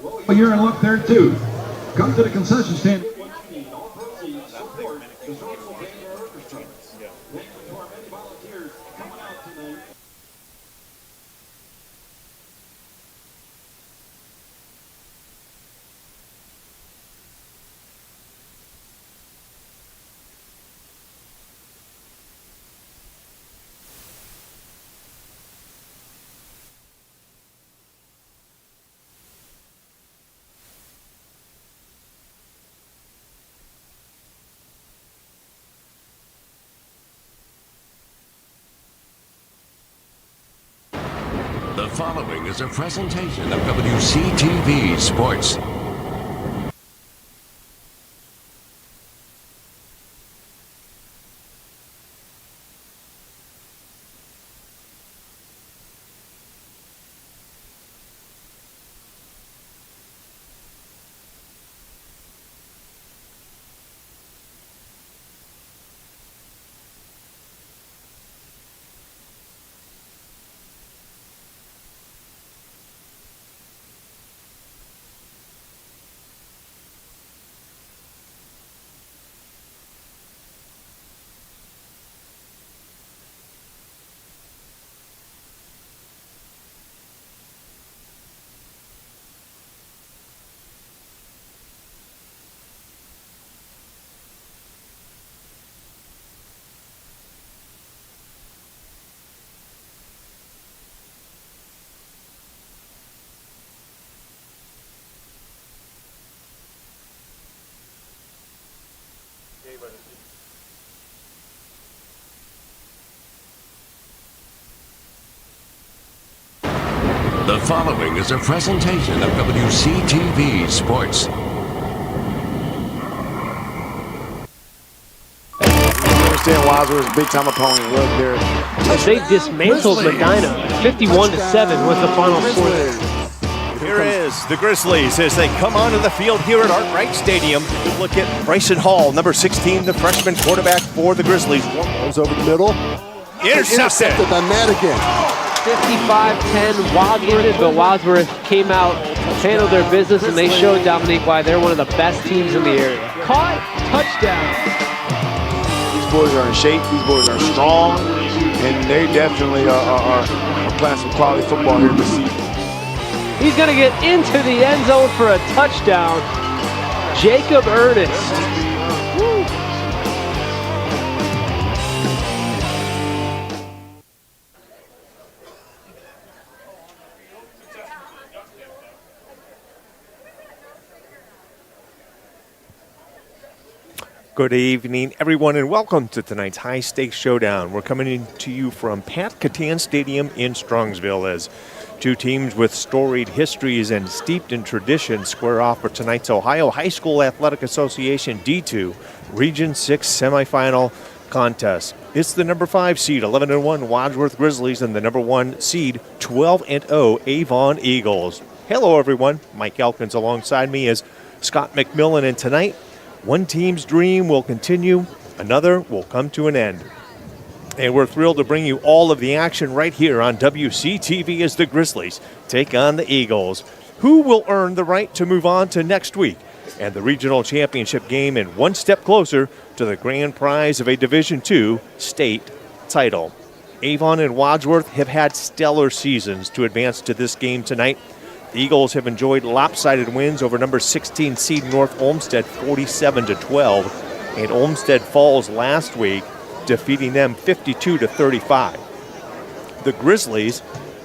Well, you're in luck there too. Come to the concession stand. The following is a presentation of WCTV Sports. The following is a presentation of WCTV Sports. Understand Wadsworth's a big-time opponent. Look here. They dismantled Medina. 51-7 was the final score there. Here is the Grizzlies as they come onto the field here at Arkwright Stadium. Look at Bryson Hall, number 16, the freshman quarterback for the Grizzlies. Goes over the middle. Intercepted by Madigan. 55-10 Wadsworth, but Wadsworth came out, handled their business, and they showed Dominique why they're one of the best teams in the area. Caught, touchdown. These boys are in shape, these boys are strong, and they definitely are playing some quality football here this season. He's going to get into the end zone for a touchdown. Jacob Ernest. Woo. Good evening, everyone, and welcome to tonight's high-stakes showdown. We're coming to you from Pat Catan Stadium in Strongsville as two teams with storied histories and steeped in tradition square off for tonight's Ohio High School Athletic Association D2 Region 6 semifinal contest. It's the number 5 seed, 11-1 Wadsworth Grizzlies, and the number 1 seed, 12-0 Avon Eagles. Hello, everyone. Mike Elkins alongside me is Scott McMillan, and tonight, one team's dream will continue, another will come to an end. And we're thrilled to bring you all of the action right here on WCTV as the Grizzlies take on the Eagles. Who will earn the right to move on to next week and the regional championship game, and one step closer to the grand prize of a Division II state title? Avon and Wadsworth have had stellar seasons to advance to this game tonight. The Eagles have enjoyed lopsided wins over number 16 seed North Olmsted 47-12, and Olmsted Falls last week, defeating them 52-35. The Grizzlies,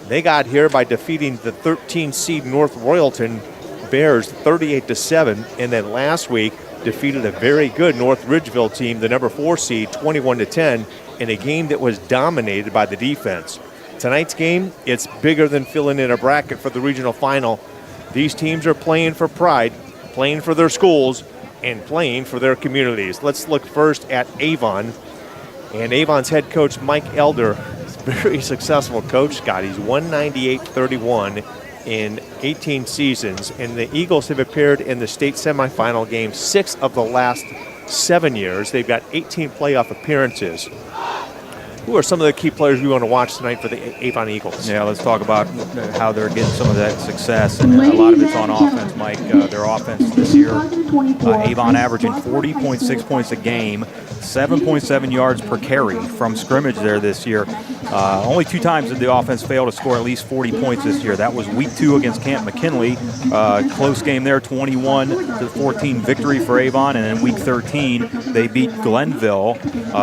they got here by defeating the 13 seed North Royalton Bears 38-7, and then last week defeated a very good North Ridgeville team, the number 4 seed, 21-10, in a game that was dominated by the defense. Tonight's game, it's bigger than filling in a bracket for the regional final. These teams are playing for pride, playing for their schools, and playing for their communities. Let's look first at Avon. And Avon's head coach, Mike Elder, is a very successful coach, Scott. He's 198-31 in 18 seasons. And the Eagles have appeared in the state semifinal games 6 of the last 7 years. They've got 18 playoff appearances. who are some of the key players we want to watch tonight for the Avon Eagles? Yeah, let's talk about how they're getting some of that success, and a lot of it's on offense, Mike. Their offense this year, Avon averaging 40.6 points a game, 7.7 yards per carry from scrimmage there this year. Only 2 times did the offense fail to score at least 40 points this year. That was week 2 against Camp McKinley. Close game there, 21-14 victory for Avon. And then week 13, they beat Glenville,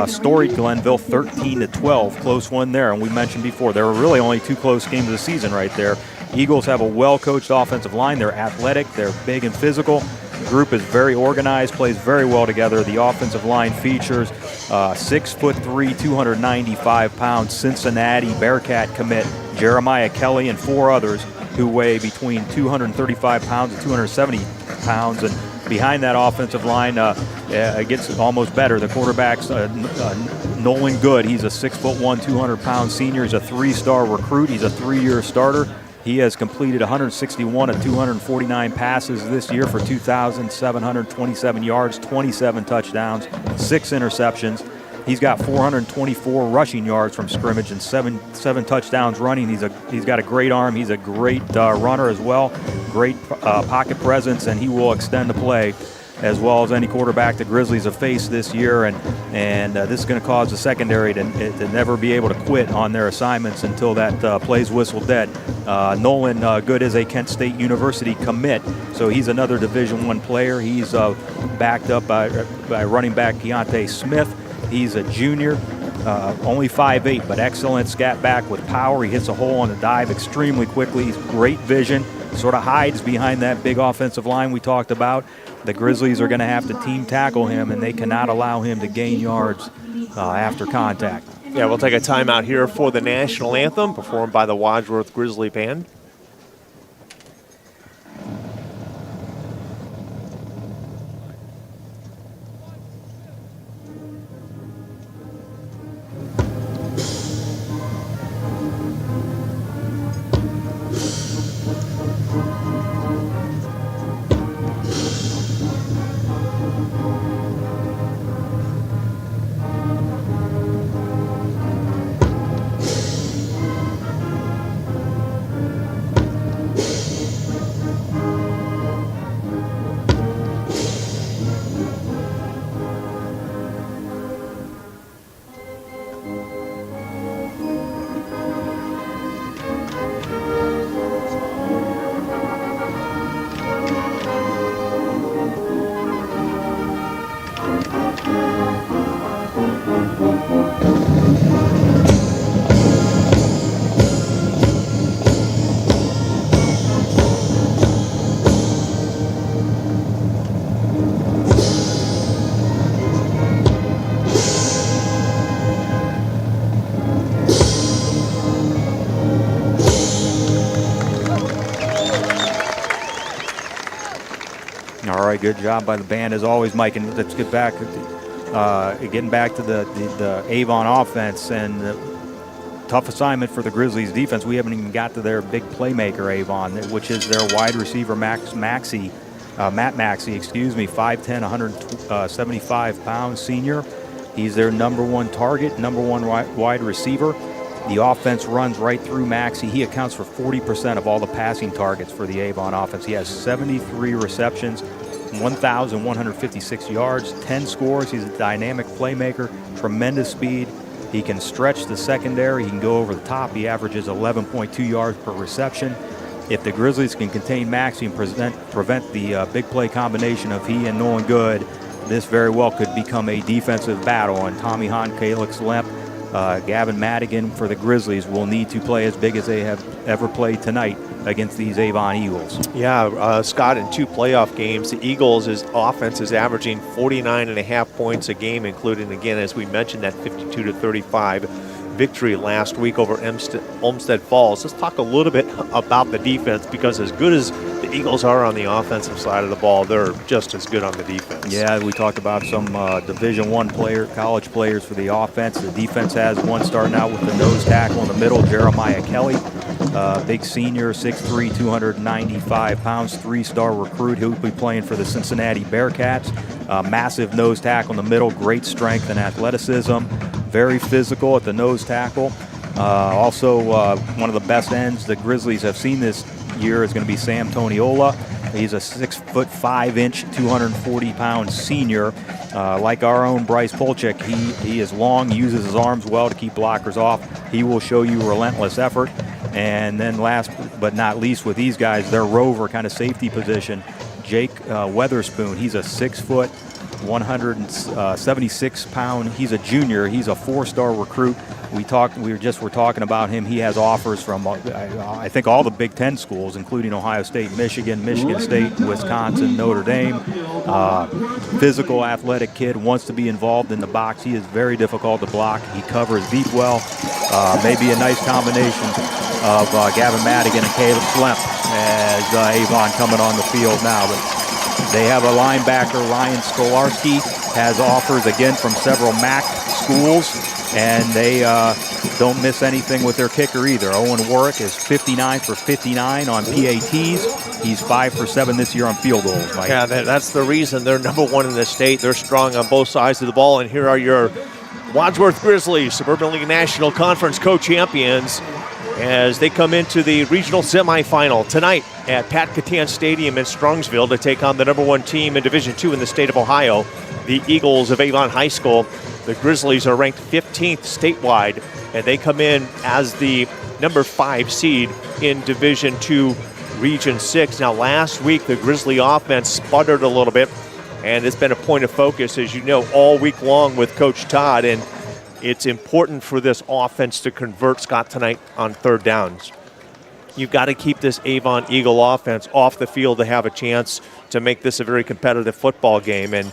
storied Glenville, 13-12. Close one there. And we mentioned before, there were really only 2 close games of the season right there. Eagles have a well-coached offensive line. They're athletic. They're big and physical. The group is very organized, plays very well together. The offensive line features 6'3", 295-pound Cincinnati Bearcat commit Jeremiah Kelly and 4 others who weigh between 235 pounds and 270 pounds. And behind that offensive line, it gets almost better. The quarterback's Nolan Good. He's a 6'1", 200-pound senior. He's a 3-star recruit. He's a 3-year starter. He has completed 161 of 249 passes this year for 2,727 yards, 27 touchdowns, 6 interceptions. He's got 424 rushing yards from scrimmage and seven touchdowns running. He's got a great arm. He's a great runner as well, great pocket presence, and he will extend the play as well as any quarterback the Grizzlies have faced this year. And this is going to cause the secondary to never be able to quit on their assignments until that play's whistled dead. Nolan Good is a Kent State University commit, so he's another Division I player. He's backed up by running back Keontae Smith. He's a junior, only 5'8", but excellent scat back with power. He hits a hole on the dive extremely quickly. He's great vision, sort of hides behind that big offensive line we talked about. The Grizzlies are going to have to team tackle him, and they cannot allow him to gain yards after contact. Yeah, we'll take a timeout here for the national anthem performed by the Wadsworth Grizzly Band. All right, good job by the band as always, Mike. And let's get back, getting back to the Avon offense, and tough assignment for the Grizzlies defense. We haven't even got to their big playmaker, Avon, which is their wide receiver, Matt Maxey, 5'10", 175-pound senior. He's their #1 target, #1 wide receiver. The offense runs right through Maxey. He accounts for 40% of all the passing targets for the Avon offense. He has 73 receptions, 1,156 yards, 10 scores. He's a dynamic playmaker, tremendous speed. He can stretch the secondary. He can go over the top. He averages 11.2 yards per reception. If the Grizzlies can contain Maxey and prevent the big play combination of he and Nolan Good, this very well could become a defensive battle. And Tommy Hahn, Calix Lemp, Gavin Madigan for the Grizzlies will need to play as big as they have ever played tonight against these Avon Eagles. Yeah, Scott, in 2 playoff games, the Eagles' offense is averaging 49.5 points a game, including, again, as we mentioned, that 52-35 victory last week over Olmsted Falls. Let's talk a little bit about the defense, because as good as the Eagles are on the offensive side of the ball, they're just as good on the defense. Yeah, we talked about some Division I college players for the offense. The defense has one starting out with the nose tackle in the middle, Jeremiah Kelly. Big senior, 6'3", 295 pounds, 3-star recruit. He'll be playing for the Cincinnati Bearcats. Massive nose tackle in the middle, great strength and athleticism. very physical at the nose tackle. Also, one of the best ends the Grizzlies have seen this year is going to be Sam Toniola. He's a 6'5", 240-pound senior. Like our own Bryce Polchek, he is long, uses his arms well to keep blockers off. He will show you relentless effort. And then last but not least with these guys, their rover kind of safety position, Jake Weatherspoon. He's a 6 foot, 176-pound. He's a junior. He's a 4-star recruit. We were talking about him. He has offers from I think all the Big Ten schools, including Ohio State, Michigan State, Wisconsin, Notre Dame. Physical, athletic kid, wants to be involved in the box. He is very difficult to block. He covers deep well. Maybe a nice combination of Gavin Madigan and Caleb Slemp as Avon coming on the field now. But they have a linebacker, Ryan Skolarski, has offers again from several MAC schools, and they don't miss anything with their kicker either. Owen Warwick is 59 for 59 on PATs. He's 5 for 7 this year on field goals, Mike. Yeah, that's the reason they're number 1 in the state. They're strong on both sides of the ball, and here are your Wadsworth Grizzlies, Suburban League National Conference co-champions, as they come into the regional semifinal tonight at Pat Catan Stadium in Strongsville to take on the number 1 team in Division II in the state of Ohio, the Eagles of Avon High School. The Grizzlies are ranked 15th statewide, and they come in as the number 5 seed in Division II Region 6. Now, last week, the Grizzly offense sputtered a little bit, and it's been a point of focus, as you know, all week long with Coach Todd, and it's important for this offense to convert, Scott, tonight on 3rd downs. You've got to keep this Avon Eagle offense off the field to have a chance to make this a very competitive football game. And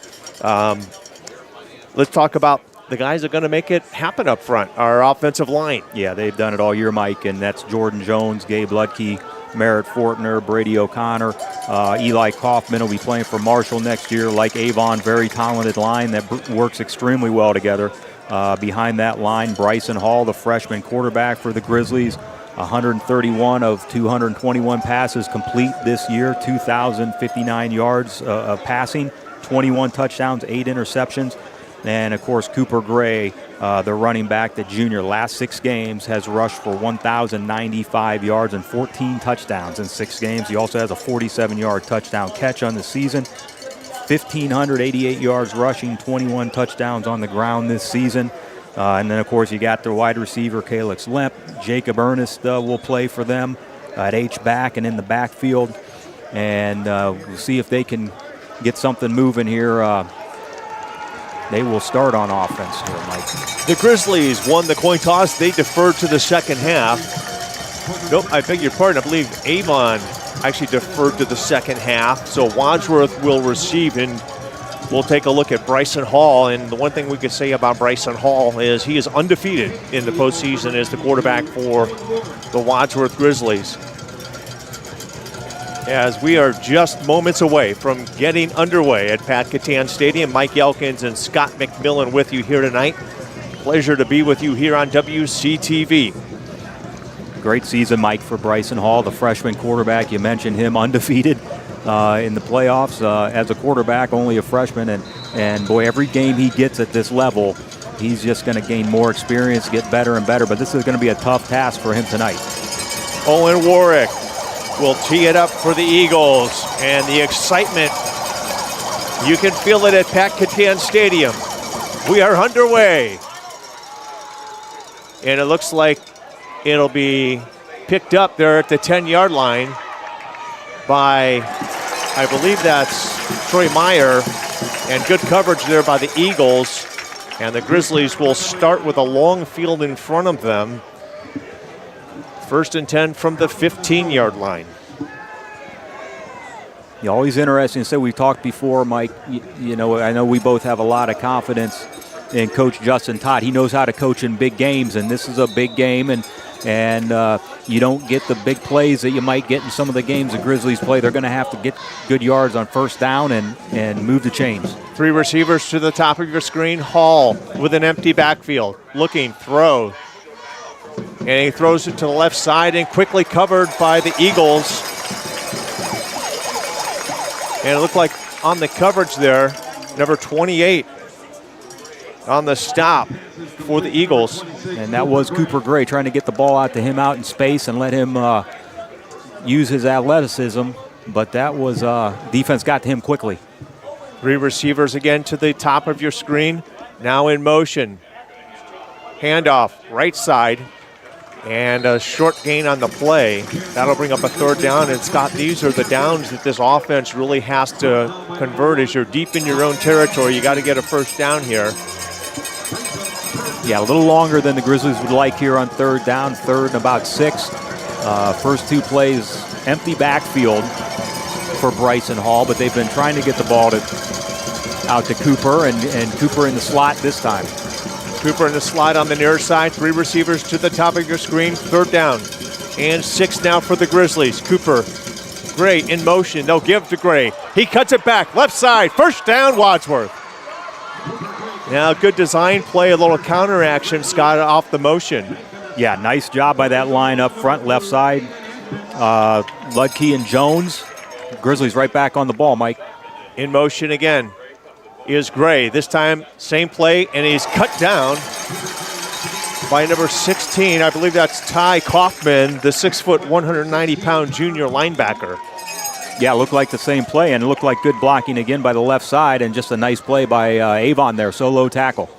let's talk about the guys that are going to make it happen up front, our offensive line. Yeah, they've done it all year, Mike, and that's Jordan Jones, Gabe Ludke, Merritt Fortner, Brady O'Connor, Eli Kaufman will be playing for Marshall next year. Like Avon, very talented line that works extremely well together. Behind that line, Bryson Hall, the freshman quarterback for the Grizzlies, 131 of 221 passes complete this year, 2,059 yards of passing, 21 touchdowns, 8 interceptions. And, of course, Cooper Gray, the running back, the junior, last 6 games has rushed for 1,095 yards and 14 touchdowns in 6 games. He also has a 47-yard touchdown catch on the season. 1,588 yards rushing, 21 touchdowns on the ground this season. And then, of course, you got the wide receiver, Calix Lemp. Jacob Ernest will play for them at H-back and in the backfield. And we'll see if they can get something moving here. They will start on offense here, Mike. The Grizzlies won the coin toss. They deferred to the second half. Nope, I beg your pardon. I believe Avon actually deferred to the second half. So Wadsworth will receive, and we'll take a look at Bryson Hall. And the one thing we could say about Bryson Hall is he is undefeated in the postseason as the quarterback for the Wadsworth Grizzlies. As we are just moments away from getting underway at Pat Catan Stadium, Mike Elkins and Scott McMillan with you here tonight. Pleasure to be with you here on WCTV. Great season, Mike, for Bryson Hall, the freshman quarterback. You mentioned him, undefeated in the playoffs as a quarterback, only a freshman. And boy, every game he gets at this level, he's just going to gain more experience, get better and better. But this is going to be a tough task for him tonight. Owen Warwick will tee it up for the Eagles, and the excitement, you can feel it at Pat Catan Stadium. We are underway, and it looks like it'll be picked up there at the 10-yard line by, I believe that's Troy Meyer, and good coverage there by the Eagles, and the Grizzlies will start with a long field in front of them. 1st and 10 from the 15-yard line. Yeah, always interesting to say. We talked before, Mike. You know, I know we both have a lot of confidence in Coach Justin Todd. He knows how to coach in big games, and this is a big game. And you don't get the big plays that you might get in some of the games the Grizzlies play. They're going to have to get good yards on 1st down and move the chains. 3 receivers to the top of your screen. Hall with an empty backfield, looking, throw. And he throws it to the left side and quickly covered by the Eagles. And it looked like on the coverage there, number 28 on the stop for the Eagles. And that was Cooper Gray trying to get the ball out to him out in space and let him use his athleticism. But that was defense got to him quickly. 3 receivers again to the top of your screen. Now in motion. Handoff, right side. And a short gain on the play. That'll bring up a 3rd down. And Scott, these are the downs that this offense really has to convert. As you're deep in your own territory, you got to get a 1st down here. Yeah, a little longer than the Grizzlies would like here on 3rd down, 3rd and about 6. First 2 plays, empty backfield for Bryson Hall, but they've been trying to get the ball out to Cooper, and Cooper in the slot this time. Cooper in the slot on the near side. 3 receivers to the top of your screen. 3rd down and 6 now for the Grizzlies. Cooper, Gray in motion. They'll give to Gray. He cuts it back. Left side. 1st down, Wadsworth. Now, good design play, a little counter action, Scott, off the motion. Yeah, nice job by that line up front, left side. Ludke and Jones. Grizzlies right back on the ball, Mike. In motion again is Gray. This time, same play, and he's cut down by number 16. I believe that's Ty Kaufman, the 6', 190-pound junior linebacker. Yeah, looked like the same play, and it looked like good blocking again by the left side, and just a nice play by Avon there, solo tackle.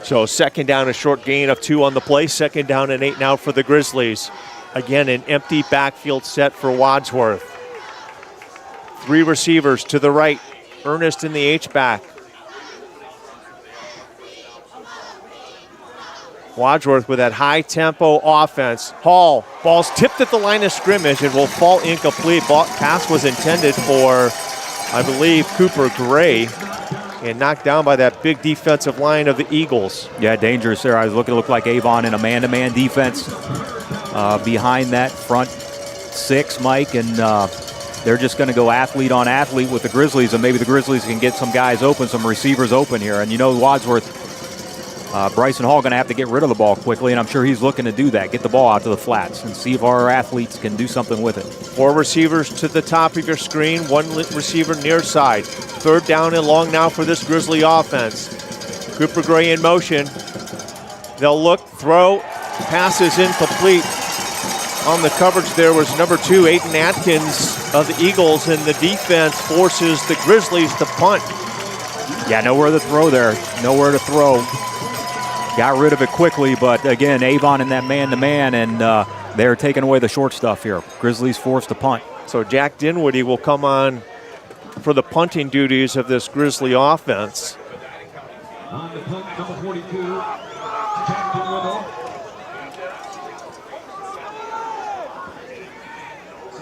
So 2nd down, a short gain of 2 on the play. 2nd down and 8 now for the Grizzlies. Again, an empty backfield set for Wadsworth. 3 receivers to the right. Ernest in the H-back. Wadsworth with that high-tempo offense. Hall, ball's tipped at the line of scrimmage and will fall incomplete. Pass was intended for, I believe, Cooper Gray, and knocked down by that big defensive line of the Eagles. Yeah, dangerous there. I was looking, it looked like Avon in a man-to-man defense behind that front 6, Mike, and they're just going to go athlete on athlete with the Grizzlies, and maybe the Grizzlies can get some guys open, some receivers open here. And you know Wadsworth, Bryson Hall going to have to get rid of the ball quickly, and I'm sure he's looking to do that, get the ball out to the flats and see if our athletes can do something with it. 4 receivers to the top of your screen, 1 receiver near side. 3rd down and long now for this Grizzly offense. Cooper Gray in motion. They'll look, throw, pass is incomplete. On the coverage there was number 2, Aiden Atkins of the Eagles, and the defense forces the Grizzlies to punt. Yeah, nowhere to throw there, nowhere to throw. Got rid of it quickly, but again, Avon in that man-to-man, and they're taking away the short stuff here. Grizzlies forced to punt. So Jack Dinwiddie will come on for the punting duties of this Grizzly offense. On the punt, number 42, Jack Dinwiddie.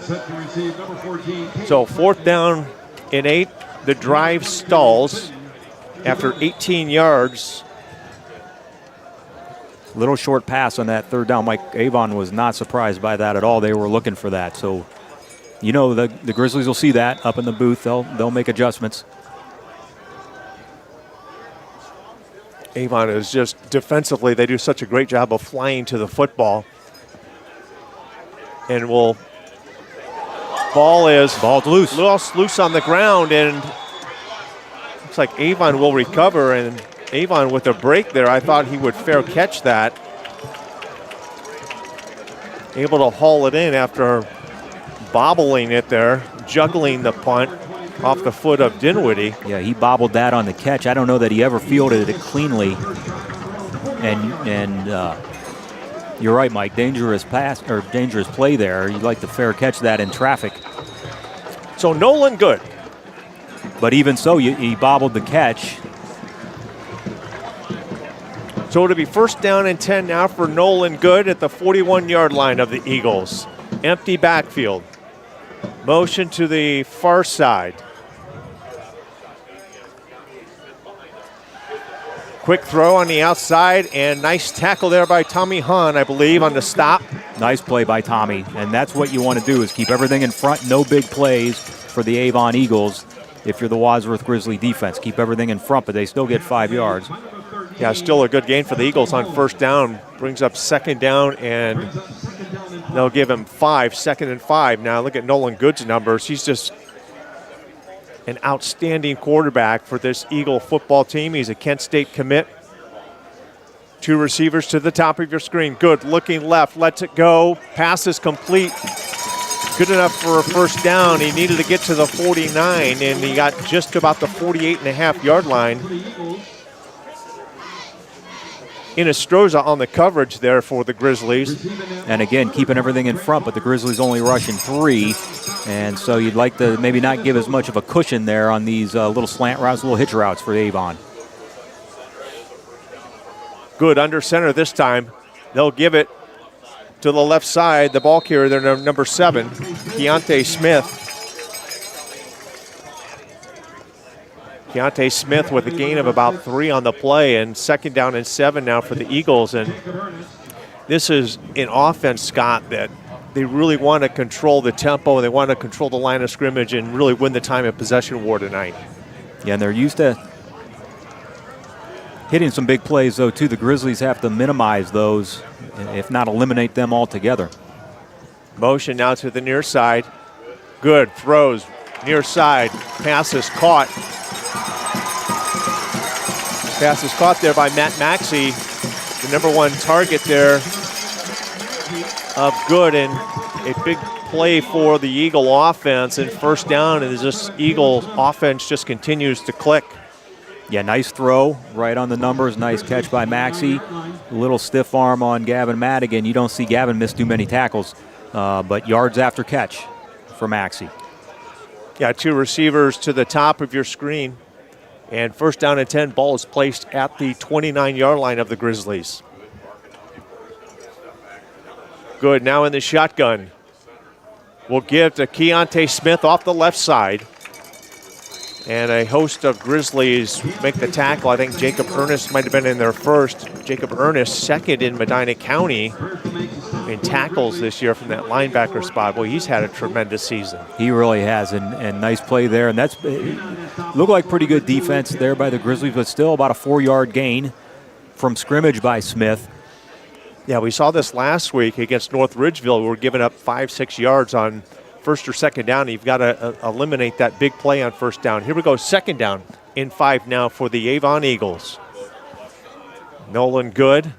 Set to receive, number 14. So 4th down and 8. The drive stalls after 18 yards. Little short pass on that 3rd down. Mike Avon was not surprised by that at all. They were looking for that. So, you know, the Grizzlies will see that up in the booth. They'll make adjustments. Avon is just defensively, they do such a great job of flying to the football. And ball's loose. Loose on the ground, and looks like Avon will recover, and Avon with a break there. I thought he would fair catch that. Able to haul it in after bobbling it there, juggling the punt off the foot of Dinwiddie. Yeah, he bobbled that on the catch. I don't know that he ever fielded it cleanly. And you're right, Mike. Dangerous pass or dangerous play there. You'd like to fair catch that in traffic. So Nolan Good. But even so, he bobbled the catch. So it'll be 1st down and 10 now for Nolan Good at the 41-yard line of the Eagles. Empty backfield. Motion to the far side. Quick throw on the outside, and nice tackle there by Tommy Hahn, I believe, on the stop. Nice play by Tommy, and that's what you want to do is keep everything in front, no big plays for the Avon Eagles. If you're the Wadsworth Grizzly defense, keep everything in front, but they still get 5 yards. Yeah, still a good gain for the Eagles on 1st down. Brings up 2nd down, and they'll give him 5, 2nd and 5. Now look at Nolan Good's numbers. He's just an outstanding quarterback for this Eagle football team. He's a Kent State commit, Two receivers to the top of your screen. Good, looking left, lets it go. Pass is complete. Good enough for a first down. He needed to get to the 49, and he got just about the 48.5-yard line. Inestroza on the coverage there for the Grizzlies. And again, keeping everything in front, but the Grizzlies only rushing 3. And so you'd like to maybe not give as much of a cushion there on these little slant routes, little hitch routes for Avon. Good under center this time. They'll give it to the left side. The ball carrier, their number 7, Keontae Smith. Keontae Smith with a gain of about 3 on the play, and 2nd down and 7 now for the Eagles. And this is an offense, Scott, that they really want to control the tempo. They want to control the line of scrimmage and really win the time of possession war tonight. Yeah, and they're used to hitting some big plays, though, too. The Grizzlies have to minimize those, if not eliminate them altogether. Motion now to the near side. Good, throws, near side, pass is caught. Pass is caught there by Matt Maxey, the number 1 target there of Good, and a big play for the Eagle offense, and first down, and this Eagle offense just continues to click. Yeah, nice throw right on the numbers. Nice catch by Maxey. A little stiff arm on Gavin Madigan. You don't see Gavin miss too many tackles, but yards after catch for Maxey. Yeah, 2 receivers to the top of your screen. And first down and 10, ball is placed at the 29-yard line of the Grizzlies. Good, now in the shotgun. We'll give to Keontae Smith off the left side. And a host of Grizzlies make the tackle. I think Jacob Ernest might have been in there first. Jacob Ernest, 2nd in Medina County in tackles this year from that linebacker spot. Boy, he's had a tremendous season. He really has, and nice play there. And that's looked like pretty good defense there by the Grizzlies, but still about a 4-yard gain from scrimmage by Smith. Yeah, we saw this last week against North Ridgeville. We were giving up 5-6 yards on first or second down. You've got to eliminate that big play on first down. Here we go, 2nd down in 5 now for the Avon Eagles. Nolan Good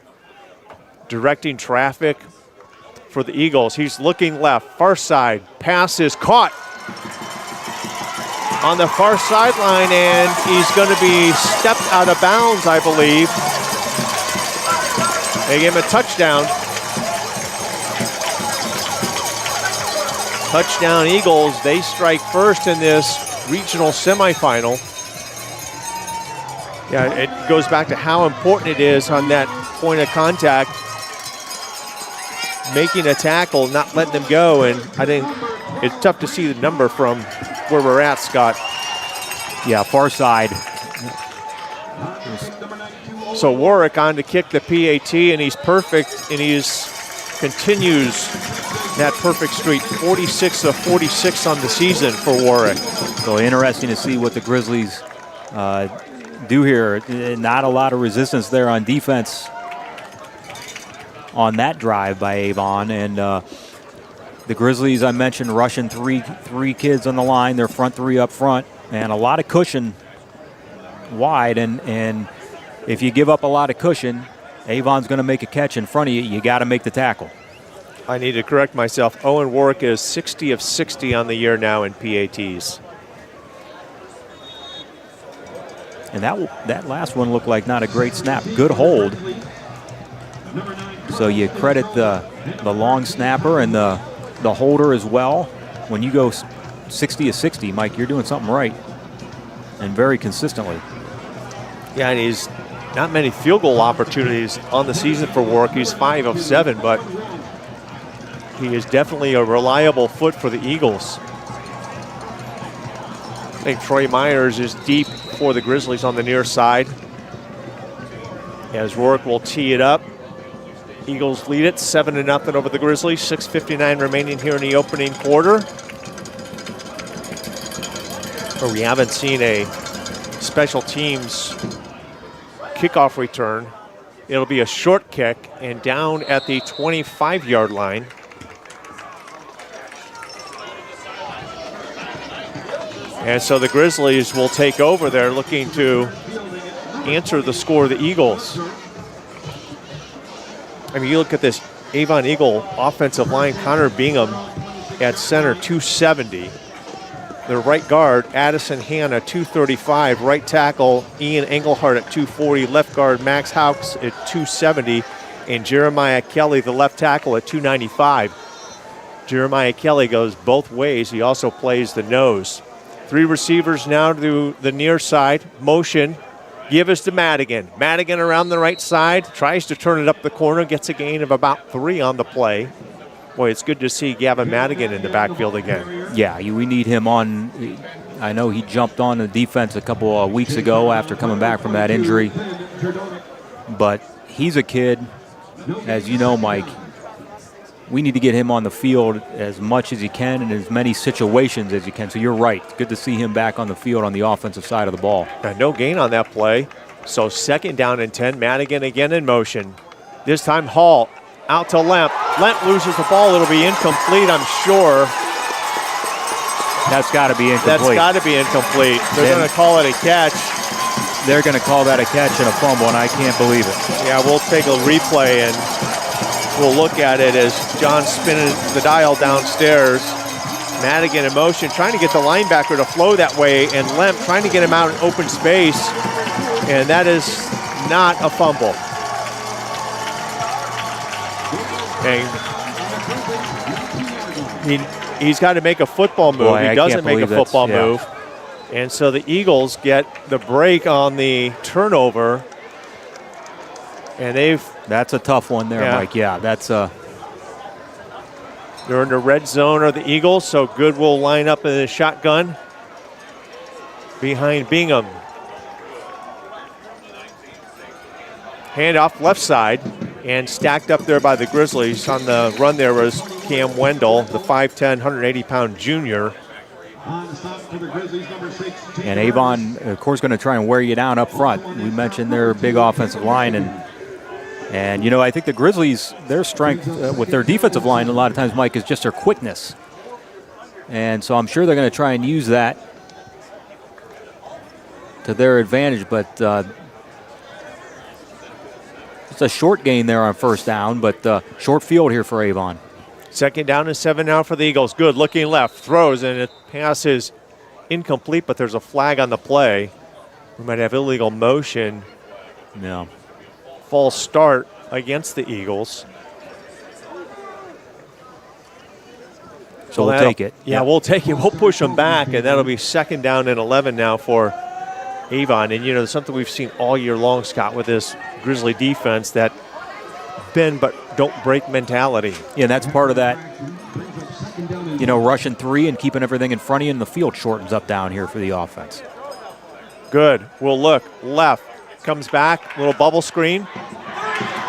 directing traffic for the Eagles. He's looking left, far side. Pass is caught on the far sideline, and he's going to be stepped out of bounds, I believe. They give him a touchdown. Touchdown Eagles. They strike first in this regional semifinal. Yeah, it goes back to how important it is on that point of contact, making a tackle, not letting them go, and I think it's tough to see the number from where we're at, Scott. Yeah, far side. So Warwick on to kick the PAT, and he's perfect, and he continues that perfect streak, 46 of 46 on the season for Warwick. So interesting to see what the Grizzlies do here. Not a lot of resistance there on defense on that drive by Avon, and the Grizzlies, I mentioned, rushing three kids on the line, their front 3 up front, and a lot of cushion wide, and if you give up a lot of cushion, Avon's going to make a catch in front of you. You got to make the tackle. I need to correct myself. Owen Warwick is 60 of 60 on the year now in PATs. And that last one looked like not a great snap. Good hold. So you credit the long snapper and the holder as well. When you go 60 of 60, Mike, you're doing something right, and very consistently. Yeah, and he's not many field goal opportunities on the season for Warwick. He's 5 of 7, but he is definitely a reliable foot for the Eagles. I think Troy Myers is deep for the Grizzlies on the near side, as Warwick will tee it up. Eagles lead it 7-0 over the Grizzlies. 6:59 remaining here in the opening quarter. But we haven't seen a special teams kickoff return. It'll be a short kick and down at the 25-yard line. And so the Grizzlies will take over there, looking to answer the score of the Eagles. I mean, you look at this Avon Eagle offensive line, Connor Bingham at center, 270. Their right guard, Addison Hanna, 235. Right tackle, Ian Engelhardt at 240. Left guard, Max Hawks at 270. And Jeremiah Kelly, the left tackle, at 295. Jeremiah Kelly goes both ways. He also plays the nose. 3 receivers now to the near side. Motion. Give us to Madigan. Madigan around the right side. Tries to turn it up the corner. Gets a gain of about 3 on the play. Boy, it's good to see Gavin Madigan in the backfield again. Yeah, we need him on. I know he jumped on the defense a couple of weeks ago after coming back from that injury. But he's a kid, as you know, Mike. We need to get him on the field as much as he can in as many situations as he can. So you're right. Good to see him back on the field on the offensive side of the ball. And no gain on that play. So 2nd down and 10. Madigan again in motion. This time Hall out to Lemp. Lemp loses the ball. It'll be incomplete, I'm sure. That's got to be incomplete. That's got to be incomplete. They're going to call it a catch. They're going to call that a catch and a fumble, and I can't believe it. Yeah, we'll take a replay and we'll look at it as John's spinning the dial downstairs. Madigan in motion, trying to get the linebacker to flow that way, and Lemp trying to get him out in open space, and that is not a fumble. And he's got to make a football move. Boy, he doesn't make a football move. And so the Eagles get the break on the turnover. And that's a tough one there, Mike. Yeah, that's they're in the red zone of the Eagles, so Good will line up in the shotgun behind Bingham. Handoff left side. And stacked up there by the Grizzlies on the run there was Cam Wendell, the 5'10", 180-pound junior. And Avon, of course, going to try and wear you down up front. We mentioned their big offensive line. And you know, I think the Grizzlies, their strength with their defensive line a lot of times, Mike, is just their quickness. And so I'm sure they're going to try and use that to their advantage. But it's a short gain there on 1st down, but short field here for Avon. 2nd down and 7 now for the Eagles. Good looking left, throws, and it passes incomplete, but there's a flag on the play. We might have illegal motion. No. False start against the Eagles. So we'll take it. Yeah, we'll take it. We'll push them back, and that'll be 2nd down and 11 now for Avon. And, you know, something we've seen all year long, Scott, with this Grizzly defense, that bend but don't break mentality. Yeah, that's part of that, you know, rushing 3 and keeping everything in front of you, and the field shortens up down here for the offense. Good. We'll look left. Comes back, little bubble screen.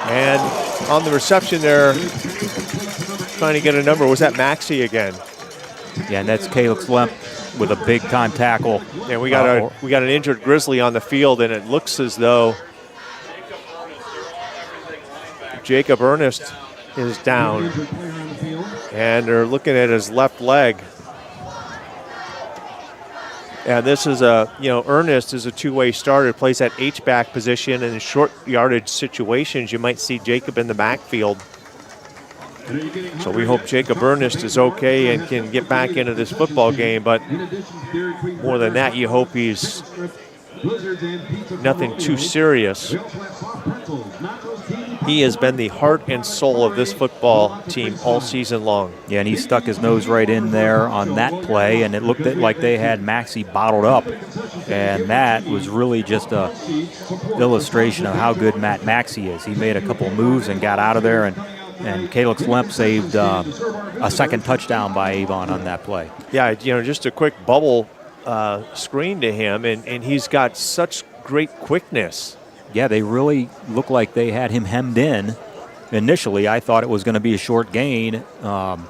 And on the reception there, trying to get a number. Was that Maxey again? Yeah, and that's Calix Lemp with a big-time tackle. And we got an injured Grizzly on the field, and it looks as though Jacob Ernest is down. And they're looking at his left leg. And this is Ernest is a two-way starter, plays that H-back position, and in short yardage situations, you might see Jacob in the backfield. So we hope Jacob Ernest is okay and can get back into this football game, but more than that, you hope he's nothing too serious. He has been the heart and soul of this football team all season long. Yeah, and he stuck his nose right in there on that play, and it looked like they had Maxey bottled up. And that was really just a illustration of how good Matt Maxey is. He made a couple moves and got out of there, and Calix Lemp saved a 2nd touchdown by Avon on that play. Yeah, just a quick bubble screen to him, and he's got such great quickness. Yeah, they really look like they had him hemmed in. Initially, I thought it was going to be a short gain, and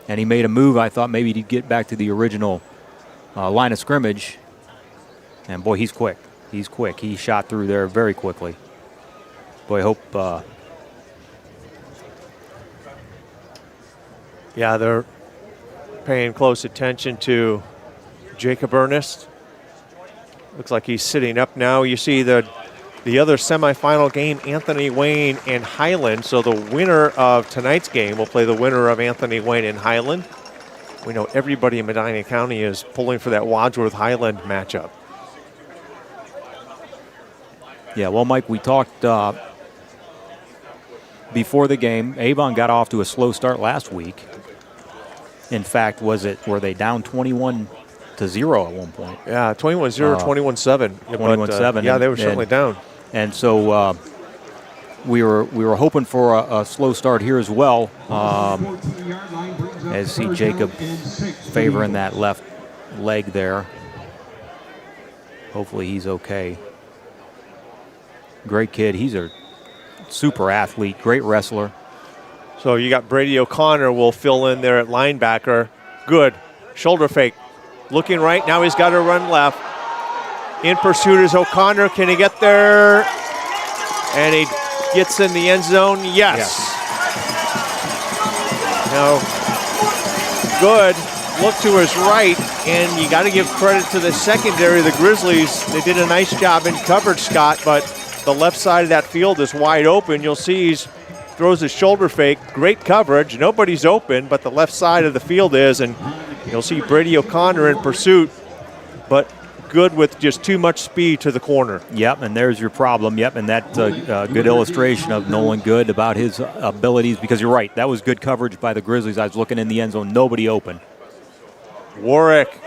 he made a move. I thought maybe he'd get back to the original line of scrimmage, and boy, he's quick. He's quick. He shot through there very quickly. Boy, I hope... Yeah, they're paying close attention to Jacob Ernest. Looks like he's sitting up now. You see the the other semifinal game, Anthony Wayne and Highland. So the winner of tonight's game will play the winner of Anthony Wayne and Highland. We know everybody in Medina County is pulling for that Wadsworth-Highland matchup. Yeah, well, Mike, we talked before the game. Avon got off to a slow start last week. In fact, were they down 21-0 at one point? Yeah, 21-0, 21-7. 21-7. Yeah, they were certainly down. And so we were hoping for a slow start here as well. As see Jacob favoring that left leg there. Hopefully he's okay. Great kid. He's a super athlete, great wrestler. So you got Brady O'Connor will fill in there at linebacker. Good. Shoulder fake. Looking right. Now he's got to run left. In pursuit is O'Connor. Can he get there? And he gets in the end zone. Yes. Now, good. Look to his right. And you got to give credit to the secondary, the Grizzlies. They did a nice job in coverage, Scott, but the left side of that field is wide open. You'll see he throws his shoulder fake. Great coverage. Nobody's open, but the left side of the field is. And you'll see Brady O'Connor in pursuit, but good with just too much speed to the corner. Yep, and there's your problem. Yep, and that's a good illustration of Nolan Good about his abilities, because you're right. That was good coverage by the Grizzlies. I was looking in the end zone. Nobody open. Warwick,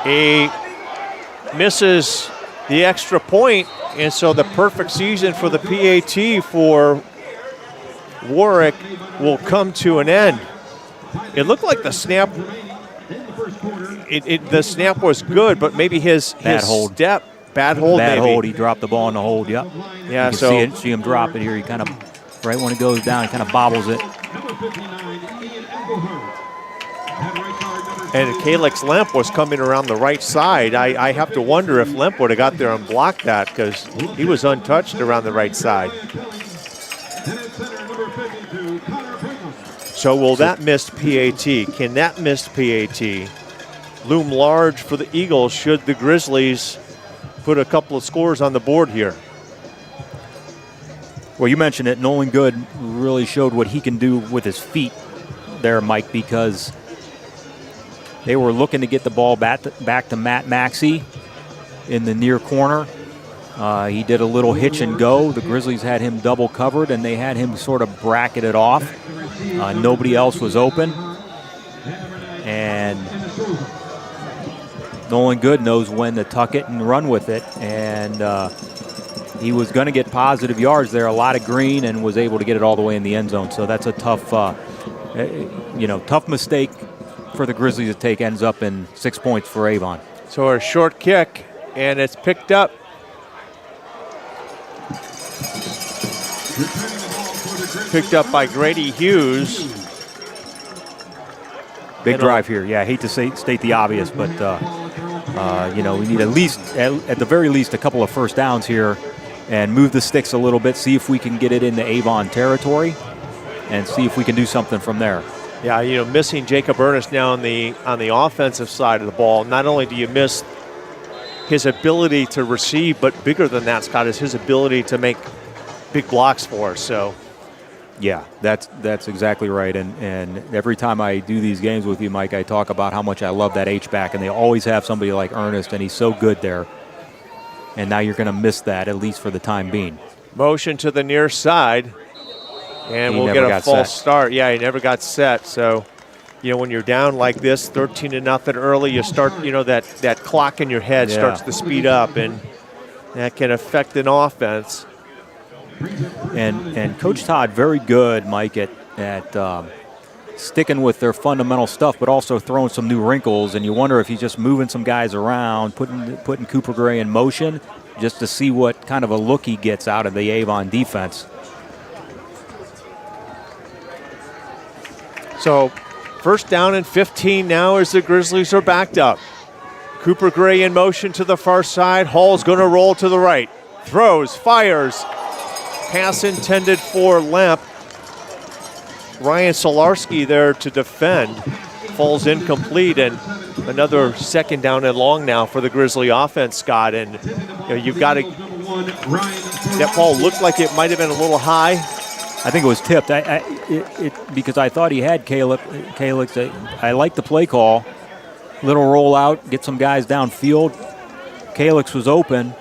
he misses the extra point, and so the perfect season for the PAT for Warwick will come to an end. It looked like the snap, the snap was good, but maybe his hold. step, bad hold. He dropped the ball in the hold. Yep. Yeah. You So see him drop it here. He kind of right when it goes down, he kind of bobbles it. And Calix Lemp was coming around the right side. I have to wonder if Lemp would have got there and blocked that, because he was untouched around the right side. So will that missed PAT, can that missed PAT loom large for the Eagles should the Grizzlies put a couple of scores on the board here? Well, you mentioned it. Nolan Good really showed what he can do with his feet there, Mike, because they were looking to get the ball back to Matt Maxey in the near corner. He did a little hitch and go. The Grizzlies had him double covered, and they had him sort of bracketed off. Nobody else was open. And Nolan Good knows when to tuck it and run with it. And he was going to get positive yards there, a lot of green, and was able to get it all the way in the end zone. So that's a tough, tough mistake for the Grizzlies to take. Ends up in 6 points for Avon. So a short kick, and it's picked up. Picked up by Grady Hughes. Big drive here. Yeah, I hate to state the obvious, but we need at the very least a couple of first downs here and move the sticks a little bit, see if we can get it into Avon territory and see if we can do something from there. Yeah, missing Jacob Ernest now on the offensive side of the ball. Not only do you miss his ability to receive, but bigger than that, Scott, is his ability to make big blocks for us. So, yeah, that's exactly right. And every time I do these games with you, Mike, I talk about how much I love that H-back, and they always have somebody like Ernest, and he's so good there. And now you're going to miss that, at least for the time being. Motion to the near side, and we'll get a false start. Yeah, he never got set. So, when you're down like this, 13-0 early, you start, that clock in your head starts to speed up, and that can affect an offense. And Coach Todd, very good, Mike, at sticking with their fundamental stuff, but also throwing some new wrinkles. And you wonder if he's just moving some guys around, putting Cooper Gray in motion, just to see what kind of a look he gets out of the Avon defense. So, first down and 15 now as the Grizzlies are backed up. Cooper Gray in motion to the far side. Hall's going to roll to the right. Throws, fires. Pass intended for Lemp. Ryan Solarski there to defend. Falls incomplete, and another second down and long now for the Grizzly offense, Scott. And you've got to 21, Ryan. That ball looked like it might have been a little high. I think it was tipped. Because I thought he had Calix. I like the play call. Little rollout, get some guys downfield. Calix was open,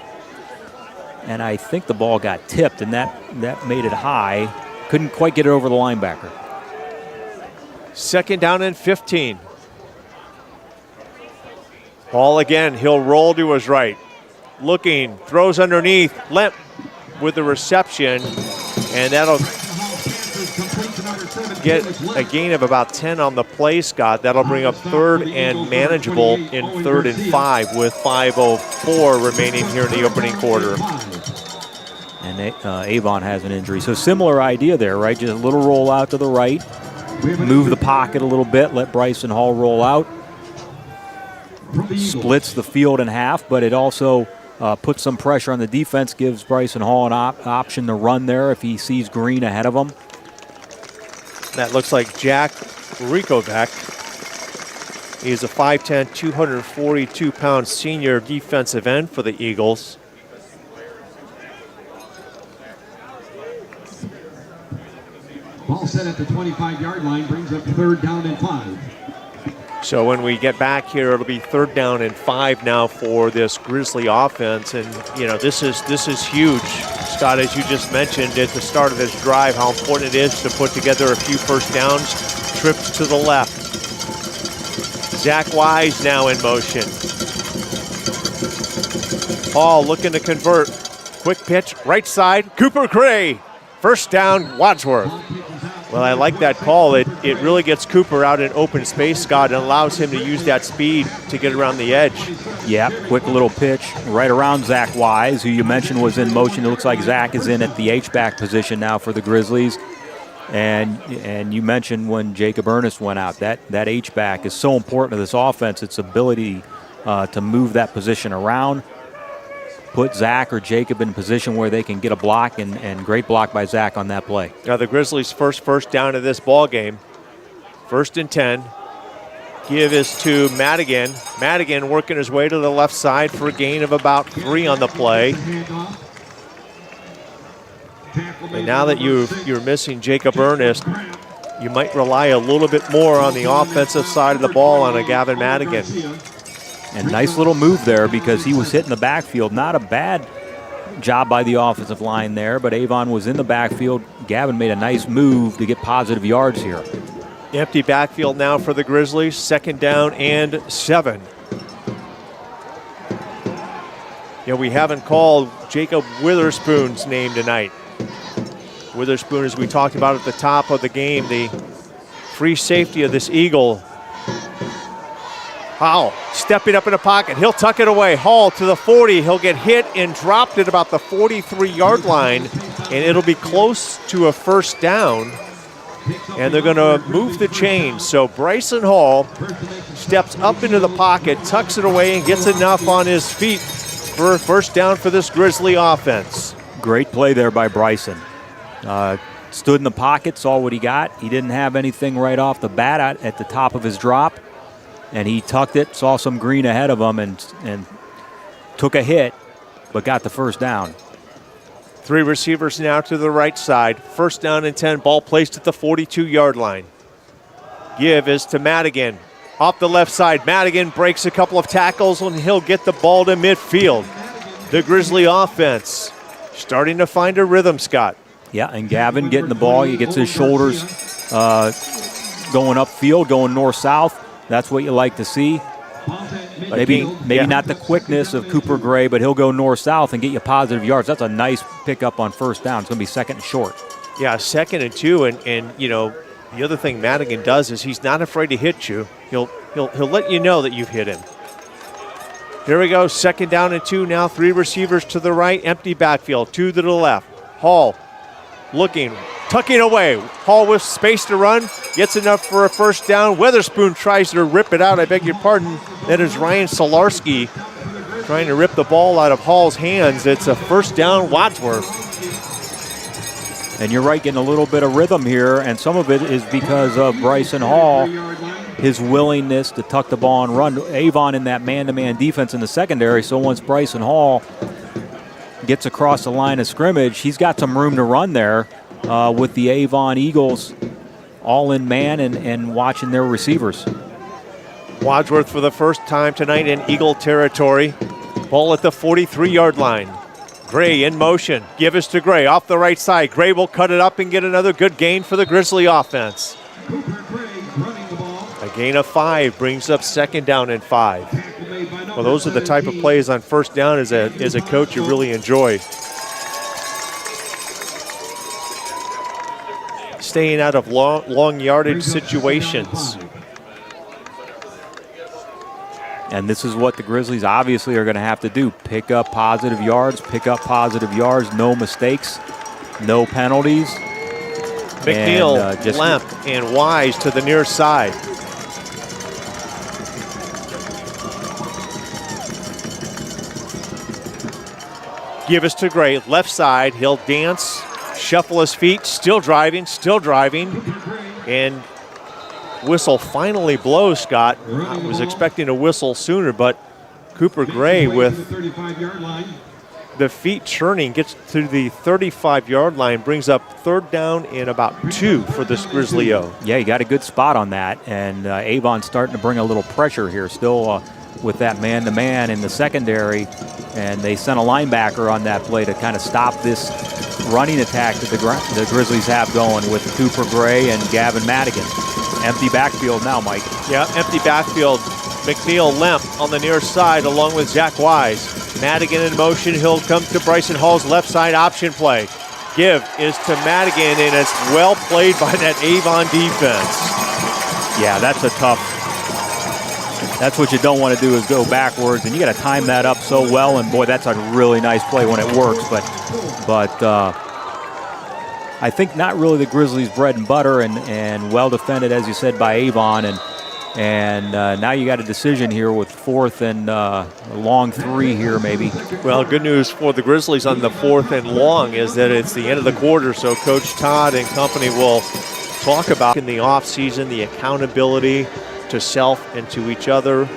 and I think the ball got tipped, and that made it high. Couldn't quite get it over the linebacker. 2nd down and 15. Ball again, he'll roll to his right. Looking, throws underneath, Lemp with the reception, and that'll get a gain of about 10 on the play, Scott. That'll bring up 3rd and manageable in 3rd and 5 with 5:04 remaining here in the opening quarter. And Avon has an injury. So similar idea there, right? Just a little roll out to the right, move the pocket a little bit, let Bryson Hall roll out. Splits the field in half, but it also puts some pressure on the defense, gives Bryson Hall an option to run there if he sees Green ahead of him. That looks like Jack Rikovec. He's a 5'10", 242-pound senior defensive end for the Eagles. Ball set at the 25-yard line, brings up 3rd down and 5. So when we get back here, it'll be 3rd down and 5 now for this Grizzly offense. And, you know, this is huge. Scott, as you just mentioned at the start of this drive, how important it is to put together a few first downs, trips to the left. Zach Wise now in motion. Hall looking to convert. Quick pitch, right side, Cooper Gray. 1st down, Wadsworth. Well, I like that call. It really gets Cooper out in open space, Scott, and allows him to use that speed to get around the edge. Yeah, quick little pitch right around Zach Wise, who you mentioned was in motion. It looks like Zach is in at the H-back position now for the Grizzlies. And you mentioned when Jacob Ernest went out, that H-back is so important to this offense, its ability to move that position around, put Zach or Jacob in position where they can get a block, and great block by Zach on that play. Now the Grizzlies' first down of this ball game. 1st and 10. Give is to Madigan. Madigan working his way to the left side for a gain of about 3 on the play. And now that you're missing Jacob Ernest, you might rely a little bit more on the offensive side of the ball on a Gavin Madigan. And nice little move there because he was hitting the backfield. Not a bad job by the offensive line there, but Avon was in the backfield. Gavin made a nice move to get positive yards here. Empty backfield now for the Grizzlies. 2nd down and 7. Yeah, we haven't called Jacob Witherspoon's name tonight. Witherspoon, as we talked about at the top of the game, the free safety of this Eagle. Hall stepping up in the pocket. He'll tuck it away. Hall to the 40. He'll get hit and dropped at about the 43-yard line, and it'll be close to a 1st down. And they're going to move the chains. So Bryson Hall steps up into the pocket, tucks it away, and gets enough on his feet for a 1st down for this Grizzly offense. Great play there by Bryson. Stood in the pocket, saw what he got. He didn't have anything right off the bat at the top of his drop. And he tucked it, saw some green ahead of him, and took a hit, but got the 1st down. 3 receivers now to the right side. 1st down and 10. Ball placed at the 42-yard line. Give is to Madigan. Off the left side, Madigan breaks a couple of tackles, and he'll get the ball to midfield. The Grizzly offense starting to find a rhythm, Scott. Yeah, and Gavin getting the ball. He gets his shoulders going upfield, going north-south. That's what you like to see. Maybe not the quickness of Cooper Gray, but he'll go north-south and get you positive yards. That's a nice pickup on 1st down. It's going to be 2nd and short. Yeah, 2nd and 2, and you know, the other thing Madigan does is he's not afraid to hit you. He'll let you know that you've hit him. Here we go, 2nd down and 2 now. 3 receivers to the right, empty backfield, 2 to the left. Hall looking, tucking away. Hall with space to run, gets enough for a 1st down. Witherspoon tries to rip it out, I beg your pardon. That is Ryan Solarski trying to rip the ball out of Hall's hands. It's a 1st down, Wadsworth. And you're right, getting a little bit of rhythm here, and some of it is because of Bryson Hall, his willingness to tuck the ball and run. Avon in that man-to-man defense in the secondary, so once Bryson Hall gets across the line of scrimmage, he's got some room to run there with the Avon Eagles all in man and watching their receivers. Wadsworth for the first time tonight in Eagle territory. Ball at the 43-yard line. Gray in motion. Give us to Gray off the right side. Gray will cut it up and get another good gain for the Grizzly offense. A gain of 5 brings up second down and 5. Well, those are the type of plays on first down as a coach you really enjoy. Staying out of long yardage situations. And this is what the Grizzlies obviously are going to have to do. Pick up positive yards, no mistakes, no penalties. McNeil, Lemp, and Wise to the near side. Give us to Gray, left side. He'll dance, shuffle his feet, still driving, and whistle finally blows, Scott. I was expecting a whistle sooner, but Cooper Gray with the feet churning gets to the 35-yard line, brings up third down and about 2 for this Grizzly-O. Yeah, you got a good spot on that, and Avon's starting to bring a little pressure here still with that man-to-man in the secondary, and they sent a linebacker on that play to kind of stop this running attack that the Grizzlies have going with Cooper Gray and Gavin Madigan. Empty backfield now, Mike. Yeah, empty backfield. McNeil, Lemp on the near side along with Zach Wise. Madigan in motion. He'll come to Bryson Hall's left side option play. Give is to Madigan, and it's well played by that Avon defense. Yeah, that's a tough. That's what you don't want to do is go backwards, and you got to time that up so well. And boy, that's a really nice play when it works. But I think not really the Grizzlies' bread and butter, and well defended, as you said, by Avon. And now you got a decision here with 4th and a long 3 here, maybe. Well, good news for the Grizzlies on the 4th and long is that it's the end of the quarter, so Coach Todd and company will talk about in the offseason the accountability to self and to each other.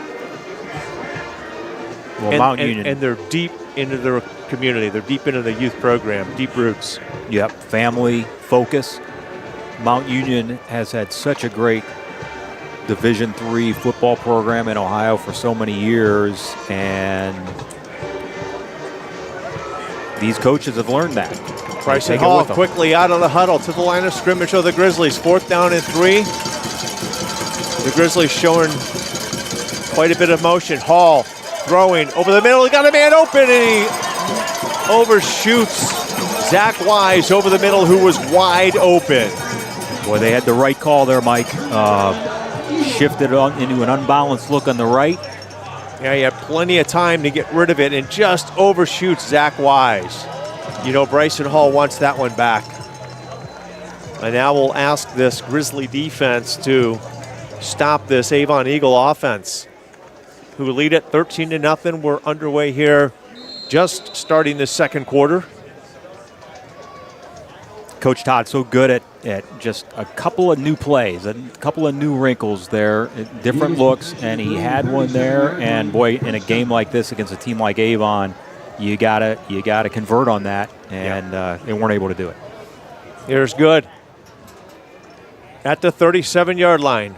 Well, Mount Union. And they're deep into their community. They're deep into the youth program, deep roots. Yep, family, focus. Mount Union has had such a great Division III football program in Ohio for so many years, and these coaches have learned that. Bryson Hall quickly out of the huddle to the line of scrimmage of the Grizzlies. 4th down and 3. The Grizzlies showing quite a bit of motion. Hall throwing over the middle. He got a man open, and he overshoots Zach Wise over the middle, who was wide open. Boy, they had the right call there, Mike. Shifted on into an unbalanced look on the right. Yeah, he had plenty of time to get rid of it and just overshoots Zach Wise. You know, Bryson Hall wants that one back. And now we'll ask this Grizzly defense to stop this Avon Eagle offense, who lead it 13-0. We're underway here, just starting the second quarter. Coach Todd so good at just a couple of new plays, a couple of new wrinkles there, different looks, and he had one there. And boy, in a game like this against a team like Avon, you gotta convert on that, and they weren't able to do it. Here's Good at the 37-yard line.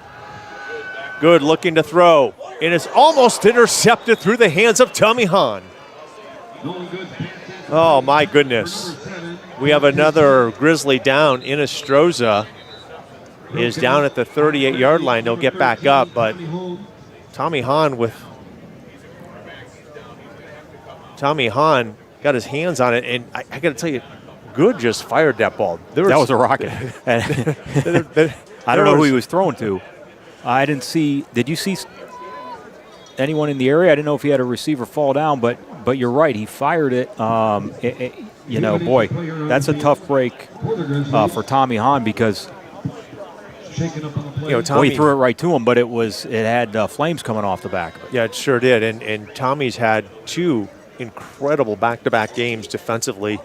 Good looking to throw, and it's almost intercepted through the hands of Tommy Hahn. Oh my goodness. We have another Grizzly down. Inestroza is down at the 38-yard line. They'll get back up, but Tommy Hahn got his hands on it, and I got to tell you, Good just fired that ball. That was a rocket. I don't know who he was throwing to. I didn't see. Did you see anyone in the area? I didn't know if he had a receiver fall down, but you're right. He fired it. You know, boy, that's a tough break for Tommy Hahn, because Tommy, he threw it right to him, but it had flames coming off the back. Yeah, it sure did. And Tommy's had 2 incredible back-to-back games defensively.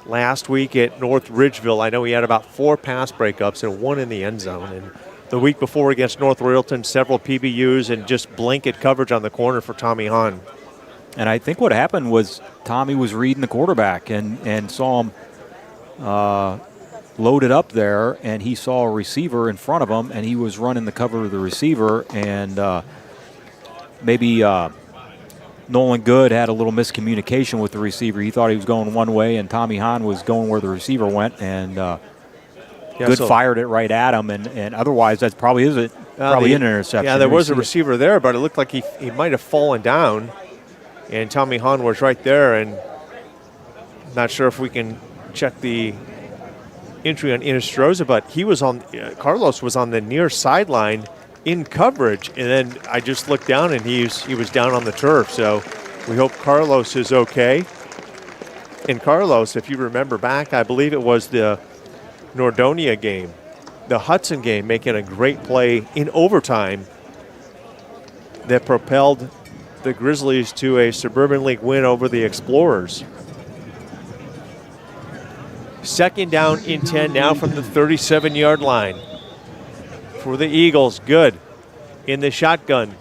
Last week at North Ridgeville, I know he had about 4 pass breakups and 1 in the end zone. And the week before against North Royalton, several PBUs and just blanket coverage on the corner for Tommy Hahn. And I think what happened was Tommy was reading the quarterback and saw him loaded up there, and he saw a receiver in front of him, and he was running the cover of the receiver, and maybe Nolan Good had a little miscommunication with the receiver. He thought he was going one way, and Tommy Hahn was going where the receiver went, and Good fired it right at him, and otherwise that probably isn't an interception. Yeah, there was a receiver there, but it looked like he might have fallen down, and Tommy Hahn was right there, and not sure if we can check the entry on Inestroza, but he was on, Carlos was on the near sideline in coverage, and then I just looked down and he was down on the turf, so we hope Carlos is okay. And Carlos, if you remember back, I believe it was the Nordonia game, the Hudson game, making a great play in overtime that propelled the Grizzlies to a Suburban League win over the Explorers. Second down in 10 now from the 37-yard line. For the Eagles, Good in the shotgun.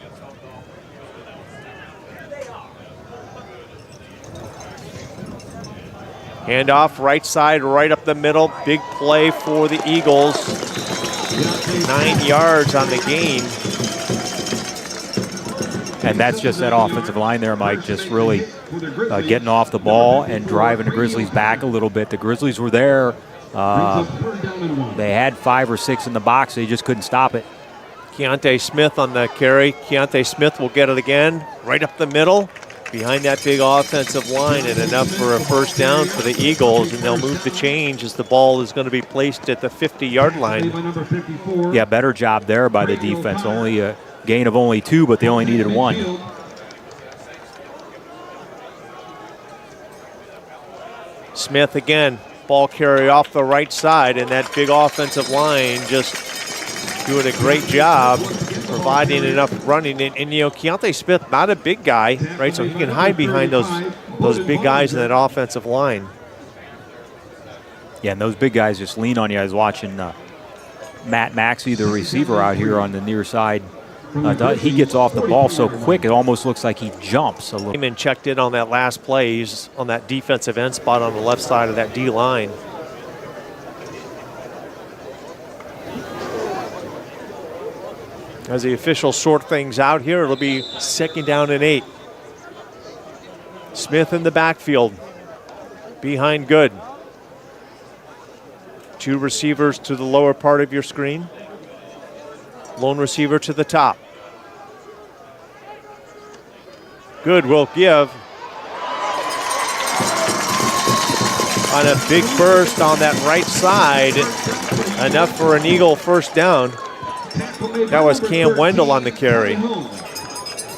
Handoff right side, right up the middle. Big play for the Eagles. 9 yards on the gain. And that's just that offensive line there, Mike, just really getting off the ball and driving the Grizzlies back a little bit. The Grizzlies were there. They had 5 or 6 in the box. They just couldn't stop it. Keontae Smith on the carry. Keontae Smith will get it again, right up the middle, behind that big offensive line, and enough for a first down for the Eagles, and they'll move the change as the ball is going to be placed at the 50-yard line. Yeah, better job there by the defense. Only a gain of only 2, but they only needed 1. Smith again, ball carry off the right side, and that big offensive line just doing a great job providing enough running. And you know, Keontae Smith, not a big guy, right? So he can hide behind those big guys in that offensive line. Yeah, and those big guys just lean on you. I was watching Matt Maxey, the receiver out here on the near side. He gets off the ball so quick, it almost looks like he jumps a little. Came in, checked in on that last play. He's on that defensive end spot on the left side of that D line. As the officials sort things out here, it'll be 2nd down and 8. Smith in the backfield, behind Good. 2 receivers to the lower part of your screen. Lone receiver to the top. Good will give on a big burst on that right side. Enough for an Eagle first down. That was Cam Wendell on the carry.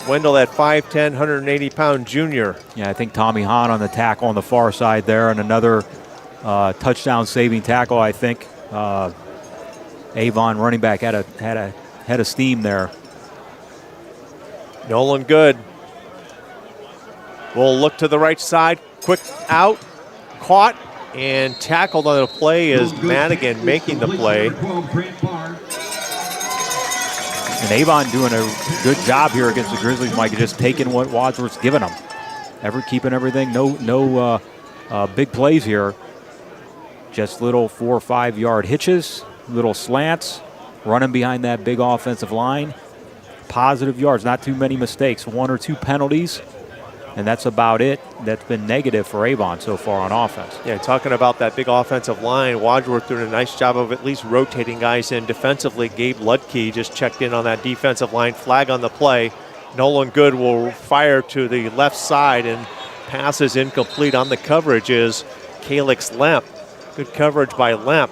Wendell at 5'10", 180-pound junior. Yeah, I think Tommy Hahn on the tackle on the far side there, and another touchdown-saving tackle, I think. Avon running back had a head of steam there. Nolan Good will look to the right side. Quick out, caught, and tackled on the play is Madigan making the play. And Avon doing a good job here against the Grizzlies, Mike, just taking what Wadsworth's given them. Keeping everything, no big plays here. Just little 4 or 5 yard hitches, little slants, running behind that big offensive line. Positive yards, not too many mistakes, 1 or 2 penalties, and that's about it. That's been negative for Avon so far on offense. Yeah, talking about that big offensive line, Wadsworth doing a nice job of at least rotating guys in defensively. Gabe Ludke just checked in on that defensive line. Flag on the play. Nolan Good will fire to the left side, and pass is incomplete. On the coverage is Calix Lemp. Good coverage by Lemp.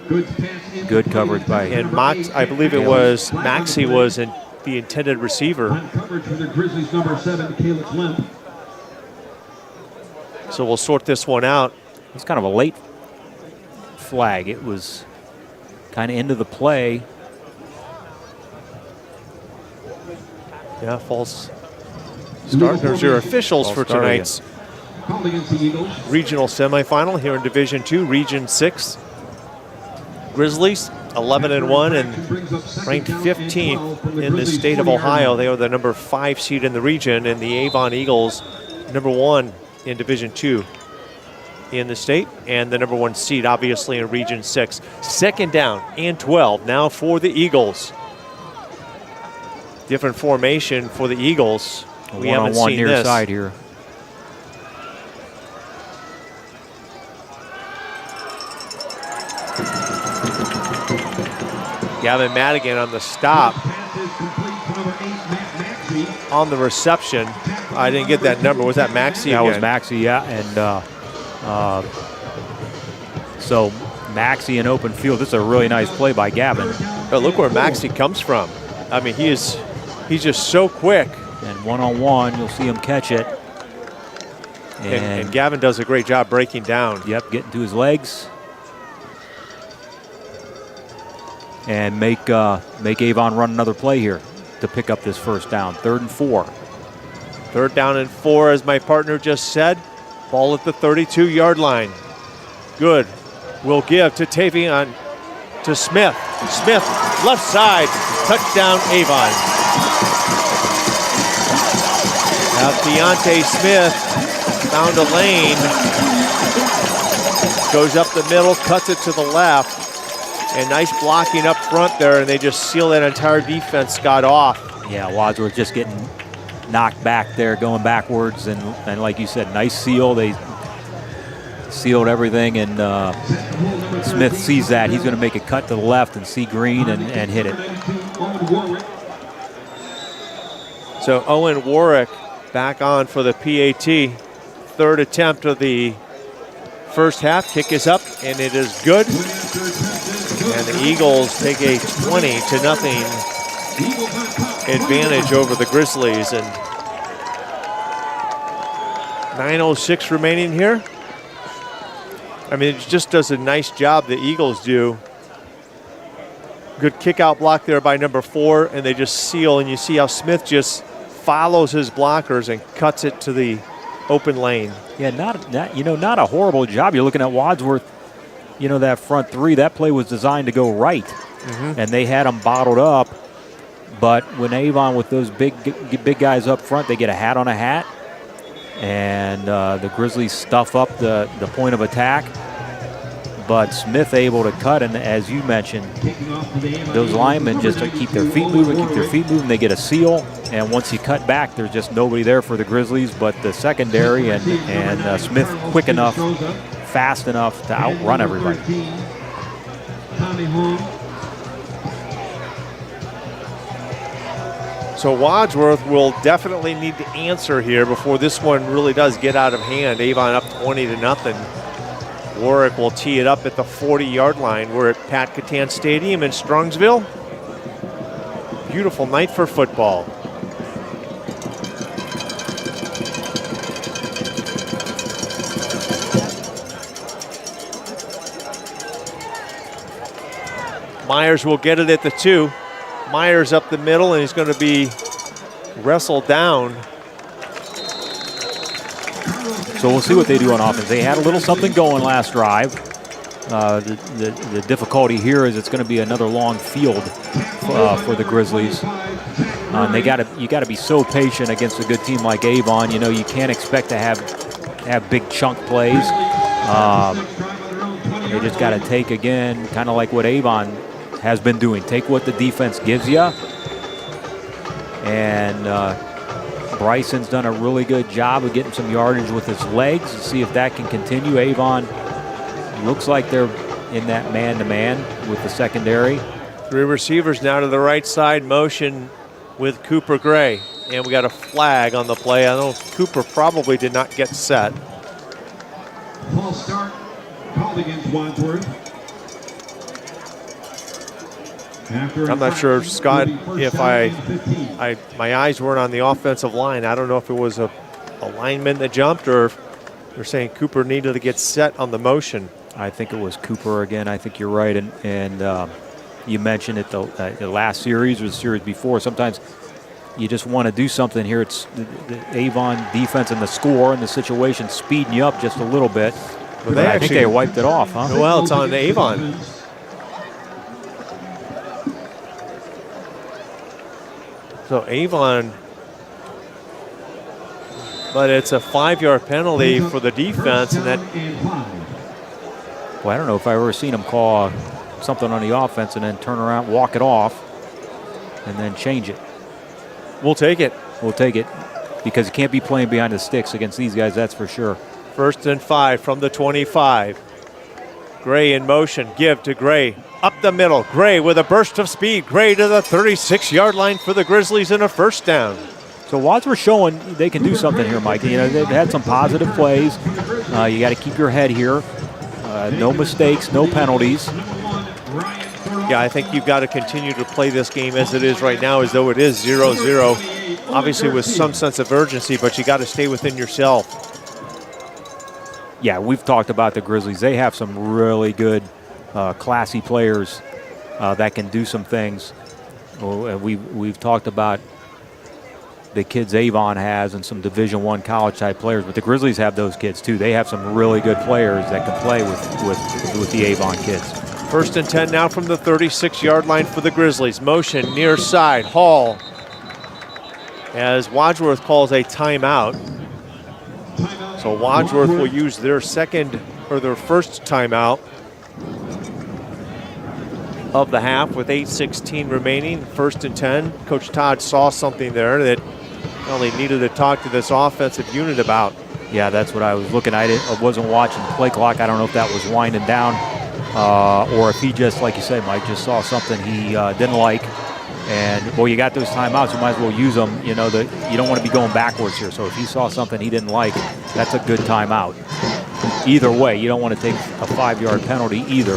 Good coverage by. And Max, I believe it was Maxey was the intended receiver. Coverage for the Grizzlies, number 7, Calix Lemp. So we'll sort this one out. It's kind of a late flag. It was kind of into the play. Yeah, false start. There's your officials for tonight's regional semifinal here in Division II, Region 6. Grizzlies 11-1 and ranked 15th in the state of Ohio. They are the number 5 seed in the region, and the Avon Eagles, number 1 in Division II in the state, and the number 1 seed, obviously, in Region 6. 2nd down and 12 now for the Eagles. Different formation for the Eagles. We haven't seen near this. side here. Gavin Madigan on the stop. On the reception. I didn't get that number. Was that Maxey That was again? Maxey, yeah. And so Maxey in open field. This is a really nice play by Gavin. But look where Maxey comes from. I mean, he's just so quick. And one-on-one, you'll see him catch it. And Gavin does a great job breaking down. Yep, getting to his legs. And make Avon run another play here to pick up this first down. 3rd and 4. 3rd down and 4, as my partner just said. Ball at the 32-yard line. Good. Will give to Tavion, to Smith. Smith, left side. Touchdown, Avon. Now Deontay Smith found a lane. Goes up the middle, cuts it to the left. And nice blocking up front there, and they just seal that entire defense, got off. Yeah, Wadsworth just getting knocked back there, going backwards, and like you said, nice seal. They sealed everything, and Smith sees that. He's going to make a cut to the left and see green and hit it. So Owen Warwick back on for the PAT. 3rd attempt of the first half. Kick is up, and it is good. And the Eagles take a 20-0 advantage over the Grizzlies. And 9:06 remaining here. I mean, it just does a nice job, the Eagles do. Good kick out block there by number 4, and they just seal. And you see how Smith just follows his blockers and cuts it to the open lane. Yeah, not a horrible job. You're looking at Wadsworth. You know, that front 3, that play was designed to go right. And they had them bottled up. But when Avon, with those big guys up front, they get a hat on a hat. And the Grizzlies stuff up the point of attack. But Smith able to cut, and as you mentioned, those linemen just keep their feet moving, they get a seal. And once you cut back, there's just nobody there for the Grizzlies but the secondary, and Smith quick enough, fast enough to outrun everybody. So Wadsworth will definitely need to answer here before this one really does get out of hand. Avon up 20-0. Warwick will tee it up at the 40-yard line. We're at Pat Catan Stadium in Strongsville. Beautiful night for football. Myers will get it at the 2. Myers up the middle, and he's going to be wrestled down. So we'll see what they do on offense. They had a little something going last drive. The difficulty here is it's going to be another long field for the Grizzlies. You got to be so patient against a good team like Avon. You know, you can't expect to have big chunk plays. They just got to take, again, kind of like what Avon has been doing. Take what the defense gives you. And Bryson's done a really good job of getting some yardage with his legs. To see if that can continue. Avon looks like they're in that man-to-man with the secondary. 3 receivers now to the right side, motion with Cooper Gray. And we got a flag on the play. I know Cooper probably did not get set. False start called against Wadsworth. I'm not sure, Scott, if my eyes weren't on the offensive line. I don't know if it was a lineman that jumped, or if they're saying Cooper needed to get set on the motion. I think it was Cooper again. I think you're right. And you mentioned it the last series or the series before. Sometimes you just want to do something here. It's the Avon defense and the score and the situation speeding you up just a little bit. Well, I think they wiped it off, huh? Well, it's on Avon. So Avon, but it's a 5-yard penalty for the defense, and that. Well, I don't know if I've ever seen him call something on the offense and then turn around, walk it off, and then change it. We'll take it. We'll take it because you can't be playing behind the sticks against these guys, that's for sure. 1st and 5 from the 25. Gray in motion, give to Gray. Up the middle, Gray with a burst of speed. Gray to the 36-yard line for the Grizzlies and a first down. So Wadsworth showing they can do something here, Mike. You know, they've had some positive plays. You got to keep your head here. No mistakes, no penalties. Yeah, I think you've got to continue to play this game as it is right now, as though it is 0-0. Obviously with some sense of urgency, but you got to stay within yourself. Yeah, we've talked about the Grizzlies. They have some really good, classy players that can do some things. We've talked about the kids Avon has and some Division I college-type players, but the Grizzlies have those kids too. They have some really good players that can play with the Avon kids. 1st and 10 now from the 36-yard line for the Grizzlies. Motion near side, Hall. As Wadsworth calls a timeout. So Wadsworth will use their first timeout of the half with 8:16 remaining. 1st and 10. Coach Todd saw something there that he needed to talk to this offensive unit about. Yeah, that's what I was looking at. I wasn't watching the play clock. I don't know if that was winding down or if he just, like you say, Mike, just saw something he didn't like. And, well, you got those timeouts. You might as well use them. You know, you don't want to be going backwards here. So if he saw something he didn't like, that's a good timeout. Either way, you don't want to take a 5-yard penalty either.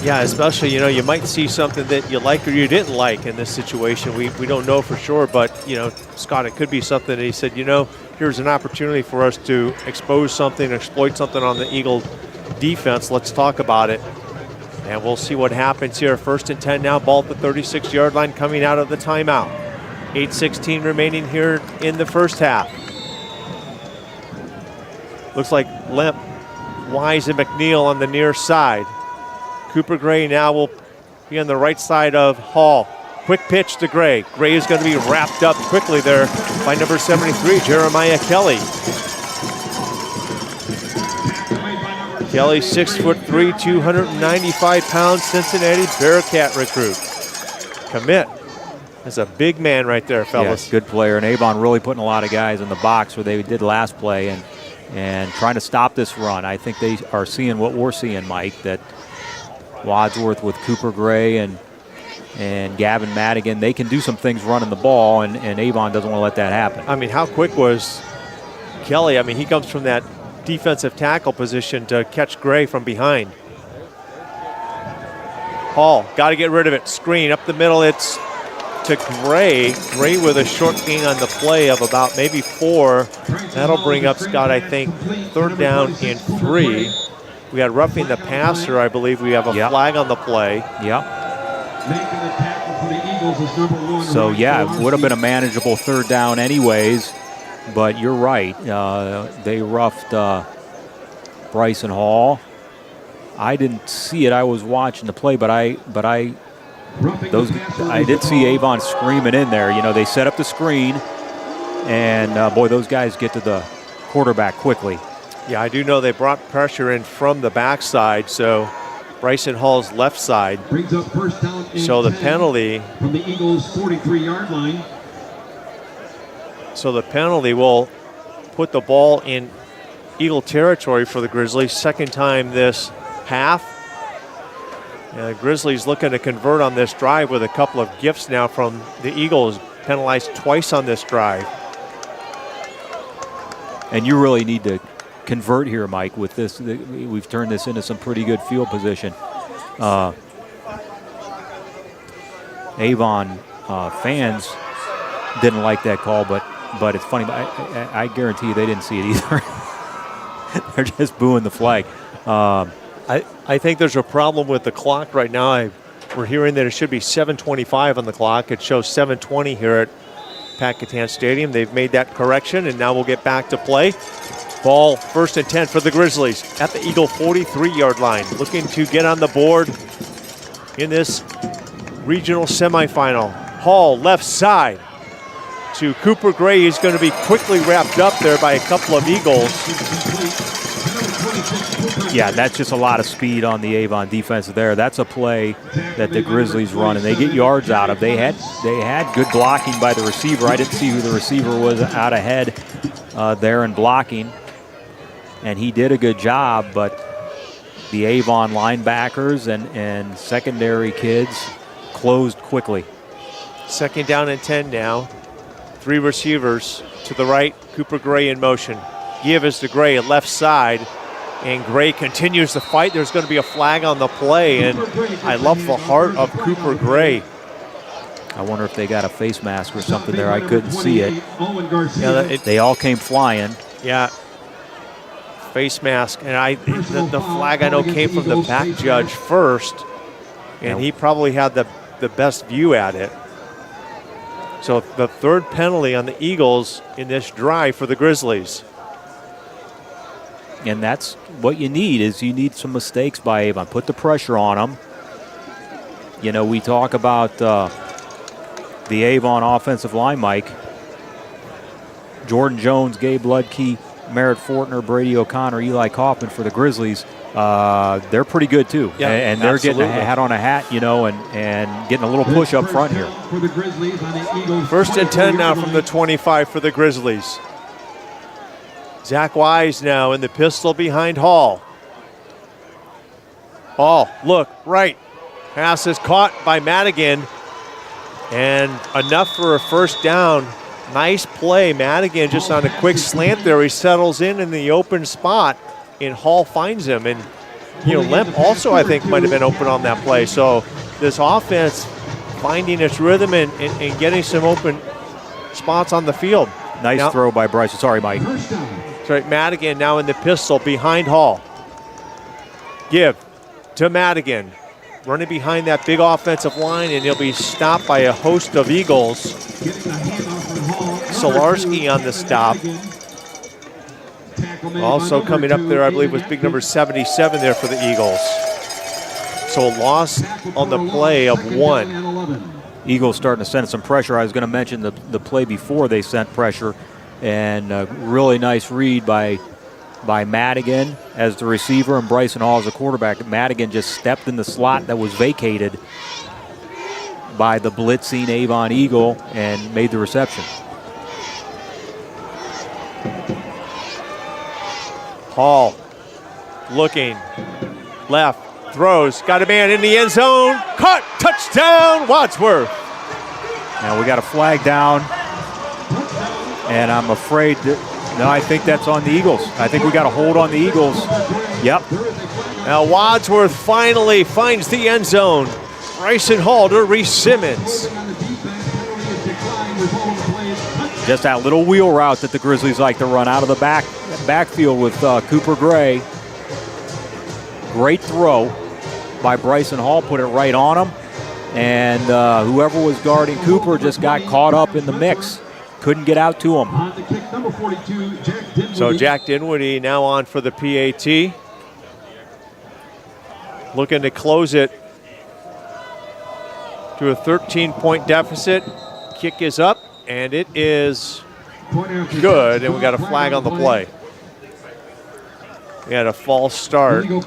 Yeah, especially, you know, you might see something that you like or you didn't like in this situation. We don't know for sure, but, you know, Scott, it could be something that he said, you know, here's an opportunity for us to expose something, exploit something on the Eagle defense. Let's talk about it. And we'll see what happens here. 1st and 10 now, ball at the 36-yard line coming out of the timeout. 8:16 remaining here in the first half. Looks like Lemp, Wise, and McNeil on the near side. Cooper Gray now will be on the right side of Hall. Quick pitch to Gray. Gray is going to be wrapped up quickly there by number 73, Jeremiah Kelly. Kelly, 6'3", 295-pound Cincinnati Bearcat recruit. Commit. That's a big man right there, fellas. Yes, good player. And Avon really putting a lot of guys in the box where they did last play and trying to stop this run. I think they are seeing what we're seeing, Mike, that Wadsworth with Cooper Gray and Gavin Madigan, they can do some things running the ball, and Avon doesn't want to let that happen. I mean, how quick was Kelly? I mean, he comes from that defensive tackle position to catch Gray from behind. Hall, got to get rid of it. Screen up the middle, it's to Gray. Gray with a short gain on the play of about maybe 4. That'll bring up, Scott, I think, 3rd down and 3. We had roughing the passer, I believe. We have a flag on the play. Yep. So, yeah, it would have been a manageable 3rd down anyways. But you're right. They roughed Bryson Hall. I didn't see it. I was watching the play, but I did see Avon screaming in there. You know, they set up the screen, and boy, those guys get to the quarterback quickly. Yeah, I do know they brought pressure in from the backside, so Bryson Hall's left side. Brings up first down. So the penalty from the Eagles' 43-yard line. So the penalty will put the ball in Eagle territory for the Grizzlies. 2nd time this half. The Grizzlies looking to convert on this drive with a couple of gifts now from the Eagles, penalized twice on this drive. And you really need to convert here, Mike, with this. We've turned this into some pretty good field position. Avon fans didn't like that call, but it's funny. I guarantee you they didn't see it either. They're just booing the flag. I think there's a problem with the clock right now. We're hearing that it should be 7:25 on the clock. It shows 7:20 here at Pat Catan Stadium. They've made that correction, and now we'll get back to play. Ball 1st and 10 for the Grizzlies at the Eagle 43-yard line, looking to get on the board in this regional semifinal. Hall left side to Cooper Gray. He's going to be quickly wrapped up there by a couple of Eagles. Yeah, that's just a lot of speed on the Avon defense there. That's a play that the Grizzlies run, and they get yards out of. They had good blocking by the receiver. I didn't see who the receiver was out ahead there in blocking, and he did a good job, but the Avon linebackers and secondary kids closed quickly. 2nd down and 10 now. 3 receivers to the right. Cooper Gray in motion. Give is to Gray, left side. And Gray continues to fight. There's going to be a flag on the play. And I love the heart of Cooper Gray. I wonder if they got a face mask or something there. I couldn't see it. Yeah, they all came flying. Yeah. Face mask. And the flag I know came from the back judge first. And he probably had the best view at it. So the 3rd penalty on the Eagles in this drive for the Grizzlies. And that's what you need, is you need some mistakes by Avon. Put the pressure on them. You know, we talk about the Avon offensive line, Mike. Jordan Jones, Gabe Ludke, Merritt Fortner, Brady O'Connor, Eli Kaufman for the Grizzlies. They're pretty good too. Yeah, and they're absolutely. getting a hat on a hat, you know, and getting a little push up front here. 1st and 10 now from the 25 for the Grizzlies. Zach Wise now in the pistol behind Hall. Hall, look, right. Pass is caught by Madigan. And enough for a 1st down. Nice play. Madigan just on a quick slant there. He settles in the open spot, and Hall finds him. And, you know, Lemp also, I think, might have been open on that play. So this offense finding its rhythm and getting some open spots on the field. Nice now, throw by Bryce. Sorry, Mike. That's right, Madigan now in the pistol behind Hall. Give to Madigan. Running behind that big offensive line, and he'll be stopped by a host of Eagles. Solarski on the stop. Also coming up there, I believe, was big number 77 there for the Eagles. So a loss on the play of 1. Eagles starting to send some pressure. I was going to mention the play before they sent pressure, and a really nice read by Madigan as the receiver and Bryson Hall as the quarterback. Madigan just stepped in the slot that was vacated by the blitzing Avon Eagle and made the reception. Hall looking left, throws, got a man in the end zone, caught, touchdown, Wadsworth. Now we got a flag down, and I'm afraid that, no, I think that's on the Eagles. I think we got a hold on the Eagles. Yep. Now Wadsworth finally finds the end zone. Bryson Hall to Reese Simmons. Just that little wheel route that the Grizzlies like to run out of the backfield with Cooper Gray. Great throw by Bryson Hall, put it right on him. And whoever was guarding Cooper just got caught up in the mix. Couldn't get out to him. So Jack Dinwiddie now on for the PAT. Looking to close it to a 13-point deficit. Kick is up, and it is good, and we got a flag on the play. We had a false start. And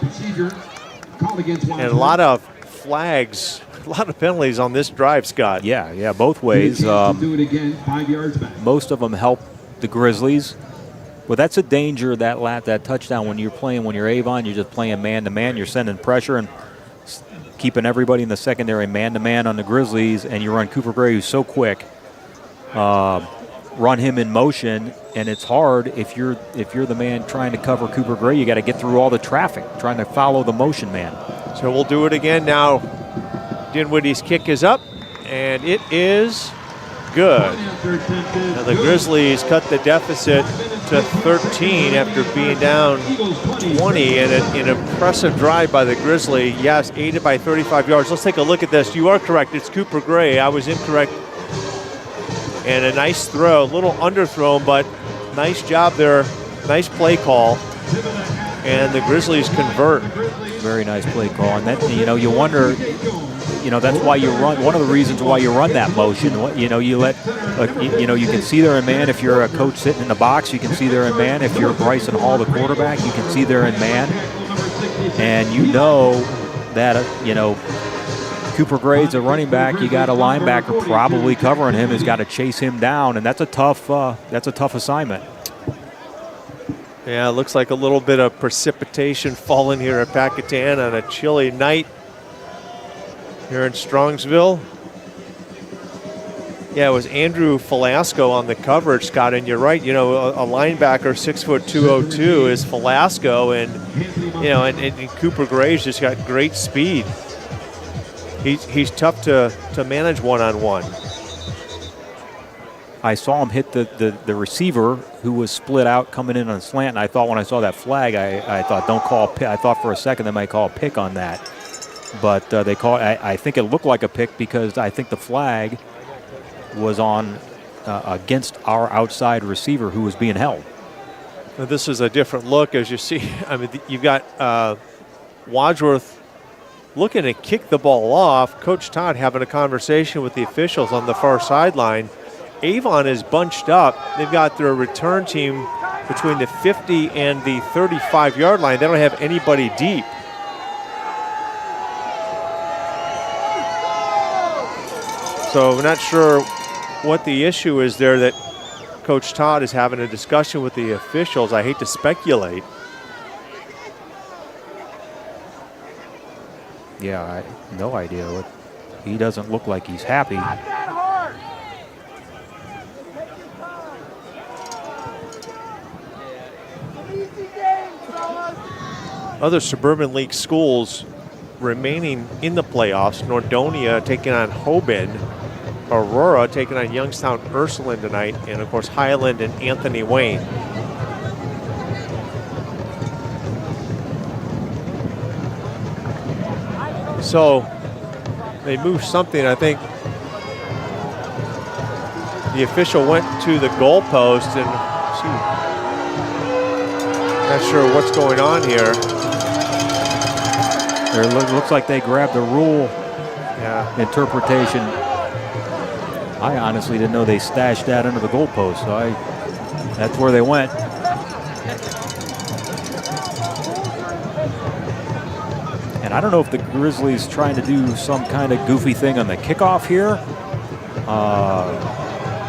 a lot of flags, a lot of penalties on this drive, Scott. Yeah, both ways. Most of them help the Grizzlies. Well, that's a danger, that touchdown when you're Avon, you're just playing man-to-man. You're sending pressure and keeping everybody in the secondary man-to-man on the Grizzlies, and you run Cooper Gray, who's so quick. Run him in motion, and it's hard if you're the man trying to cover Cooper Gray. You got to get through all the traffic, trying to follow the motion man. So we'll do it again now. Dinwiddie's kick is up, and it is good. Now the Grizzlies cut the deficit to 13 after being down 20, and an impressive drive by the Grizzly. Yes, aided by 35 yards. Let's take a look at this. You are correct. It's Cooper Gray. I was incorrect. And a nice throw, a little underthrown, but nice job there. Nice play call. And the Grizzlies convert. Very nice play call. And that, you wonder, that's why you run. One of the reasons why you run that motion. You let, you can see they're in man if you're a coach sitting in the box. You can see they're in man if you're Bryson Hall, the quarterback. You can see they're in man, and that Cooper Grade's a running back. You got a linebacker probably covering him. Has got to chase him down, and that's a tough assignment. Yeah, it looks like a little bit of precipitation falling here at Packatan on a chilly night here in Strongsville. Yeah, it was Andrew Falasco on the coverage, Scott, and you're right. A linebacker 6'2", 202 is Falasco, and and Cooper Graves just got great speed. He's tough to manage one-on-one. I saw him hit the receiver who was split out coming in on a slant, and I thought when I saw that flag, I thought don't call a pick. I thought for a second they might call a pick on that, but they called. I think it looked like a pick because I think the flag was on against our outside receiver who was being held. Now, this is a different look, as you see. I mean, you've got Wadsworth looking to kick the ball off. Coach Todd having a conversation with the officials on the far sideline. Avon is bunched up. They've got their return team between the 50 and the 35-yard line. They don't have anybody deep. So we're not sure what the issue is there that Coach Todd is having a discussion with the officials. I hate to speculate. Yeah, I no idea. He doesn't look like he's happy. Other Suburban League schools remaining in the playoffs. Nordonia taking on Hoban. Aurora taking on Youngstown Ursuline tonight. And, of course, Highland and Anthony Wayne. So they moved something. I think the official went to the goalpost and not sure what's going on here. It looks like they grabbed the rule interpretation. I honestly didn't know they stashed that under the goalpost, so that's where they went. And I don't know if the Grizzlies trying to do some kind of goofy thing on the kickoff here.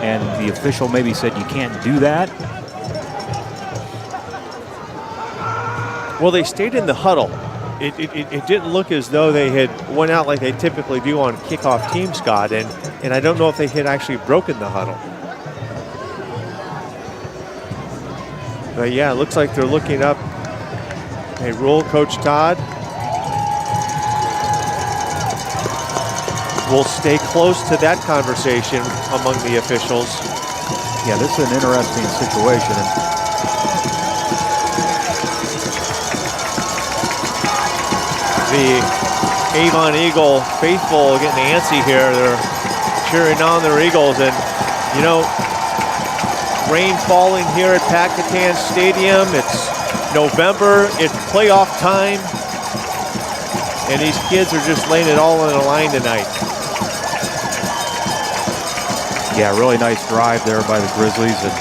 And the official maybe said you can't do that. Well, they stayed in the huddle. It didn't look as though they had went out like they typically do on kickoff teams, Scott, and I don't know if they had actually broken the huddle. But yeah, it looks like they're looking up a rule. Coach Todd will stay close to that conversation among the officials. Yeah, this is an interesting situation. The Avon Eagle faithful getting antsy here. They're cheering on their Eagles, and rain falling here at Packatan Stadium. It's November, it's playoff time, and these kids are just laying it all on the line tonight. Yeah, really nice drive there by the Grizzlies. And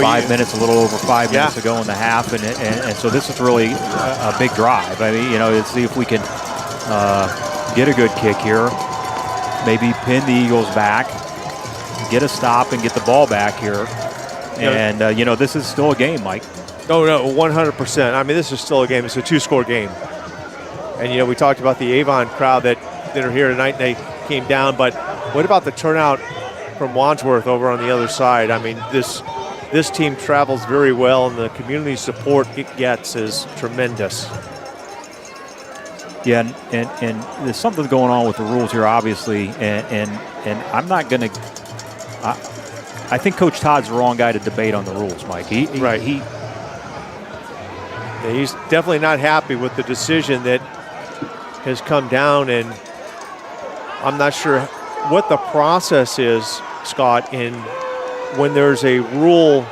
5 minutes, a little over 5 minutes to go in the half, and so this is really a big drive. I mean, let's see if we can get a good kick here, maybe pin the Eagles back, get a stop, and get the ball back here. And this is still a game, Mike. Oh no, 100%. I mean, this is still a game. It's a two-score game, and we talked about the Avon crowd that are here tonight, and they came down. But what about the turnout from Wadsworth over on the other side? I mean, this team travels very well, and the community support it gets is tremendous. Yeah, and there's something going on with the rules here, obviously, and I'm not going to. I think Coach Todd's the wrong guy to debate on the rules, Mike. He's definitely not happy with the decision that has come down, and I'm not sure what the process is, Scott, in when there's a rule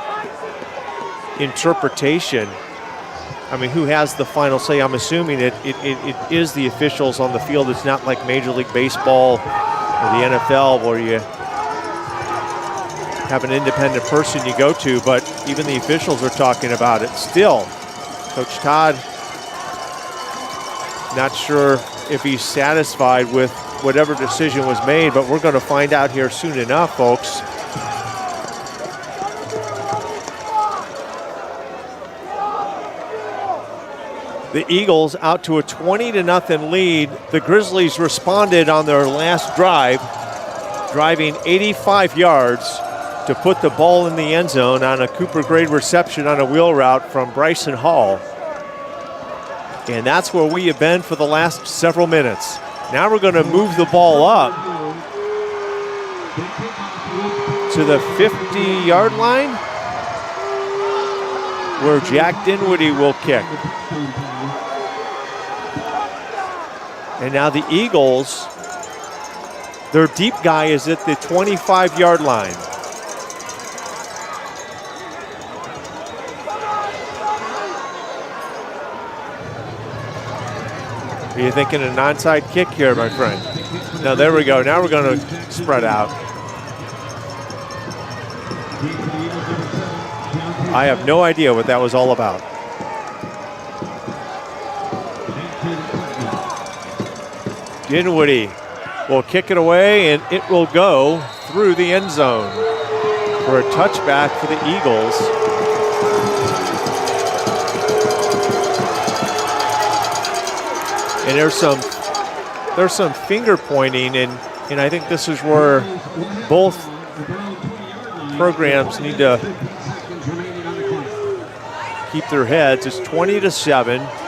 interpretation I mean, who has the final say? I'm assuming it is the officials on the field. It's not like Major League Baseball or the NFL where you have an independent person you go to, but even the officials are talking about it. Still, Coach Todd, not sure if he's satisfied with whatever decision was made, but we're going to find out here soon enough, folks. The Eagles out to a 20-0 lead. The Grizzlies responded on their last drive, driving 85 yards to put the ball in the end zone on a Cooper grade reception on a wheel route from Bryson Hall. And that's where we have been for the last several minutes. Now we're going to move the ball up to the 50-yard line where Jack Dinwiddie will kick. And now the Eagles, their deep guy is at the 25-yard line. Are you thinking an onside kick here, my friend? No, there we go. Now we're going to spread out. I have no idea what that was all about. Dinwiddie will kick it away, and it will go through the end zone for a touchback for the Eagles. And there's some finger pointing, and I think this is where both programs need to keep their heads. It's 20-7.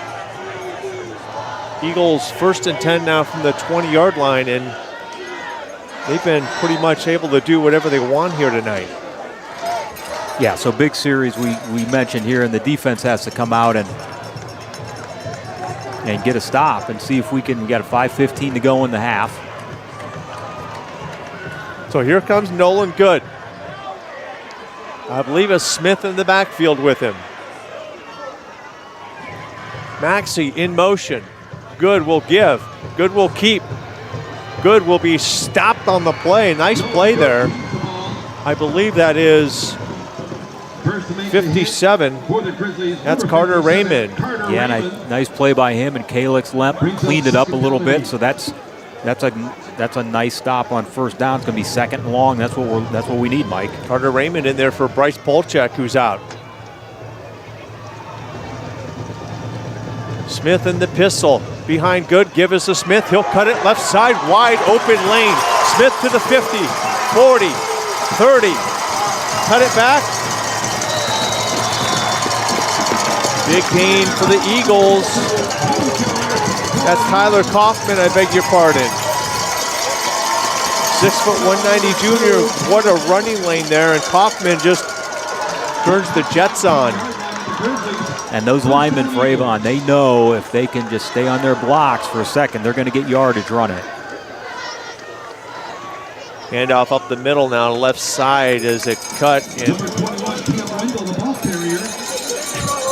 Eagles 1st and 10 now from the 20-yard line, and they've been pretty much able to do whatever they want here tonight. Yeah, so big series we mentioned here, and the defense has to come out and get a stop and see if we got a 5:15 to go in the half. So here comes Nolan Good. I believe it's Smith in the backfield with him. Maxey in motion. Good will give. Good will keep. Good will be stopped on the play. Nice play there. I believe that is 57. That's Carter Raymond. Yeah, nice play by him, and Calix Lemp cleaned it up a little bit. So that's a nice stop on first down. It's going to be 2nd and long. That's what we need, Mike. Carter Raymond in there for Bryce Polchek, who's out. Smith in the pistol. Behind Good, give us to Smith. He'll cut it left side, wide open lane. Smith to the 50, 40, 30. Cut it back. Big gain for the Eagles. That's Tyler Kaufman, I beg your pardon. 6', 190 junior. What a running lane there, and Kaufman just turns the Jets on. And those linemen for Avon, they know if they can just stay on their blocks for a second, they're going to get yardage running. Handoff up the middle now, left side as it cut. And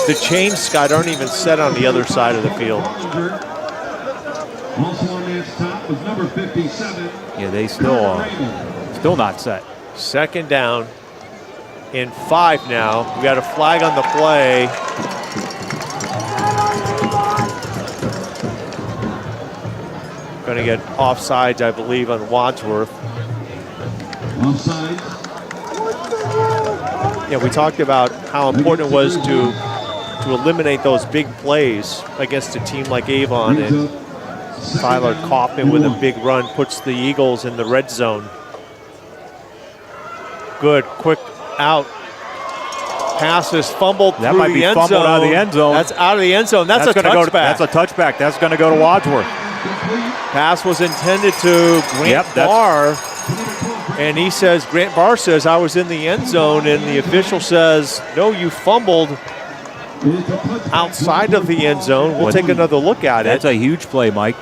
the chain, Scott, aren't even set on the other side of the field. Yeah, they still not set. 2nd down and 5 now. We got a flag on the play. Going to get offsides, I believe, on Wadsworth. Offside. Yeah, we talked about how important it was to eliminate those big plays against a team like Avon, and Tyler Kaufman with a big run puts the Eagles in the red zone. Good, quick out. Pass is fumbled That through might the be end fumbled zone. out of the end zone. That's out of the end zone. That's a touchback. That's a touchback. That's going to go to Wadsworth. Pass was intended to Grant Barr, and he says, Grant Barr says, I was in the end zone, and the official says, no, you fumbled outside of the end zone. We'll take another look at it. That's a huge play, Mike.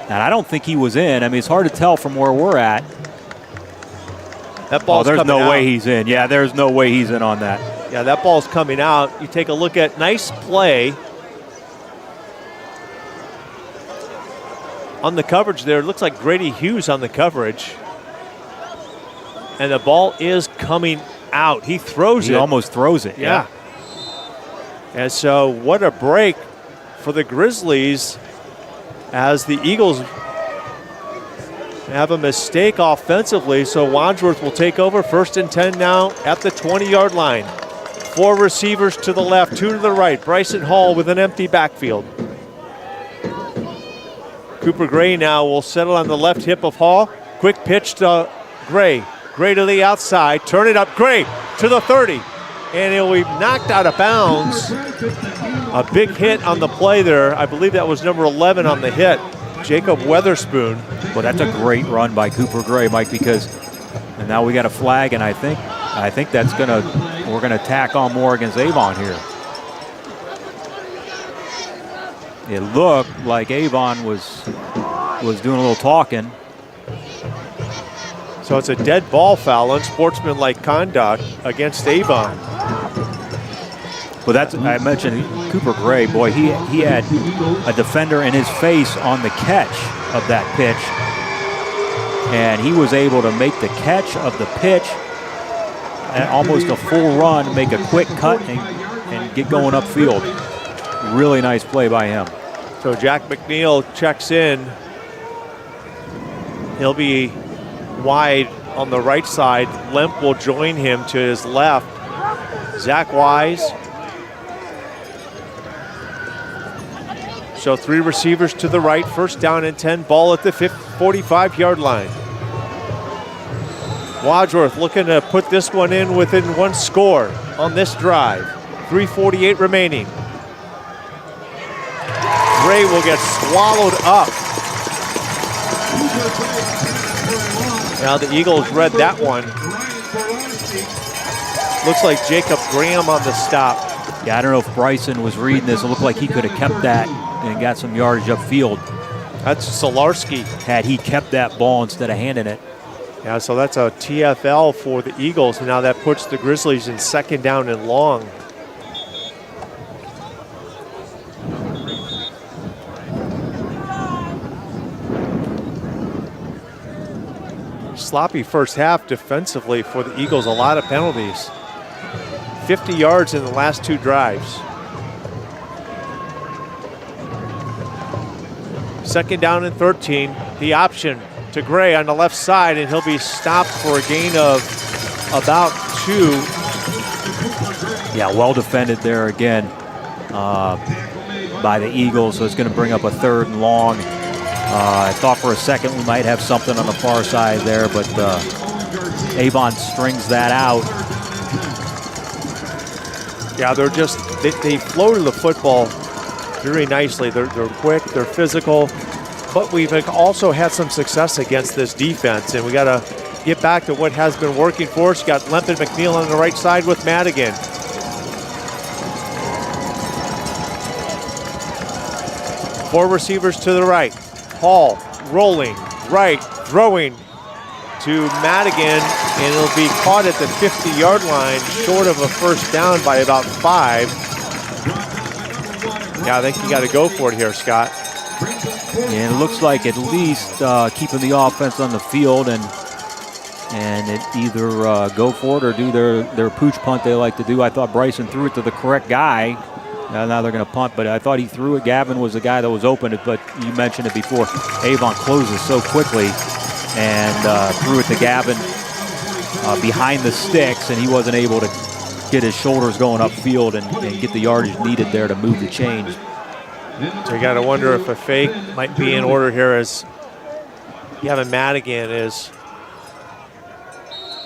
And I don't think he was in. I mean, it's hard to tell from where we're at. That ball's there's coming no out. way he's in. Yeah, there's no way he's in on that. Yeah, that ball's coming out. You take a look at nice play on the coverage there. It looks like Grady Hughes on the coverage. And the ball is coming out. He throws it. He almost throws it. Yeah. And so what a break for the Grizzlies as the Eagles have a mistake offensively. So Wadsworth will take over. 1st and 10 now at the 20-yard line. 4 receivers to the left, 2 to the right. Bryson Hall with an empty backfield. Cooper Gray now will settle on the left hip of Hall. Quick pitch to Gray. Gray to the outside. Turn it up. Gray to the 30. And he'll be knocked out of bounds. A big hit on the play there. I believe that was number 11 on the hit, Jacob Weatherspoon. Well, that's a great run by Cooper Gray, Mike, because and now we got a flag, and I think that's we're gonna tack on more against Avon here. It looked like Avon was doing a little talking. So it's a dead ball foul, unsportsmanlike conduct against Avon. Well, that's, I mentioned Cooper Gray, boy, he had a defender in his face on the catch of that pitch. And he was able to make the catch of the pitch at almost a full run, make a quick cut and get going upfield. Really nice play by him. So Jack McNeil checks in. He'll be wide on the right side. Lemp will join him to his left. Zach Wise. So 3 receivers to the right. 1st down and 10. Ball at the 45-yard line. Wadsworth looking to put this one in within 1 score on this drive. 3:48 remaining. Gray will get swallowed up. Now the Eagles read that one. Looks like Jacob Graham on the stop. Yeah, I don't know if Bryson was reading this. It looked like he could have kept that and got some yardage upfield. That's Solarski. Had he kept that ball instead of handing it. Yeah, so that's a TFL for the Eagles. And now that puts the Grizzlies in 2nd down and long. Sloppy first half defensively for the Eagles. A lot of penalties. 50 yards in the last 2 drives. 2nd down and 13. The option to Gray on the left side, and he'll be stopped for a gain of about 2. Yeah, well defended there again by the Eagles, so it's going to bring up a 3rd and long. I thought for a second we might have something on the far side there, but Avon strings that out. Yeah, they're just, they flow to the football very nicely. They're quick, they're physical, but we've also had some success against this defense, and we got to get back to what has been working for us. You got Lemp and McNeil on the right side with Madigan. Four receivers to the right. Hall rolling, right, throwing to Madigan, and it'll be caught at the 50-yard line, short of a first down by about 5. Yeah, I think you got to go for it here, Scott. And it looks like at least keeping the offense on the field and it either go for it or do their pooch punt they like to do. I thought Bryson threw it to the correct guy. Now they're going to punt, but I thought he threw it. Gavin was the guy that was open, but you mentioned it before. Avon closes so quickly and threw it to Gavin behind the sticks, and he wasn't able to get his shoulders going upfield and get the yardage needed there to move the change. So you got to wonder if a fake might be in order here as Gavin Madigan is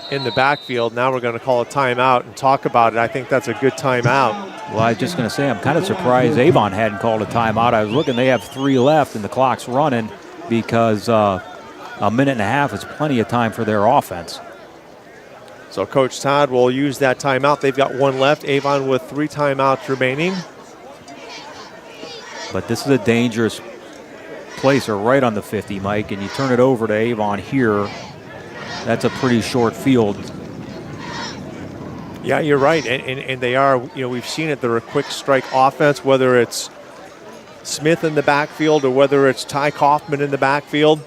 in the backfield. Now we're going to call a timeout and talk about it. I think that's a good timeout. Well, I was just going to say, I'm kind of surprised Avon hadn't called a timeout. I was looking, they have 3 left and the clock's running because a minute and a half is plenty of time for their offense. So Coach Todd will use that timeout. They've got 1 left. Avon with 3 timeouts remaining. But this is a dangerous place, or right on the 50, Mike, and you turn it over to Avon here. That's a pretty short field. Yeah, you're right, and they are. You know, we've seen it. They're a quick strike offense, whether it's Smith in the backfield or whether it's Ty Kaufman in the backfield.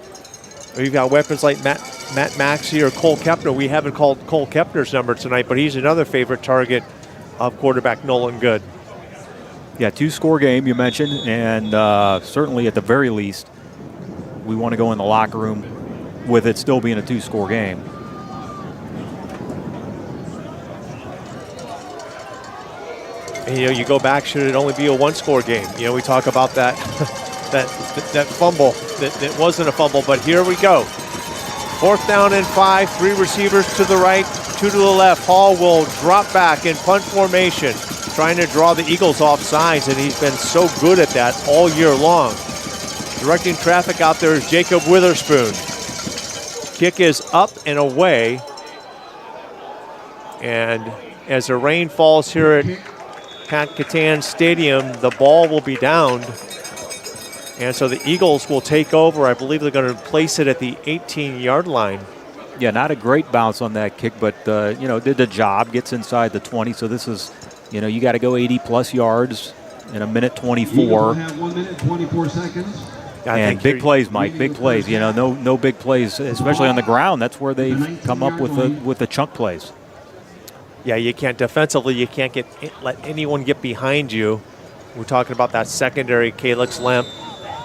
We've got weapons like Matt Maxey or Cole Kepner. We haven't called Cole Kepner's number tonight, but he's another favorite target of quarterback Nolan Good. Yeah, 2-score game you mentioned, and certainly at the very least, we want to go in the locker room with it still being a 2-score game. And, you know, you go back, should it only be a 1-score game? You know, we talk about that that fumble that wasn't a fumble, but here we go. 4th down and 5, 3 receivers to the right, 2 to the left. Hall will drop back in punt formation, trying to draw the Eagles off sides, and he's been so good at that all year long. Directing traffic out there is Jacob Witherspoon. Kick is up and away. And as the rain falls here at Pat Catan Stadium, the ball will be downed. And so the Eagles will take over. I believe they're going to place it at the 18-yard line. Yeah, not a great bounce on that kick, but, you know, did the job, gets inside the 20. So this is, you know, you got to go 80-plus yards in a minute 24. Have 1 minute, 24 seconds. And big plays, Mike, big plays. You know, no big plays, especially on the ground. That's where they've come up with the chunk plays. Yeah, you can't defensively. You can't let anyone get behind you. We're talking about that secondary. Calix Lemp,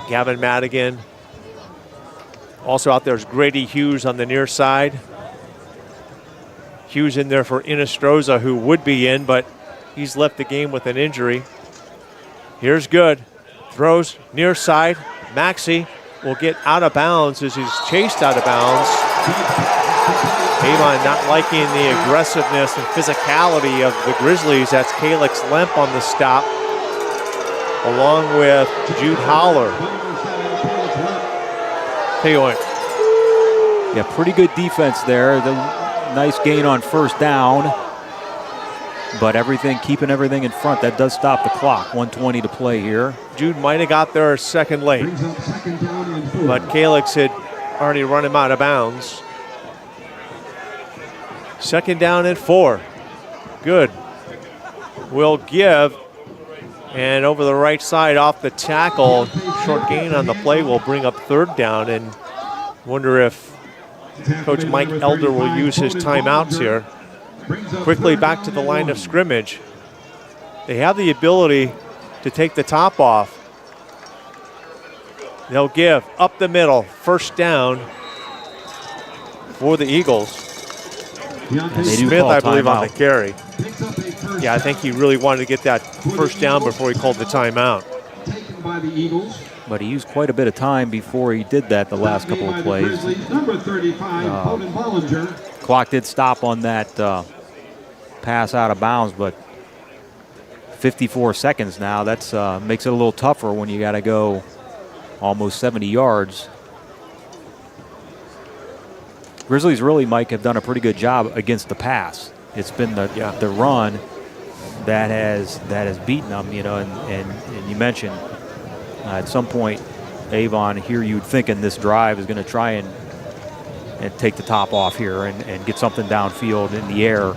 Gavin Madigan. Also out there is Grady Hughes on the near side. Hughes in there for Inestroza, who would be in, but he's left the game with an injury. Here's Good. Throws near side. Maxey will get out of bounds as he's chased out of bounds. Avon not liking the aggressiveness and physicality of the Grizzlies. That's Calix Lemp on the stop, along with Jude Howler. Tell you what. Yeah, pretty good defense there. The nice gain on 1st down, but keeping everything in front. That does stop the clock. 1:20 to play here. Jude might have got there a second late, but Calix had already run him out of bounds. 2nd down and 4. Good. Will give. And over the right side off the tackle. Short gain on the play will bring up 3rd down. And wonder if Coach Mike Elder will use his timeouts here. Quickly back to the line of scrimmage. They have the ability to take the top off. They'll give up the middle. 1st down for the Eagles. Smith, I believe, on the carry. Yeah, I think he really wanted to get that 1st down before he called the timeout. But he used quite a bit of time before he did that the last couple of plays. Clock did stop on that pass out of bounds, but 54 seconds now. That's makes it a little tougher when you got to go almost 70 yards. Grizzlies really, Mike, have done a pretty good job against the pass. It's been the run that has beaten them, you know, and you mentioned at some point, Avon, here you'd thinking this drive is going to try and take the top off here and get something downfield in the air.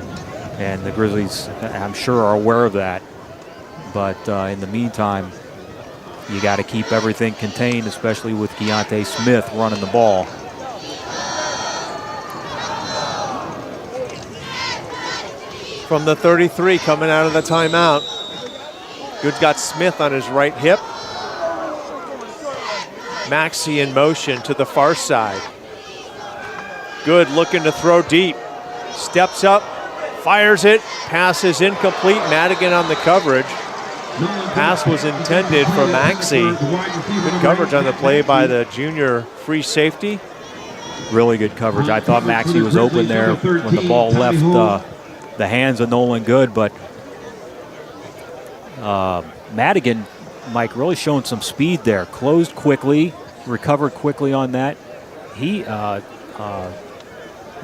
And the Grizzlies, I'm sure, are aware of that. But in the meantime, you got to keep everything contained, especially with Keontae Smith running the ball. From the 33 coming out of the timeout. Good's got Smith on his right hip. Maxey in motion to the far side. Good looking to throw deep. Steps up, fires it. Pass is incomplete. Madigan on the coverage. Pass was intended for Maxey. Good coverage on the play by the junior free safety. Really good coverage. I thought Maxey was open there when the ball left the hands of Nolan Good, but Madigan, Mike, really showing some speed there. Closed quickly, recovered quickly on that.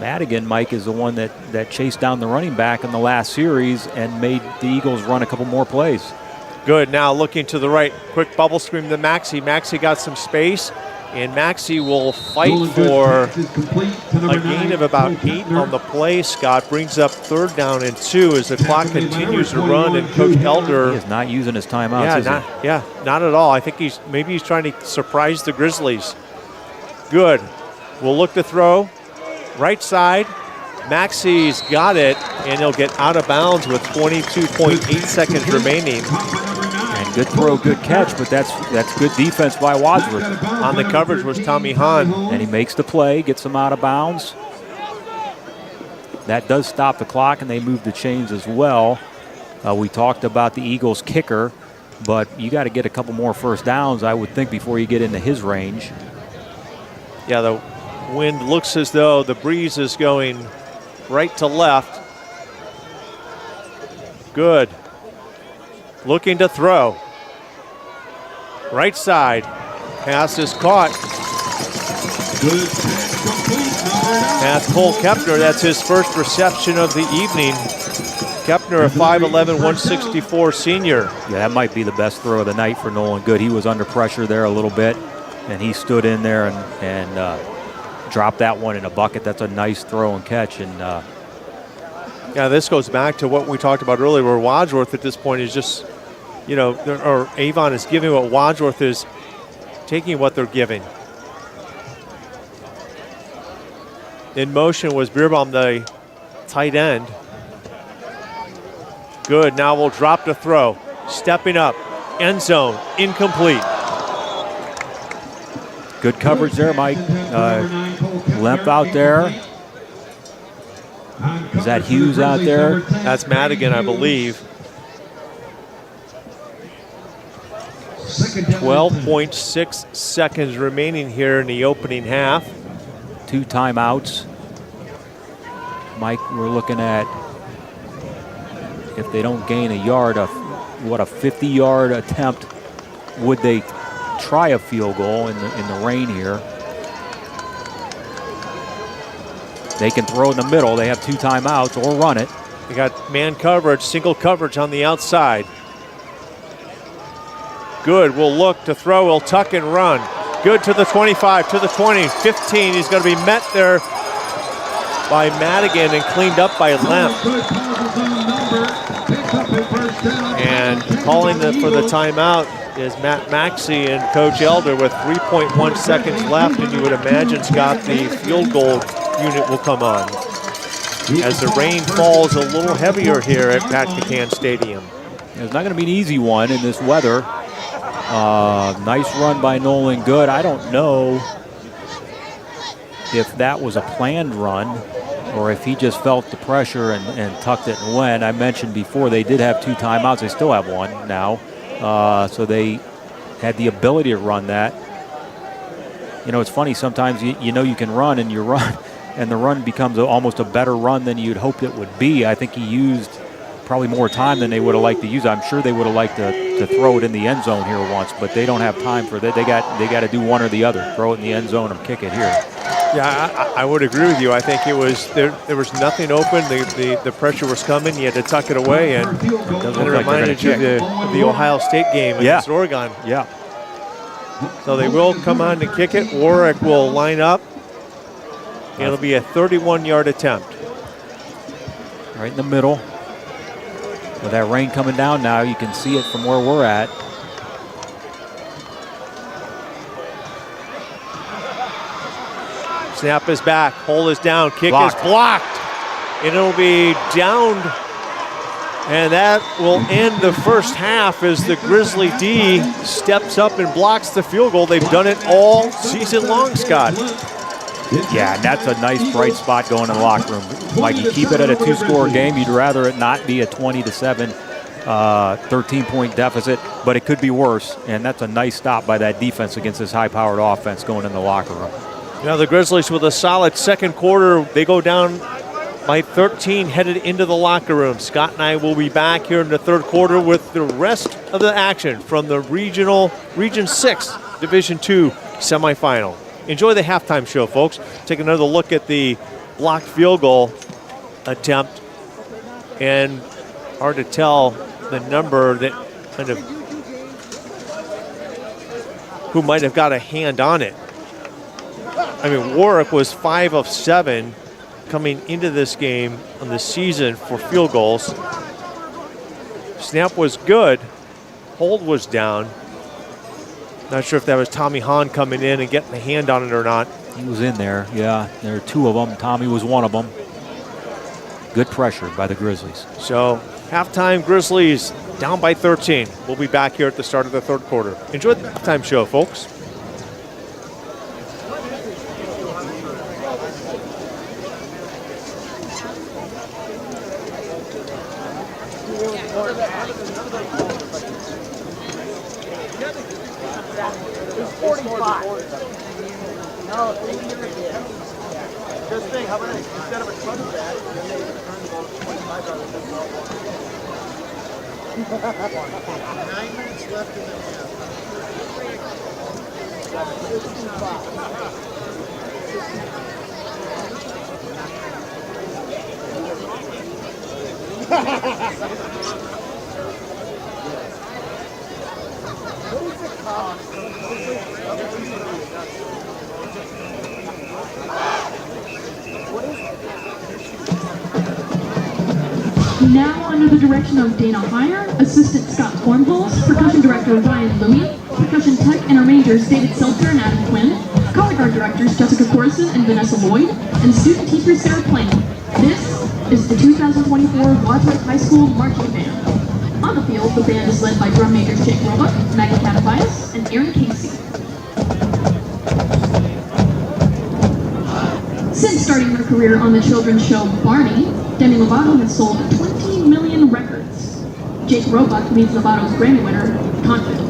Madigan, Mike, is the one that chased down the running back in the last series and made the Eagles run a couple more plays. Good, now looking to the right. Quick bubble screen to Maxey. Maxey got some space. And Maxey will fight for a gain of about 8 on the play. Scott brings up 3rd down and 2 as the clock continues to run, and Coach Elder He is not using his timeouts, is he? not at all. I think maybe he's trying to surprise the Grizzlies. Good. We'll look to throw. Right side. Maxey's got it, and he'll get out of bounds with 22.8 seconds remaining. And good throw, good catch, but that's good defense by Wadsworth. On the coverage was Tommy Hahn. And he makes the play, gets him out of bounds. That does stop the clock, and they move the chains as well. We talked about the Eagles' kicker, but you got to get a couple more first downs, I would think, before you get into his range. Yeah, the wind looks as though the breeze is going right to left. Good. Looking to throw. Right side. Pass is caught. Pass Cole Kepner. That's his first reception of the evening. Kepner, a 5'11", 164 senior. Yeah, that might be the best throw of the night for Nolan Good. He was under pressure there a little bit, and he stood in there and dropped that one in a bucket. That's a nice throw and catch. And yeah, this goes back to what we talked about earlier, where Wadsworth at this point is just, or Avon is giving what Wadsworth is taking what they're giving. In motion was Beerbaum, the tight end. Good, now we'll drop the throw. Stepping up, end zone, incomplete. good coverage there, Mike. Lemp out there. Is that Hughes out there? That's Madigan, I believe. 12.6 seconds remaining here in the opening half. 2 timeouts. Mike, we're looking at, if they don't gain a yard, a 50-yard attempt. Would they try a field goal in the rain here? They can throw in the middle. They have 2 timeouts, or run it. They got man coverage, single coverage on the outside. Good, we'll look to throw, we'll tuck and run. Good to the 25, to the 20, 15. He's going to be met there by Madigan and cleaned up by Lemp. And calling for the timeout is Matt Maxey and Coach Elder with 3.1 seconds left, and you would imagine, Scott, the field goal unit will come on as the rain falls a little heavier here at Pat Catan Stadium. It's not going to be an easy one in this weather. Nice run by Nolan Good. I don't know if that was a planned run or if he just felt the pressure and tucked it and went. I mentioned before they did have 2 timeouts. They still have 1 now. So they had the ability to run that. You know, it's funny, sometimes you know you can run and you run and the run becomes almost a better run than you'd hoped it would be. I think he used probably more time than they would have liked to use. I'm sure they would have liked to throw it in the end zone here once, but they don't have time for that. They got to do one or the other. Throw it in the end zone or kick it here. Yeah, I would agree with you. I think it was there was nothing open. The pressure was coming. You had to tuck it away, and it reminded you of the Ohio State game against Oregon. Yeah. So they will come on to kick it. Warwick will line up. It'll be a 31-yard attempt. Right in the middle. With that rain coming down now, you can see it from where we're at. Snap is back, hole is down, kick is blocked. And it'll be downed. And that will end the first half as the Grizzly D steps up and blocks the field goal. They've done it all season long, Scott. Yeah, and that's a nice bright spot going in the locker room. Like, you keep it at a 2-score game. You'd rather it not be a 20-7, 13-point deficit, but it could be worse. And that's a nice stop by that defense against this high-powered offense going in the locker room. Now the Grizzlies with a solid second quarter. They go down by 13 headed into the locker room. Scott and I will be back here in the third quarter with the rest of the action from the Region 6 Division II semifinal. Enjoy the halftime show, folks. Take another look at the blocked field goal attempt. And hard to tell the number that kind of who might have got a hand on it. I mean, Warwick was 5 of 7 coming into this game on the season for field goals. Snap was good. Hold was down. Not sure if that was Tommy Hahn coming in and getting a hand on it or not. He was in there, yeah. There are 2 of them. Tommy was one of them. Good pressure by the Grizzlies. So, halftime, Grizzlies down by 13. We'll be back here at the start of the third quarter. Enjoy the halftime show, folks. Just think, how about this? Instead of a touchback, you may return the ball to 25 yards. 9 minutes left in the half. 55. Now, under the direction of Dana Heyer, Assistant Scott Cornholes, Percussion Director Ryan Louie, Percussion Tech and Arrangers David Seltzer and Adam Quinn, Color Guard Directors Jessica Corson and Vanessa Lloyd, and Student Teacher Sarah Plain. This is the 2024 Wadsworth High School Marching Band. On the field, the band is led by drum majors Jake Roebuck, Maggie Catafias, and Aaron Casey. Since starting her career on the children's show Barney, Demi Lovato has sold 20 million records. Jake Roebuck leads Lovato's Grammy winner, Confident.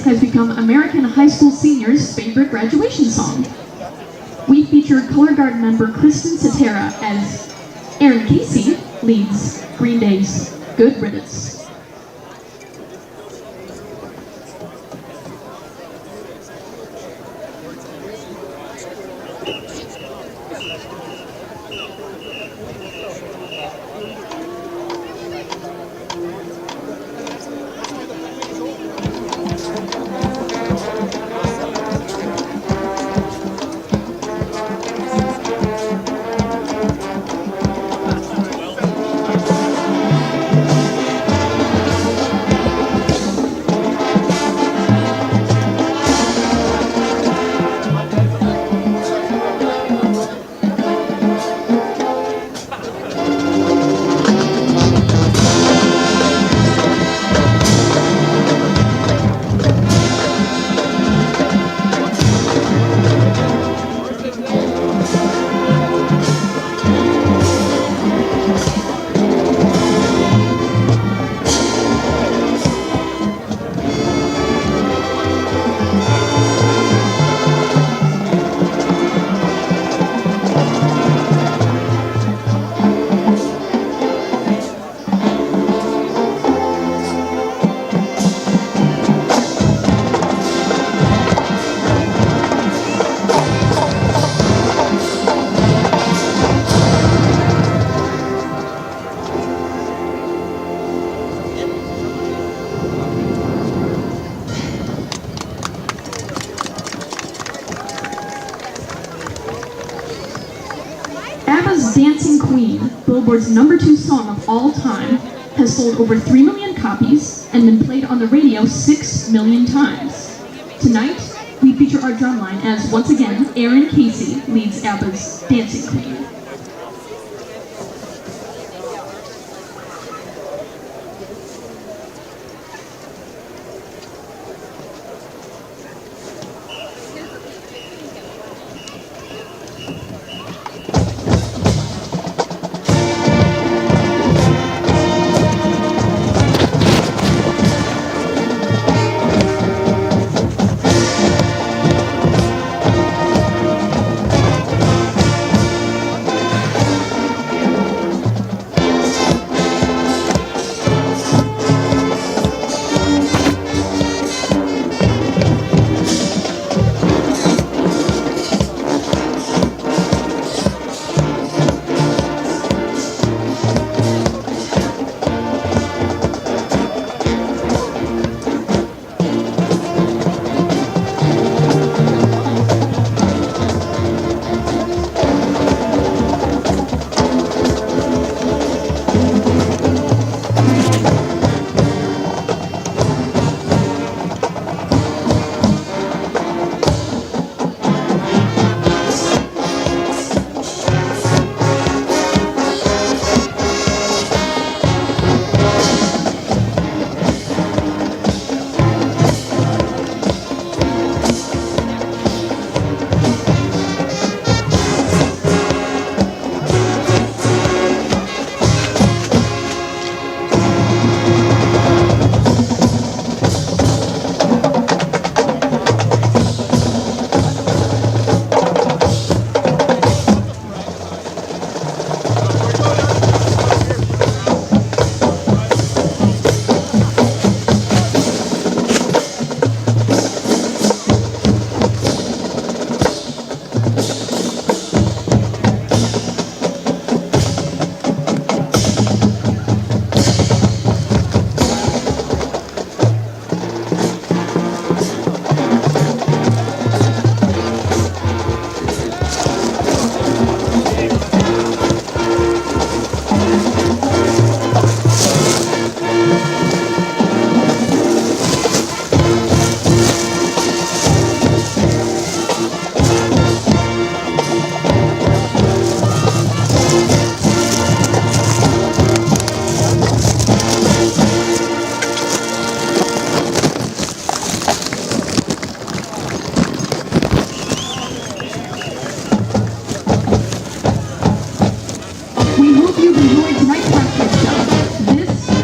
Has become American high school seniors' favorite graduation song. We featured Color Guard member Kristen Cetera as Aaron Casey leads Green Day's Good Riddance. ABBA's Dancing Queen, Billboard's #2 song of all time, has sold over 3 million copies and been played on the radio 6 million times. Tonight, we feature our drumline as, once again, Aaron Casey leads ABBA's Dancing Queen.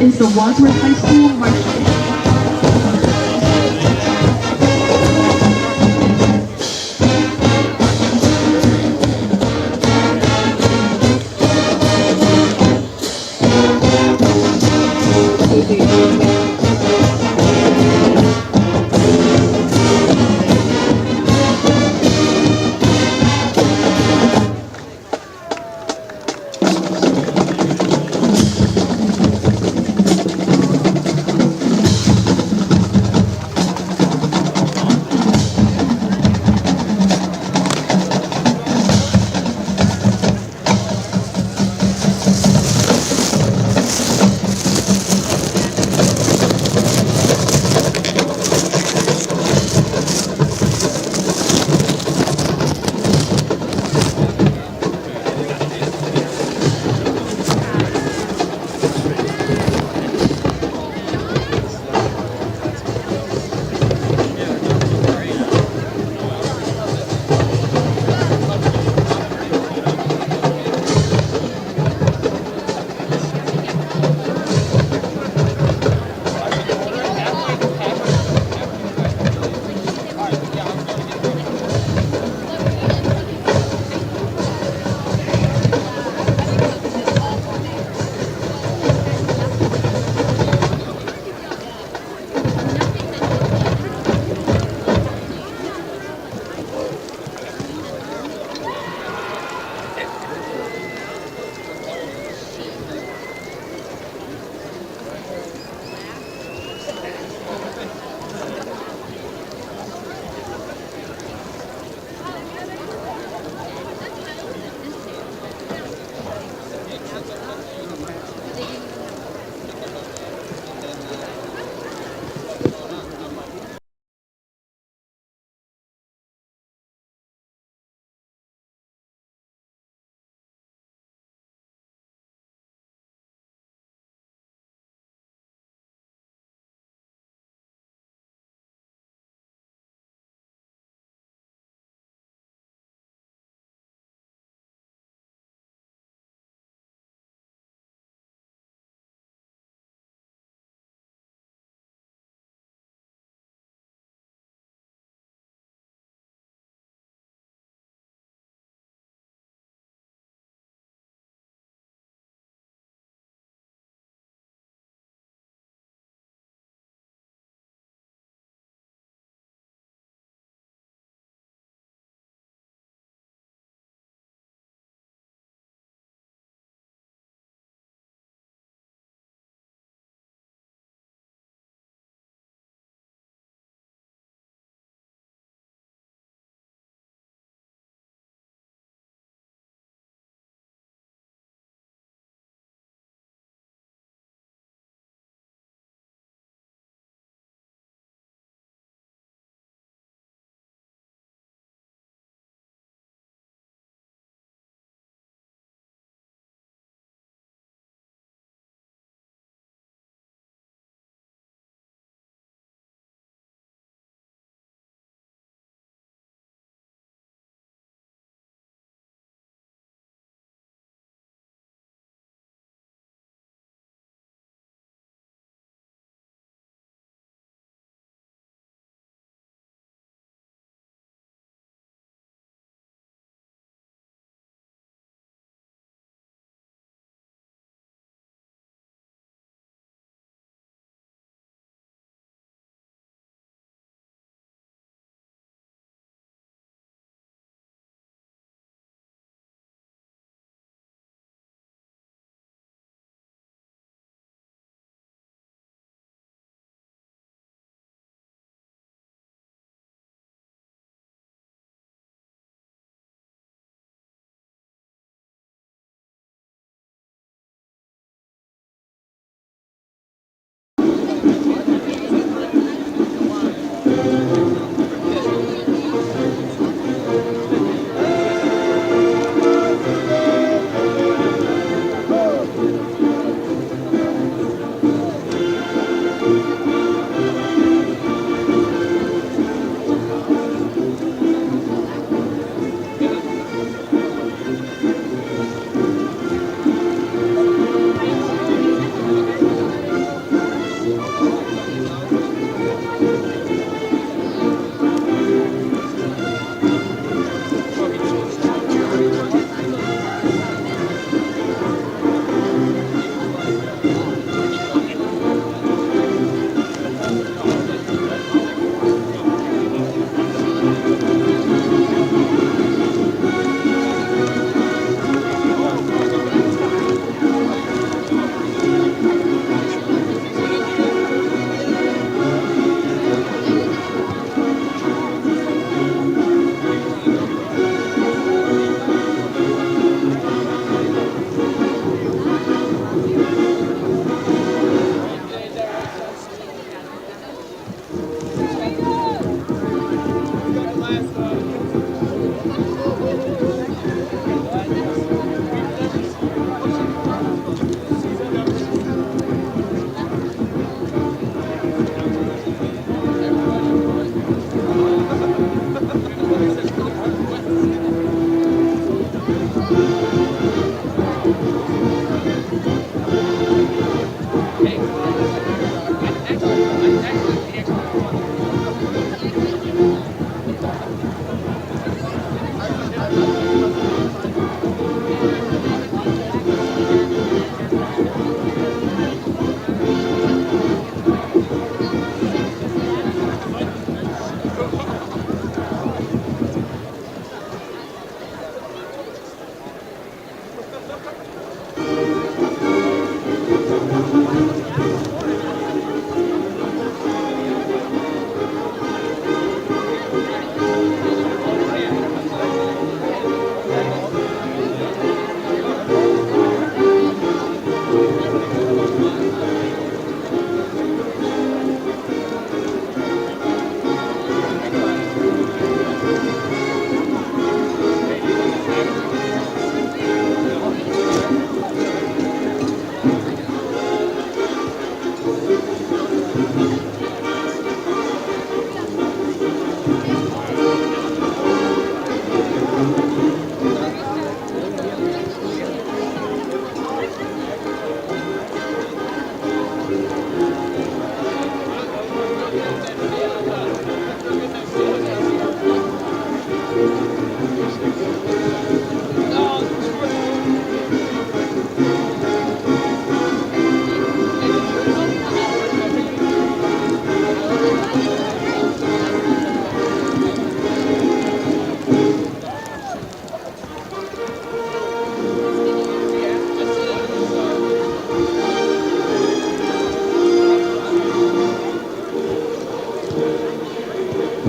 Is the Wadsworth High School marching band.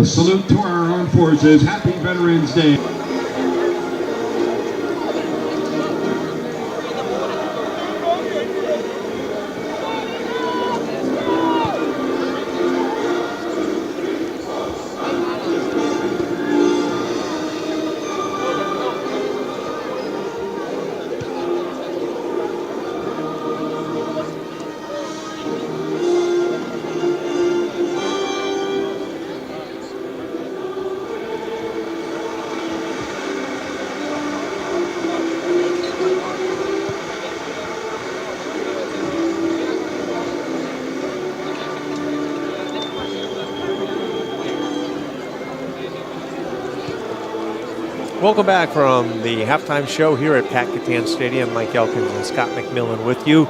A salute to our armed forces. Happy Veterans Day. Welcome back from the halftime show here at Pat Catan Stadium. Mike Elkins and Scott McMillan with you.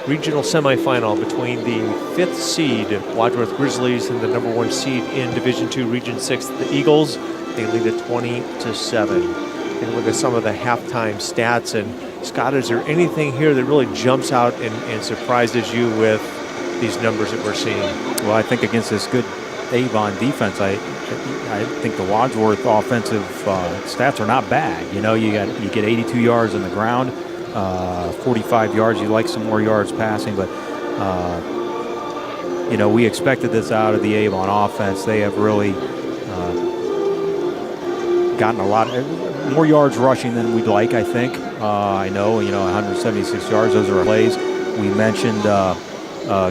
Regional semifinal between the 5th seed Wadsworth Grizzlies and the number 1 seed in Division II Region 6, the Eagles. They lead at 20-7. And look at some of the halftime stats. And Scott, is there anything here that really jumps out and surprises you with these numbers that we're seeing? Well, I think against this good Avon defense, I think the Wadsworth offensive stats are not bad. You know, you get 82 yards on the ground, 45 yards. You like some more yards passing, but you know, we expected this out of the Avon offense. They have really gotten a lot more yards rushing than we'd like. I think. I know, you know, 176 yards. Those are plays. We mentioned.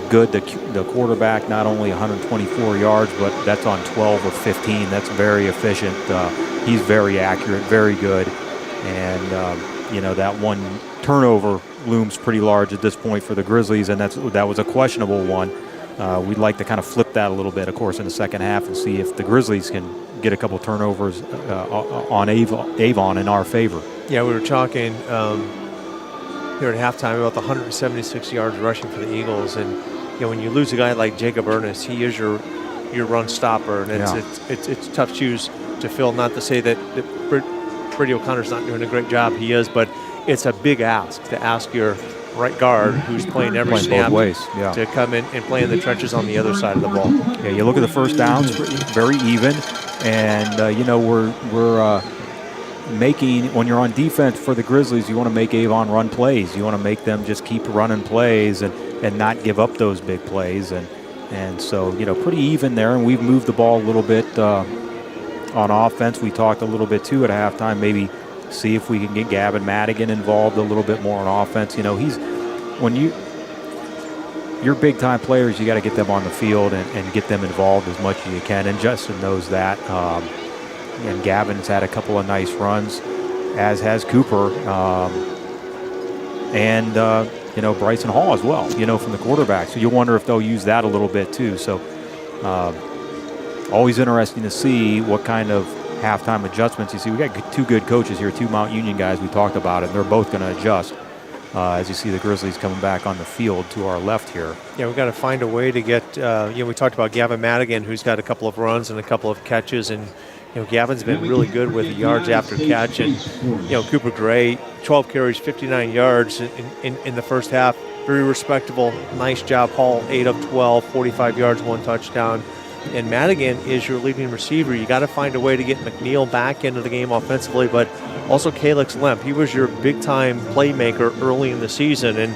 Good, the quarterback, not only 124 yards, but that's on 12 of 15. That's very efficient. He's very accurate, very good. And, you know, that one turnover looms pretty large at this point for the Grizzlies, and that was a questionable one. We'd like to kind of flip that a little bit, of course, in the second half and see if the Grizzlies can get a couple turnovers on Avon in our favor. Yeah, we were talking here at halftime about the 176 yards rushing for the Eagles, and you know, when you lose a guy like Jacob Ernest, he is your run stopper, and it's tough shoes to fill. Not to say that Brady O'Connor's not doing a great job, he is, but it's a big ask to ask your right guard, who's playing every snap, both ways, to come in and play in the trenches on the other side of the ball. Yeah, you look at the first downs, very even, and you know, we're making, when you're on defense for the Grizzlies, you want to make Avon run plays. You want to make them just keep running plays and not give up those big plays. And so, you know, pretty even there. And we've moved the ball a little bit on offense. We talked a little bit, too, at halftime. Maybe see if we can get Gavin Madigan involved a little bit more on offense. You know, you're big-time players, you got to get them on the field and get them involved as much as you can. And Justin knows that. And Gavin's had a couple of nice runs, as has Cooper, and you know, Bryson Hall as well, you know, from the quarterback. So you wonder if they'll use that a little bit too. So always interesting to see what kind of halftime adjustments you see. We got two good coaches here, two Mount Union guys. We talked about it. They're both going to adjust as you see the Grizzlies coming back on the field to our left here. Yeah, we've got to find a way to get, you know, we talked about Gavin Madigan, who's got a couple of runs and a couple of catches, and you know, Gavin's been really good with the yards after catch. And, you know, Cooper Gray, 12 carries, 59 yards in the first half. Very respectable. Nice job. Hall, 8 of 12, 45 yards, 1 touchdown. And Madigan is your leading receiver. You got to find a way to get McNeil back into the game offensively, but also Calix Lemp. He was your big-time playmaker early in the season. And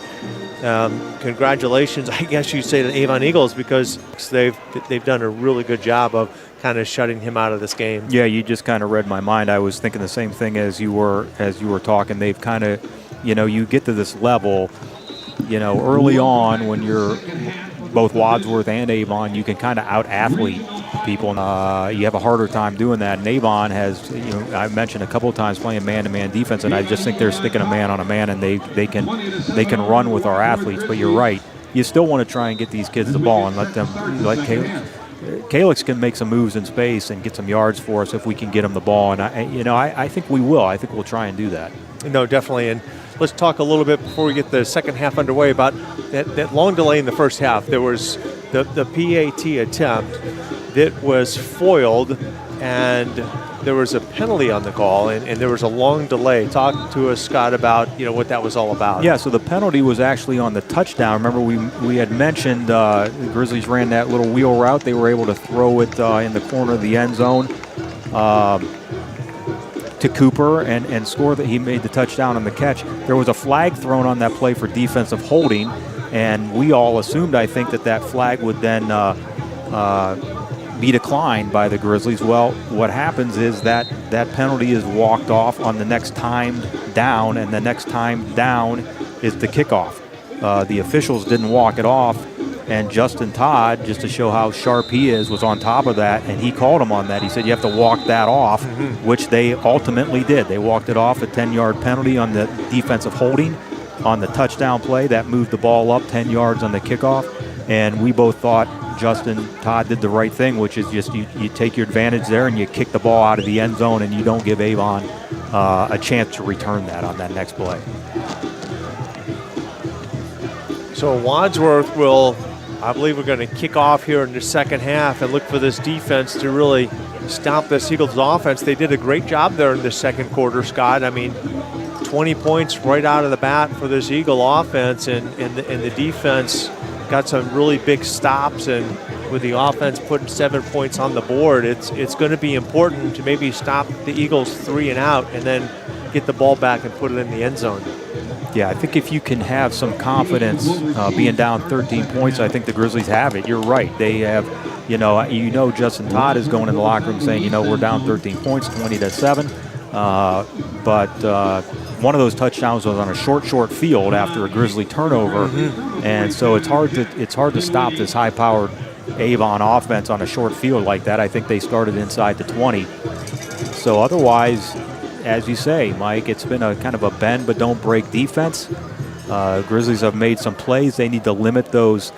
congratulations, I guess you'd say, to the Avon Eagles, because they've done a really good job of kind of shutting him out of this game. Yeah, you just kind of read my mind. I was thinking the same thing as you were talking. They've kind of, you know, you get to this level, you know, early on when you're both Wadsworth and Avon, you can kind of out-athlete people. You have a harder time doing that. And Avon has, you know, I mentioned a couple of times playing man-to-man defense, and I just think they're sticking a man on a man, and they can run with our athletes. But you're right. You still want to try and get these kids the ball and let Calix can make some moves in space and get some yards for us if we can get him the ball. And, I think we will. I think we'll try and do that. No, definitely. And let's talk a little bit before we get the second half underway about that long delay in the first half. There was the PAT attempt that was foiled, and there was a penalty on the call, and there was a long delay. Talk to us, Scott, about what that was all about. Yeah, so the penalty was actually on the touchdown. Remember, we had mentioned the Grizzlies ran that little wheel route. They were able to throw it in the corner of the end zone to Cooper and score. That he made the touchdown on the catch. There was a flag thrown on that play for defensive holding, and we all assumed, I think, that flag would then be declined by the Grizzlies. Well, what happens is that penalty is walked off on the next time down, and the next time down is the kickoff. The officials didn't walk it off, and Justin Todd, just to show how sharp he is, was on top of that, and he called him on that. He said you have to walk that off, which they ultimately did. They walked it off, a 10-yard penalty on the defensive holding on the touchdown play. That moved the ball up 10 yards on the kickoff, and we both thought Justin Todd did the right thing, which is just you take your advantage there and you kick the ball out of the end zone, and you don't give Avon a chance to return that on that next play. So Wadsworth will, I believe, we're going to kick off here in the second half and look for this defense to really stop this Eagles offense. They did a great job there in the second quarter, Scott. I mean, 20 points right out of the bat for this Eagle offense, and the defense got some really big stops, and with the offense putting 7 points on the board, it's going to be important to maybe stop the Eagles 3 and out and then get the ball back and put it in the end zone. Yeah, I think if you can have some confidence being down 13 points, I think the Grizzlies have it. You're right. They have, Justin Todd is going in the locker room saying, we're down 13 points, 20-7. But one of those touchdowns was on a short field after a Grizzly turnover, and so it's hard to stop this high-powered Avon offense on a short field like that. I think they started inside the 20. So otherwise, as you say, Mike, it's been a kind of a bend but don't break defense. Grizzlies have made some plays. They need to limit those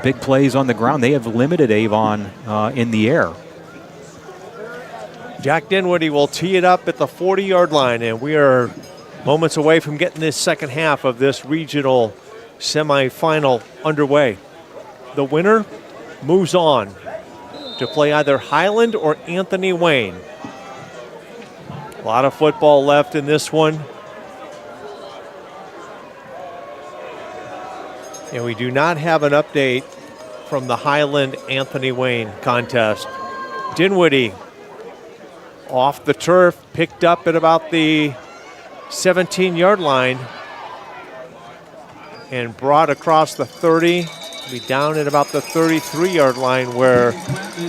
big plays on the ground. They have limited Avon in the air. Jack Dinwiddie will tee it up at the 40-yard line, and we are moments away from getting this second half of this regional semifinal underway. The winner moves on to play either Highland or Anthony Wayne. A lot of football left in this one. And we do not have an update from the Highland Anthony Wayne contest. Dinwiddie off the turf, picked up at about the 17-yard line and brought across the 30, be down at about the 33-yard line, where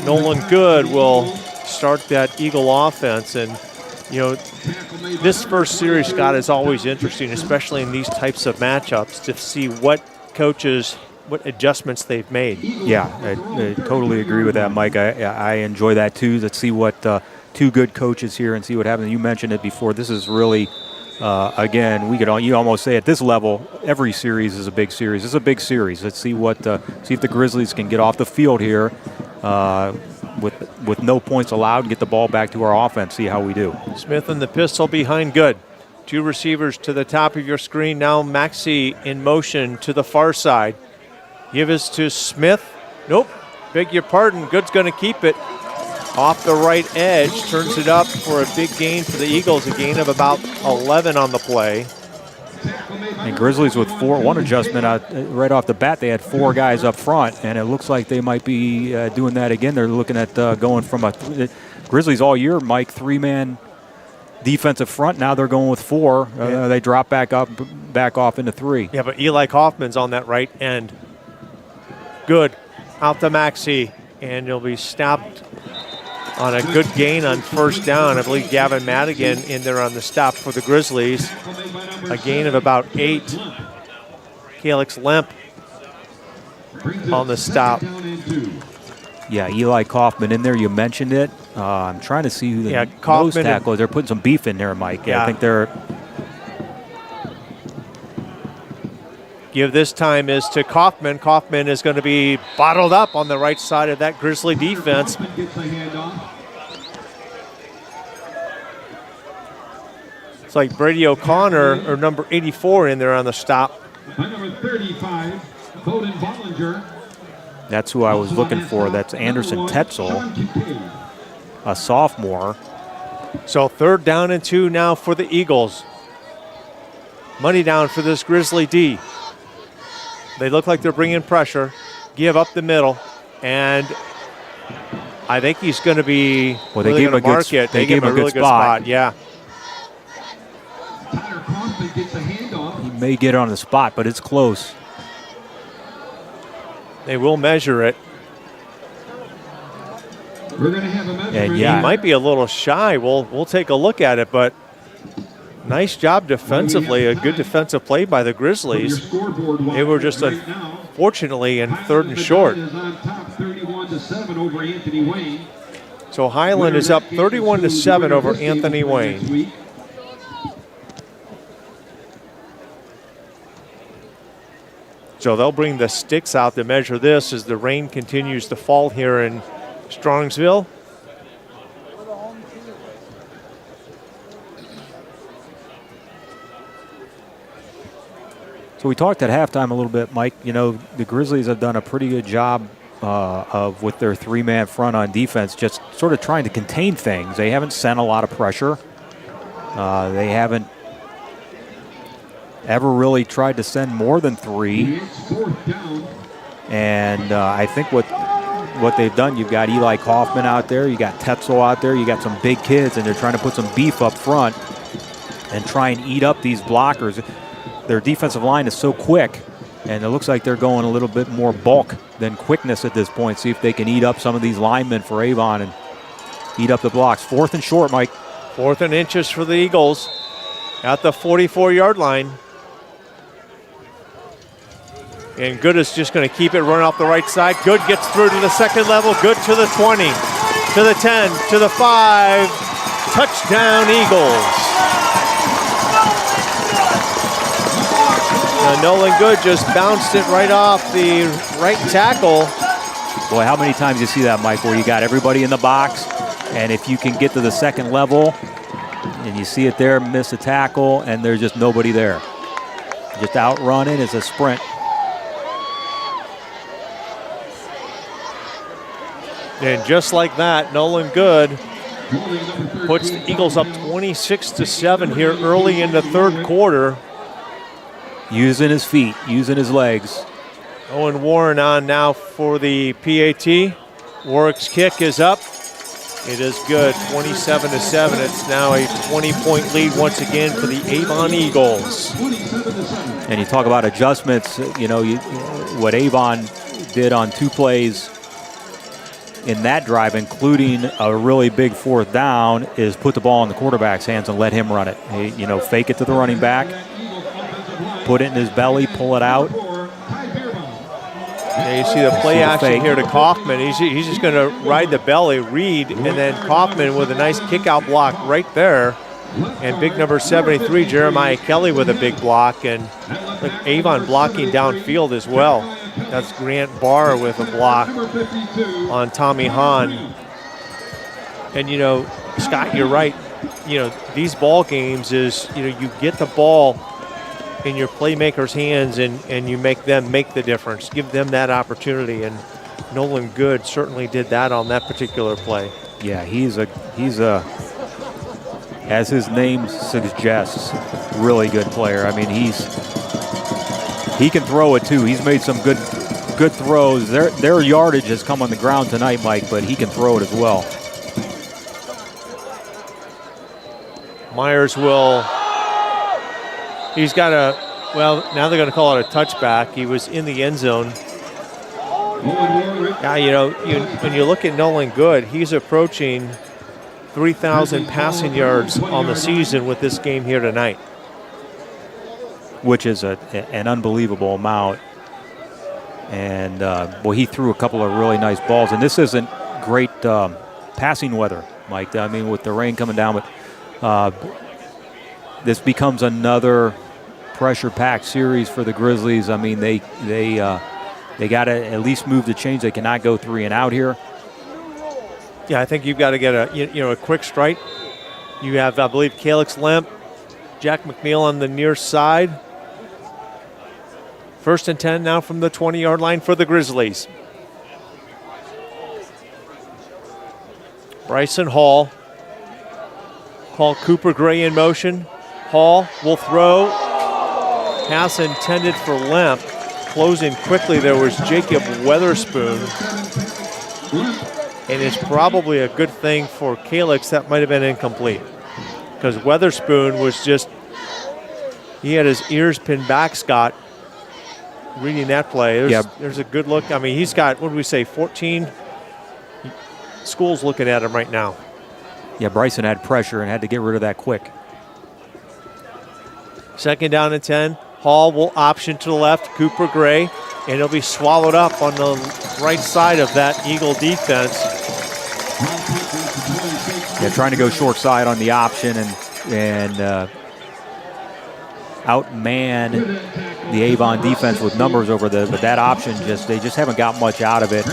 Nolan Good will start that Eagle offense. And this first series, Scott, is always interesting, especially in these types of matchups, to see what adjustments they've made. Yeah, I totally agree with that, Mike. I enjoy that too, to see what two good coaches here and see what happens. You mentioned it before. This is really, again, you almost say at this level, every series is a big series. It's a big series. Let's see see if the Grizzlies can get off the field here with no points allowed and get the ball back to our offense. See how we do. Smith in the pistol behind Good. Two receivers to the top of your screen. Now Maxey in motion to the far side. Give us to Smith. Nope. Beg your pardon. Good's going to keep it. Off the right edge, turns it up for a big gain for the Eagles, a gain of about 11 on the play. And Grizzlies with one adjustment right off the bat. They had 4 guys up front, and it looks like they might be doing that again. They're looking at going from Grizzlies all year, Mike, 3-man defensive front. Now they're going with 4. They drop back off into 3. Yeah, but Eli Kaufman's on that right end. Good. Out to Maxey, and he'll be stopped on a good gain on first down. I believe Gavin Madigan in there on the stop for the Grizzlies. A gain of about 8. Calix Lemp on the stop. Yeah, Eli Kaufman in there. You mentioned it. I'm trying to see who the nose tackle is. They're putting some beef in there, Mike. Yeah. I think they're... Give this time is to Kaufman. Kaufman is going to be bottled up on the right side of that Grizzly defense. It's like Brady O'Connor, or number 84, in there on the stop. Number 35, Bowden Bollinger. That's who I was looking for. That's Anderson Tetzel. a sophomore. So 3rd down and 2 now for the Eagles. Money down for this Grizzly D. They look like they're bringing pressure. Give up the middle, and I think he's going to be. Well, they gave him a good spot. They gave him a really good spot. Yeah. Tyler Kaufman gets a handoff. He may get it on the spot, but it's close. They will measure it. We're going to have a measure. And yeah, He might be a little shy. We'll take a look at it, but nice job defensively. A good defensive play by the Grizzlies. They were just unfortunately in 3rd and short. So Highland is up 31-7 over Anthony Wayne. So they'll bring the sticks out to measure this as the rain continues to fall here in Strongsville. So we talked at halftime a little bit, Mike. You know, the Grizzlies have done a pretty good job with their 3-man front on defense, just sort of trying to contain things. They haven't sent a lot of pressure. They haven't ever really tried to send more than 3. And I think what they've done, you've got Eli Kaufman out there, you got Tetzel out there, you got some big kids, and they're trying to put some beef up front and try and eat up these blockers. Their defensive line is so quick, and it looks like they're going a little bit more bulk than quickness at this point. See if they can eat up some of these linemen for Avon and eat up the blocks. 4th and short, Mike. 4th and inches for the Eagles at the 44-yard line. And Good is just going to keep it running off the right side. Good gets through to the 2nd level. Good to the 20, to the 10, to the 5. Touchdown, Eagles. Nolan Good just bounced it right off the right tackle. Boy, how many times you see that, Mike, where you got everybody in the box, and if you can get to the 2nd level, and you see it there, miss a tackle, and there's just nobody there. Just outrunning is a sprint. And just like that, Nolan Good puts the Eagles up 26-7 here early in the 3rd quarter. Using his feet, using his legs. Owen Warren on now for the PAT. Warwick's kick is up. It is good, 27-7. It's now a 20-point lead once again for the Avon Eagles. And you talk about adjustments, you know, what Avon did on 2 plays in that drive, including a really big 4th down, is put the ball in the quarterback's hands and let him run it. You know, fake it to the running back, put it in his belly, pull it out. Yeah, you see the play action here to Kaufman. He's just going to ride the belly, read, and then Kaufman with a nice kick-out block right there. And big number 73, Jeremiah Kelly, with a big block. And look, Avon blocking downfield as well. That's Grant Barr with a block on Tommy Hahn. And, you know, Scott, you're right. You know, these ball games is, you know, you get the ball in your playmakers' hands and you make them make the difference. Give them that opportunity. And Nolan Good certainly did that on that particular play. Yeah, he's a as his name suggests, really good player. I mean, he can throw it too. He's made some good throws. Their yardage has come on the ground tonight, Mike, but he can throw it as well. Myers will, he's got a, well, now they're going to call it a touchback. He was in the end zone. Yeah, you know, when you look at Nolan Good, he's approaching 3,000 passing yards on the season with this game here tonight. Which is an unbelievable amount. And, well, he threw a couple of really nice balls. And this isn't great passing weather, Mike. I mean, with the rain coming down. But this becomes another pressure-packed series for the Grizzlies. I mean, they got to at least move the chains. They cannot go 3 and out here. Yeah, I think you've got to get a quick strike. You have, I believe, Calix Lemp, Jack McNeil on the near side. 1st and 10 now from the 20-yard line for the Grizzlies. Bryson Hall. Call Cooper Gray in motion. Hall will throw. Pass intended for Lemp. Closing quickly there was Jacob Weatherspoon. And it's probably a good thing for Calix that might have been incomplete. Because Weatherspoon was just, he had his ears pinned back, Scott, reading that play. There's a good look. I mean, he's got, what did we say, 14 schools looking at him right now. Yeah, Bryson had pressure and had to get rid of that quick. Second down and 10. Hall will option to the left, Cooper Gray, and he'll be swallowed up on the right side of that Eagle defense. Yeah, trying to go short side on the option and outman the Avon defense with numbers over but that option they just haven't got much out of it.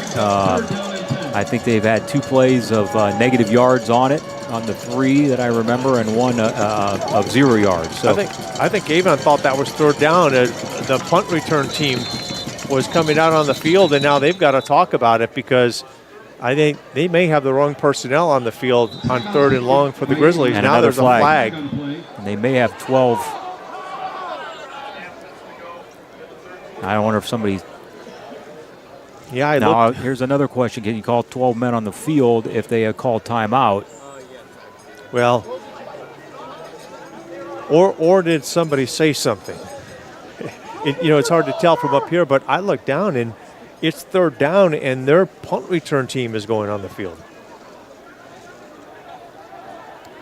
I think they've had 2 plays of negative yards on it, on the 3 that I remember, and 1 of 0 yards. So I think Avon thought that was third down. The punt return team was coming out on the field, and now they've got to talk about it because I think they may have the wrong personnel on the field on 3rd and long for the Grizzlies. And now there's a flag. And they may have 12. I wonder if somebody. Yeah, here's another question. Can you call 12 men on the field if they had called timeout? Well, or did somebody say something? It's hard to tell from up here, but I look down and it's 3rd down and their punt return team is going on the field.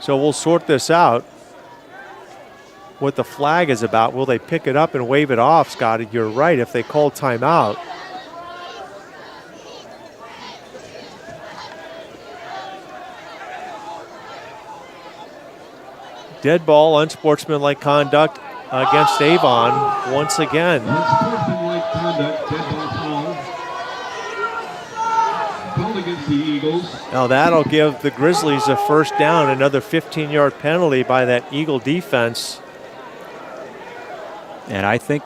So we'll sort this out. What the flag is about. Will they pick it up and wave it off, Scotty? You're right. If they call timeout. Dead ball, unsportsmanlike conduct against Avon once again. Unsportsmanlike conduct, dead ball foul. Called against the Eagles. Now that'll give the Grizzlies a first down, another 15-yard penalty by that Eagle defense. And I think,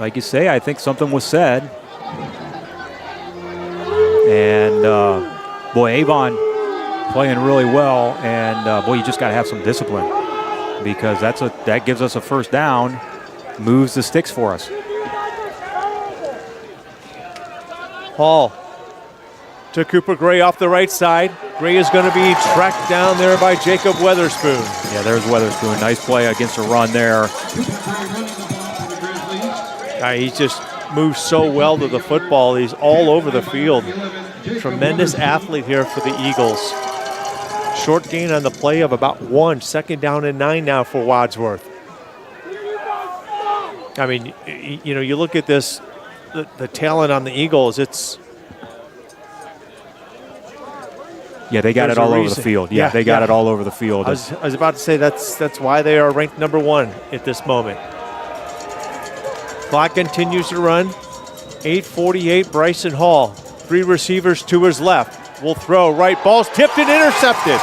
like you say, I think something was said. And, boy, Avon playing really well. And, boy, you just got to have some discipline because that gives us a first down, moves the sticks for us. Hall to Cooper Gray off the right side. Gray is going to be tracked down there by Jacob Weatherspoon. Yeah, there's Weatherspoon. Nice play against a run there. He just moves so well to the football. He's all over the field. Tremendous athlete here for the Eagles. Short gain on the play of about 1. Second down and 9 now for Wadsworth. I mean, you look at this, the talent on the Eagles, it's... Yeah, they got it all over the field. Yeah, they got it all over the field. I was about to say that's why they are ranked number 1 at this moment. Clock continues to run. 8:48, Bryson Hall. 3 receivers to his left. Will throw right. Ball's tipped and intercepted.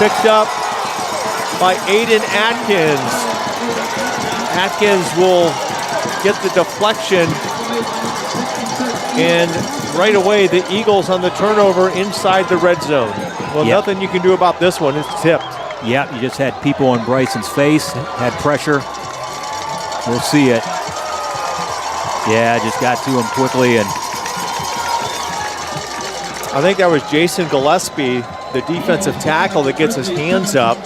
Picked up by Aiden Atkins. Atkins will get the deflection. And right away, the Eagles on the turnover inside the red zone. Well, nothing you can do about this one. It's tipped. Yeah, you just had people in Bryson's face, had pressure. We'll see it. Yeah, just got to him quickly. And I think that was Jason Gillespie, the defensive tackle, that gets his hands up.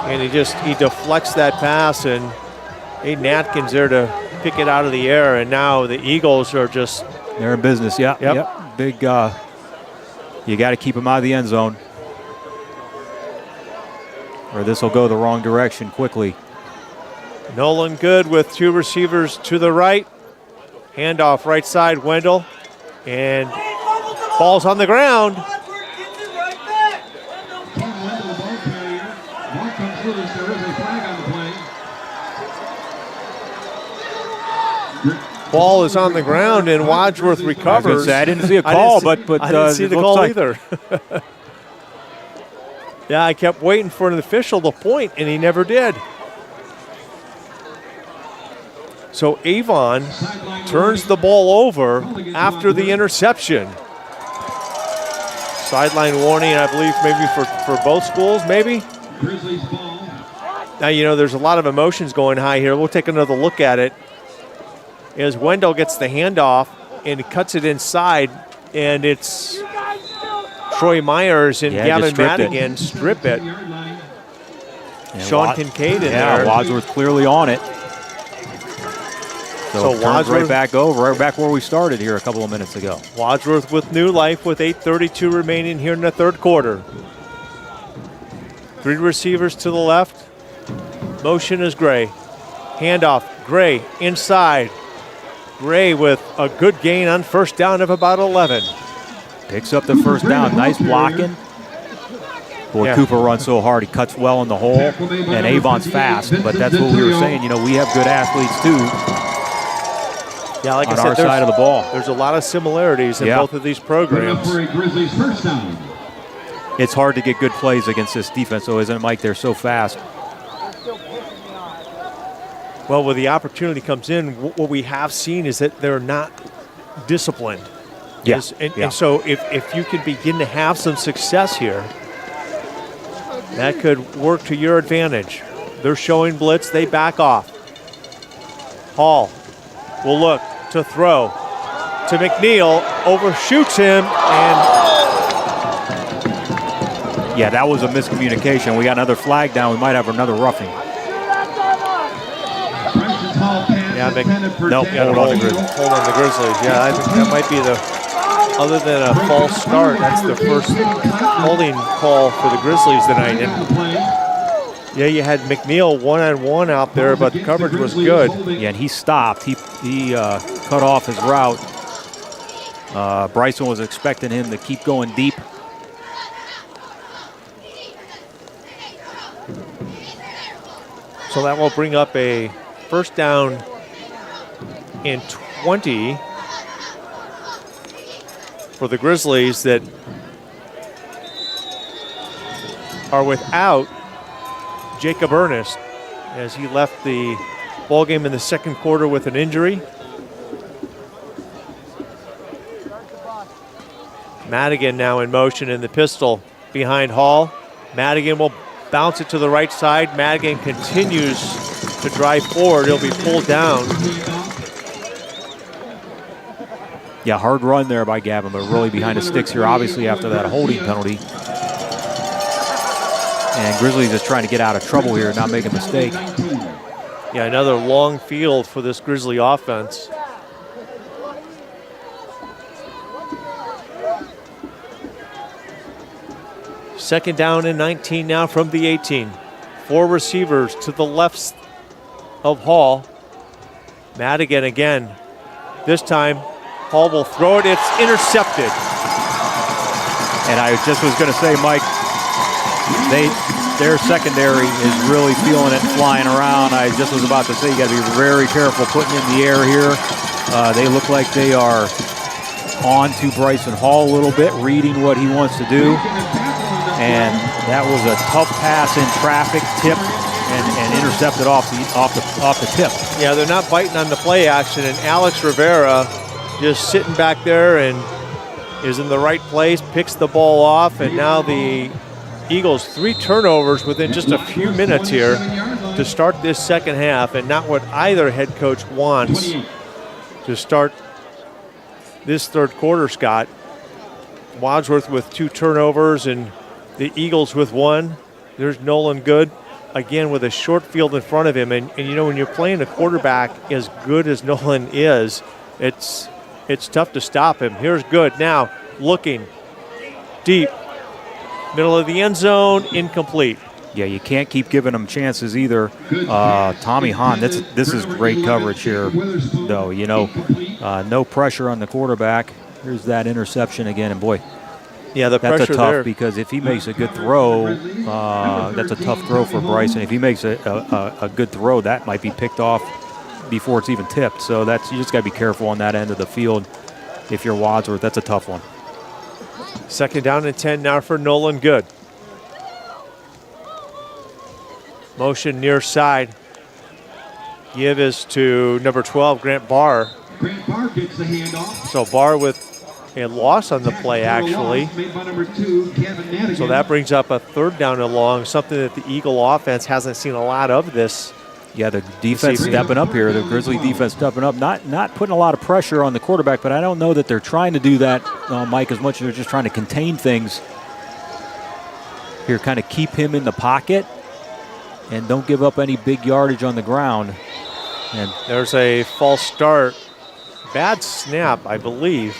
And he deflects that pass, and Aiden Atkins there to pick it out of the air. And now the Eagles are just... They're in business, yep. Big, you got to keep them out of the end zone, or this will go the wrong direction quickly. Nolan Good with 2 receivers to the right. Handoff right side, Wendell. And ball's on the ground. Ball is on the ground and Wadsworth recovers. I didn't see a call, but I didn't see the call either. Yeah, I kept waiting for an official to point, and he never did. So Avon turns the ball over after the interception. Sideline warning, I believe, maybe for both schools, maybe? Grizzlies ball. Now, you know, there's a lot of emotions going high here. We'll take another look at it. As Wendell gets the handoff and cuts it inside, and it's Troy Myers and Gavin Madigan strip it. And Sean Kincaid in there. Wadsworth clearly on it. So turns Wadsworth right back over, right back where we started here a couple of minutes ago. Wadsworth with new life with 8:32 remaining here in the third quarter. 3 receivers to the left. Motion is Gray. Handoff, Gray inside. Gray with a good gain on first down of about 11. Picks up the first down, nice blocking. Boy, Yeah. Cooper runs so hard, he cuts well in the hole, and Avon's fast, but that's what we were saying, you know, we have good athletes too Yeah, like on I said, our side of the ball. there's a lot of similarities in Yeah. both of these programs. For a Grizzlies first down. It's hard to get good plays against this defense, though, isn't it, Mike? They're so fast. Well, when the opportunity comes in, what we have seen is that they're not disciplined. Yeah, And so if you can begin to have some success here, that could work to your advantage. They're showing blitz, they back off. Hall will look to throw to McNeil, overshoots him, and Yeah, that was a miscommunication. We got another flag down. We might have another roughing. Nope, hold on the Grizzlies. Yeah, I think that might be the, other than a false start, that's the first holding call for the Grizzlies tonight. And yeah, you had McNeil one-on-one out there, but the coverage was good. Yeah, and he stopped. He cut off his route. Bryson was expecting him to keep going deep. So that will bring up a first down and 20 for the Grizzlies that are without Jacob Ernest as he left the ball game in the second quarter with an injury. Madigan now in motion in the pistol behind Hall. Madigan will bounce it to the right side. Madigan continues to drive forward. He'll be pulled down. Yeah, hard run there by Gavin, but really behind the sticks here, obviously, after that holding penalty. And Grizzlies is trying to get out of trouble here, not make a mistake. Yeah, another long field for this Grizzly offense. Second down and 19 now from the 18. 4 receivers to the left of Hall. Madigan again. This time, Hall will throw it. It's intercepted. And I just was going to say, Mike, their secondary is really feeling it, flying around. I just was about to say, you got to be very careful putting in the air here. They look like they are on to Bryson Hall a little bit, reading what he wants to do. And that was a tough pass in traffic, tipped and intercepted off the tip. Yeah, they're not biting on the play action, and Alex Rivera just sitting back there and is in the right place, picks the ball off, and now the Eagles 3 turnovers within just a few minutes here to start this second half, and not what either head coach wants to start this third quarter, Scott. Wadsworth with 2 turnovers and the Eagles with 1. There's Nolan Good, again with a short field in front of him. And you know, when you're playing a quarterback as good as Nolan is, it's tough to stop him. Here's Good now, looking deep. Middle of the end zone, incomplete. Yeah, you can't keep giving them chances either. Tommy Hahn, this is great coverage here, though. You know, no pressure on the quarterback. Here's that interception again, and boy, yeah, the that's pressure a tough there. because if he makes a good throw, that's a tough throw for Bryson. If he makes a good throw, that might be picked off before it's even tipped. So you just got to be careful on that end of the field. If you're Wadsworth, that's a tough one. Second down and 10 now for Nolan Good. Motion near side. Give is to number 12, Grant Barr. Grant Barr gets the handoff. So Barr with a loss on the play, actually. Made by number 2, Kevin Madigan. So that brings up a 3rd down and long, something that the Eagle offense hasn't seen a lot of this. Yeah, the defense stepping up here. The Grizzly defense stepping up. Not putting a lot of pressure on the quarterback, but I don't know that they're trying to do that, Mike, as much as they're just trying to contain things. Here, kind of keep him in the pocket and don't give up any big yardage on the ground. And there's a false start. Bad snap, I believe.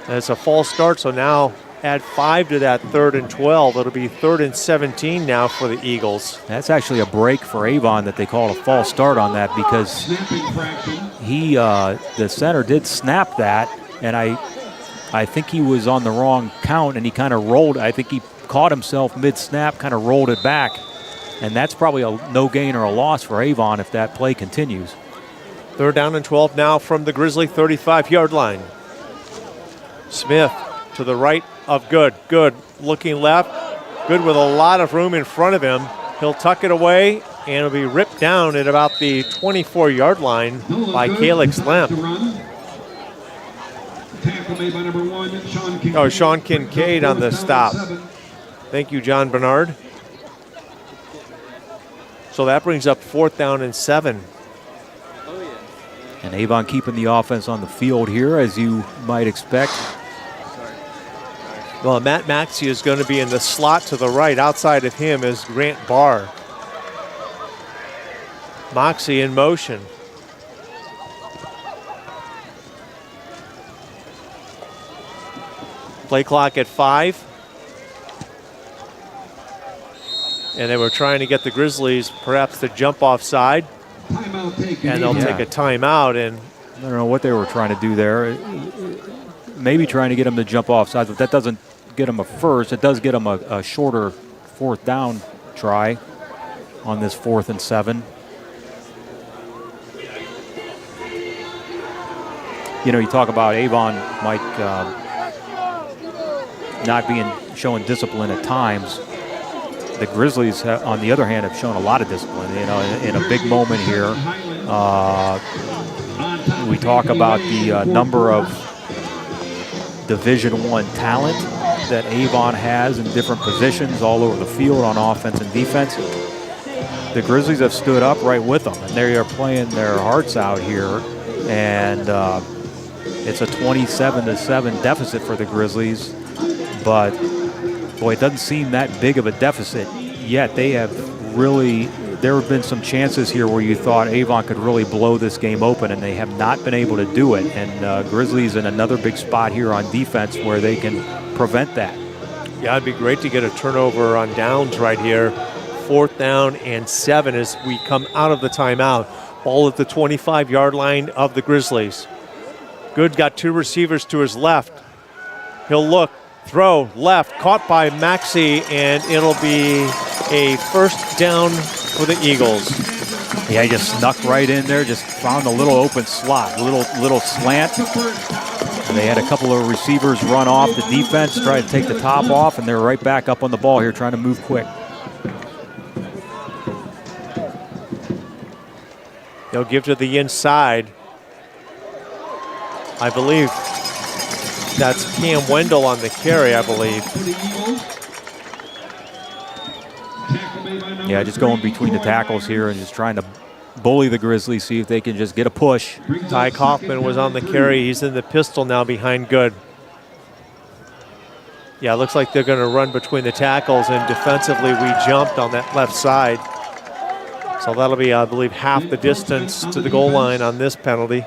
And it's a false start, so now add 5 to that 3rd and 12. It'll be 3rd and 17 now for the Eagles. That's actually a break for Avon that they called a false start on that, because the center did snap that, and I think he was on the wrong count, and he kind of rolled. I think he caught himself mid-snap, kind of rolled it back, and that's probably a no gain or a loss for Avon if that play continues. 3rd down and 12 now from the Grizzly 35-yard line. Smith to the right of Good. Good looking left. Good with a lot of room in front of him. He'll tuck it away, and it'll be ripped down at about the 24-yard line by Calix Lemp. Tackle made by number 1, Sean Kincaid. Oh, Sean Kincaid on the stop. Thank you, John Bernard. So that brings up 4th down and 7. And Avon keeping the offense on the field here, as you might expect. Well, Matt Maxey is going to be in the slot to the right. Outside of him is Grant Barr. Moxie in motion. Play clock at 5. And they were trying to get the Grizzlies perhaps to jump offside. Timeout taken. And they'll take a timeout. And I don't know what they were trying to do there. Maybe trying to get them to jump offside, but that doesn't get them a first. It does get them a shorter 4th down try on this 4th and 7. You know, you talk about Avon, Mike, not showing discipline at times. The Grizzlies, on the other hand, have shown a lot of discipline. You know, in a big moment here, we talk about the number of Division I talent that Avon has in different positions all over the field on offense and defense. The Grizzlies have stood up right with them, and they are playing their hearts out here. And it's a 27-7 deficit for the Grizzlies, but boy, it doesn't seem that big of a deficit yet. There have been some chances here where you thought Avon could really blow this game open, and they have not been able to do it. And Grizzlies in another big spot here on defense where they can prevent that. Yeah, it'd be great to get a turnover on downs right here. 4th down and 7 as we come out of the timeout. Ball at the 25-yard line of the Grizzlies. Good got 2 receivers to his left. He'll look, throw, left, caught by Maxey, and it'll be a 1st down for the Eagles. Yeah, he just snuck right in there, just found a little open slot, little slant. And they had a couple of receivers run off the defense, try to take the top off, and they're right back up on the ball here trying to move quick. They'll give to the inside. I believe that's Cam Wendell on the carry, I believe. Yeah, just going between the tackles here and just trying to bully the Grizzlies, see if they can just get a push. Ty Kaufman was on the carry. He's in the pistol now behind Good. Yeah, it looks like they're going to run between the tackles, and defensively we jumped on that left side. So that'll be, I believe, half the distance to the goal line on this penalty.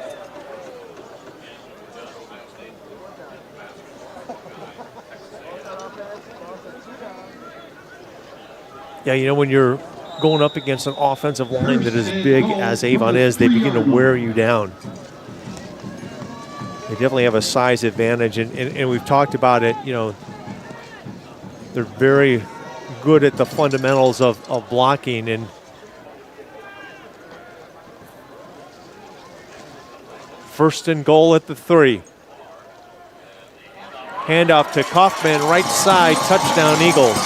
Yeah, you know, when you're going up against an offensive line that is big as Avon is, they begin to wear you down. They definitely have a size advantage, and we've talked about it, you know, they're very good at the fundamentals of blocking. And first and goal at the 3. Handoff to Kaufman, right side, touchdown Eagles.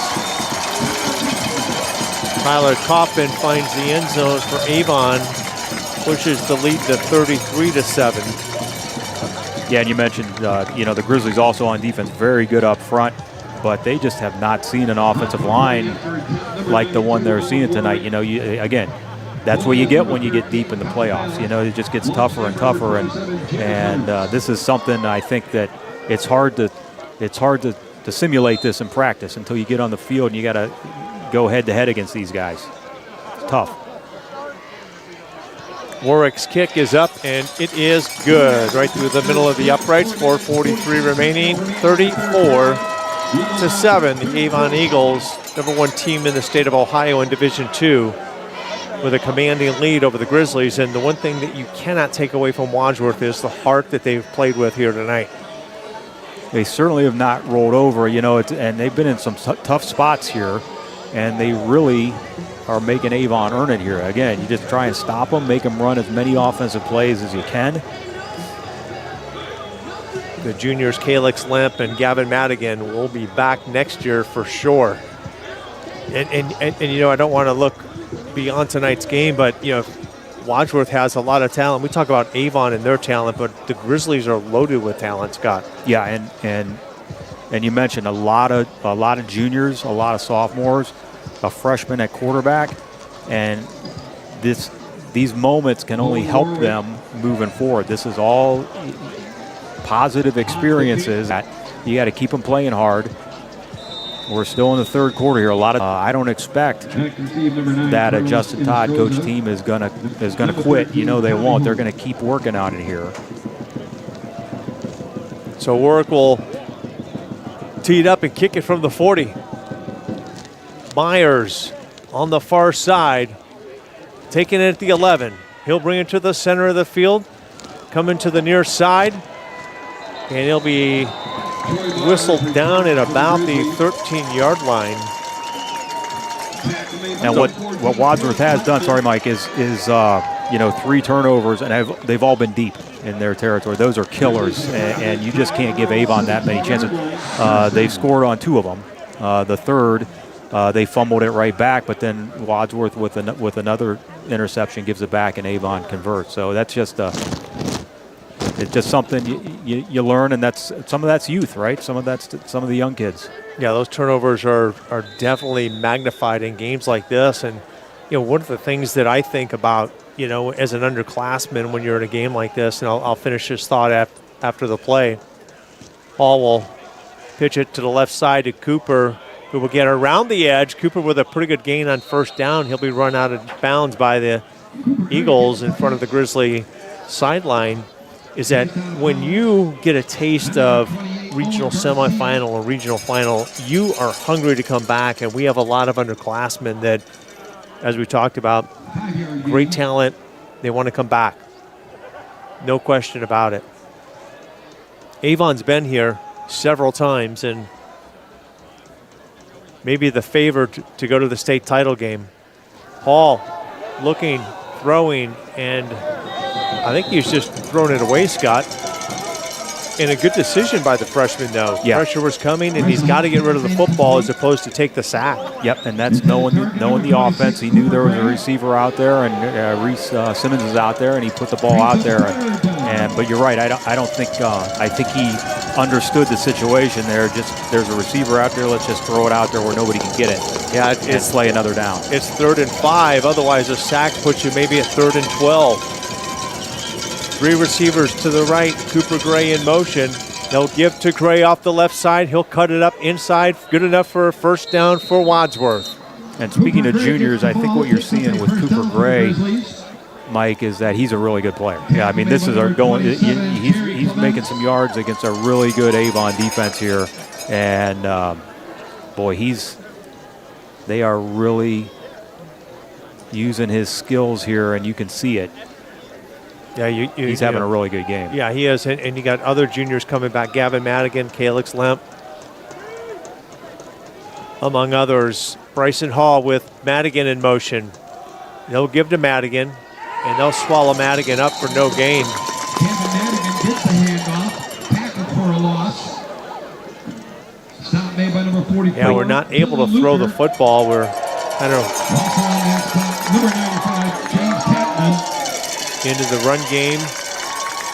Tyler Kaufman finds the end zone for Avon pushes the lead to 33-7. Yeah, and you mentioned, you know, the Grizzlies also on defense, very good up front, but they just have not seen an offensive line like the one they're seeing tonight. You know, again, that's what you get when you get deep in the playoffs. You know, it just gets tougher and tougher, and this is something I think that it's hard to simulate this in practice until you get on the field and you got to go head-to-head against these guys. It's tough. Warwick's kick is up, and it is good. Right through the middle of the uprights, 4:43 remaining, 34-7. The Avon Eagles, #1 team in the state of Ohio in Division II, with a commanding lead over the Grizzlies. And the one thing that you cannot take away from Wadsworth is the heart that they've played with here tonight. They certainly have not rolled over, you know, and they've been in some tough spots here, and they really are making Avon earn it here. Again, you just try and stop them, make them run as many offensive plays as you can. The juniors, Calix Lemp and Gavin Madigan, will be back next year for sure. And you know, I don't want to look beyond tonight's game, but, you know, Wadsworth has a lot of talent. We talk about Avon and their talent, but the Grizzlies are loaded with talent, Scott. Yeah, and you mentioned a lot of juniors, a lot of sophomores, a freshman at quarterback, and these moments can only help them moving forward. This is all positive experiences. You got to keep them playing hard. We're still in the third quarter here. A lot of I don't expect that a Justin Todd coach team is gonna quit. You know they won't. They're gonna keep working on it here. So Warwick will tee it up and kick it from the 40. Myers on the far side, taking it at the 11. He'll bring it to the center of the field, coming to the near side, and he'll be whistled down at about the 13-yard line. Now, what Wadsworth has done, sorry, Mike, is you know, 3 turnovers, and they've all been deep in their territory. Those are killers, and you just can't give Avon that many chances. They've scored on 2 of them. The third, they fumbled it right back, but then Wadsworth with another interception gives it back, and Avon converts. So that's just it's just something you learn, and some of that's youth, right? Some of the young kids. Yeah, those turnovers are definitely magnified in games like this. And, you know, one of the things that I think about, you know, as an underclassman when you're in a game like this, and I'll finish this thought after the play. Hall will pitch it to the left side to Cooper, who will get around the edge. Cooper with a pretty good gain on first down. He'll be run out of bounds by the Eagles in front of the Grizzly sideline. Is that when you get a taste of regional semifinal or regional final, you are hungry to come back, and we have a lot of underclassmen that, as we talked about, great talent, they want to come back. No question about it. Avon's been here several times, and maybe the favorite to go to the state title game. Hall looking, throwing, and I think he's just thrown it away, Scott. And a good decision by the freshman, though. Yeah. Pressure was coming, and he's got to get rid of the football as opposed to take the sack. Yep, and that's knowing the offense. He knew there was a receiver out there, and Reese Simmons is out there, and he put the ball out there. But you're right. I think he understood the situation there. Just there's a receiver out there. Let's just throw it out there where nobody can get it. Yeah, and play another down. It's 3rd and 5. Otherwise, a sack puts you maybe at 3rd and 12. 3 receivers to the right. Cooper Gray in motion. They'll give to Gray off the left side. He'll cut it up inside. Good enough for a first down for Wadsworth. And speaking of juniors, I think what you're seeing with Cooper Gray, Mike, is that he's a really good player. Yeah, I mean, this is he's making some yards against a really good Avon defense here. And, boy, they are really using his skills here, and you can see it. Yeah, he's having a really good game. Yeah, he is, and you got other juniors coming back. Gavin Madigan, Calix Lemp, among others. Bryson Hall with Madigan in motion. They'll give to Madigan, and they'll swallow Madigan up for no gain. Gavin Madigan gets the handoff, tackled for a loss. Stop made by number 44. Yeah, we're not able to throw the football. We're, I don't know. Also on that spot, number 95, James Chapman. into the run game.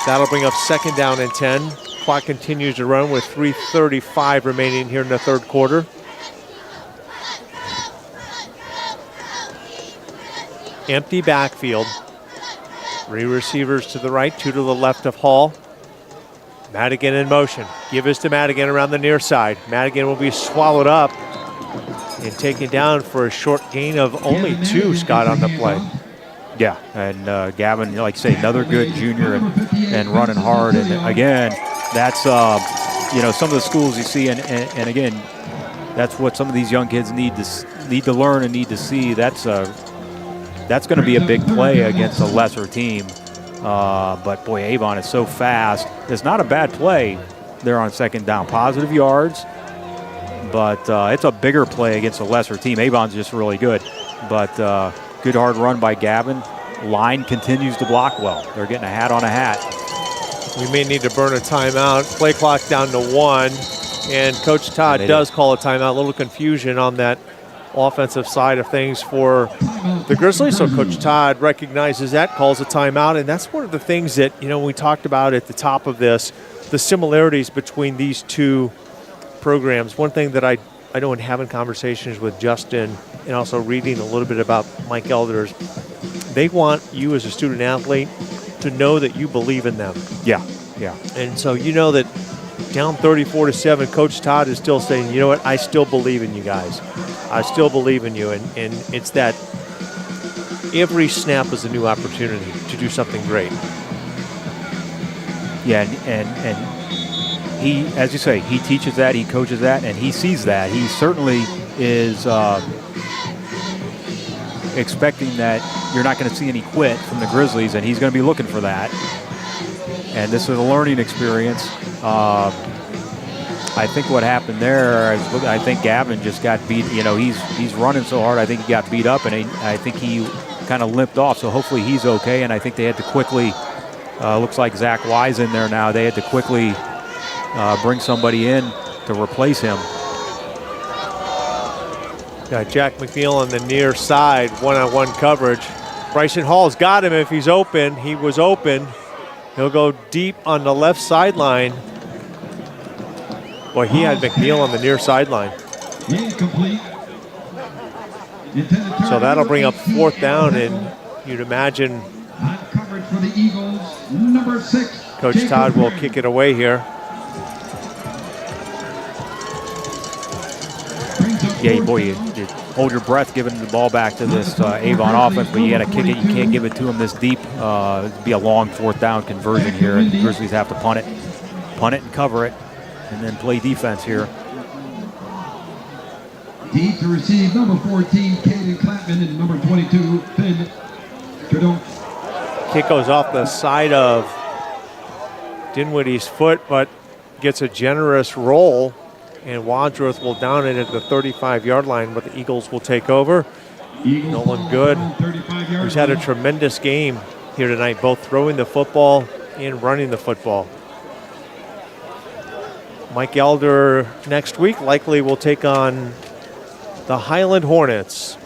That'll bring up 2nd down and 10. Clock continues to run with 3:35 remaining here in the third quarter. Empty backfield. 3 receivers to the right, 2 to the left of Hall. Madigan in motion. Give us to Madigan around the near side. Madigan will be swallowed up and taken down for a short gain of only 2, Scott, on the play. Yeah, and Gavin, like I say, another good junior and running hard. And again, that's, you know, some of the schools you see, and again, that's what some of these young kids need to learn and need to see. That's going to be a big play against a lesser team. But boy, Avon is so fast. It's not a bad play there on 2nd down. Positive yards, but it's a bigger play against a lesser team. Avon's just really good. But good hard run by Gavin. Line continues to block well. They're getting a hat on a hat. We may need to burn a timeout. Play clock down to 1. And Coach Todd does call a timeout. A little confusion on that offensive side of things for the Grizzlies. So Coach Todd recognizes that, calls a timeout. And that's one of the things that, you know, we talked about at the top of this, the similarities between these two programs. One thing that I know in having conversations with Justin and also reading a little bit about Mike Elder's, they want you as a student athlete to know that you believe in them. Yeah, yeah. And so you know that down 34-7, Coach Todd is still saying, you know what, I still believe in you guys. I still believe in you. And it's that every snap is a new opportunity to do something great. Yeah, and he, as you say, he teaches that, he coaches that, and he sees that. He certainly is expecting that you're not going to see any quit from the Grizzlies, and he's going to be looking for that. And this is a learning experience. I think what happened there is, I think Gavin just got beat. You know, he's running so hard, I think he got beat up, and I think he kind of limped off. So hopefully he's okay. And I think they had to quickly, looks like Zach Wise in there now. They had to quickly bring somebody in to replace him. Got Jack McNeil on the near side, one-on-one coverage. Bryson Hall's got him if he's open. He was open. He'll go deep on the left sideline. Boy, he had McNeil on the near sideline. Incomplete. So that'll bring up 4th down, and you'd imagine On coverage for the Eagles, number 6. Coach Todd will kick it away here. Yeah, boy, you hold your breath giving the ball back to this Avon offense, but you got to kick it. You can't give it to them this deep. It'd be a long 4th down conversion here, and the Grizzlies have to punt it and cover it, and then play defense here. Deep to receive, number 14, Caden Clapman, and number 22, Finn Cardone. Kick goes off the side of Dinwiddie's foot, but gets a generous roll. And Wadsworth will down it at the 35-yard line, but the Eagles will take over. Nolan Good, who's had a tremendous game here tonight, both throwing the football and running the football. Mike Elder next week likely will take on the Highland Hornets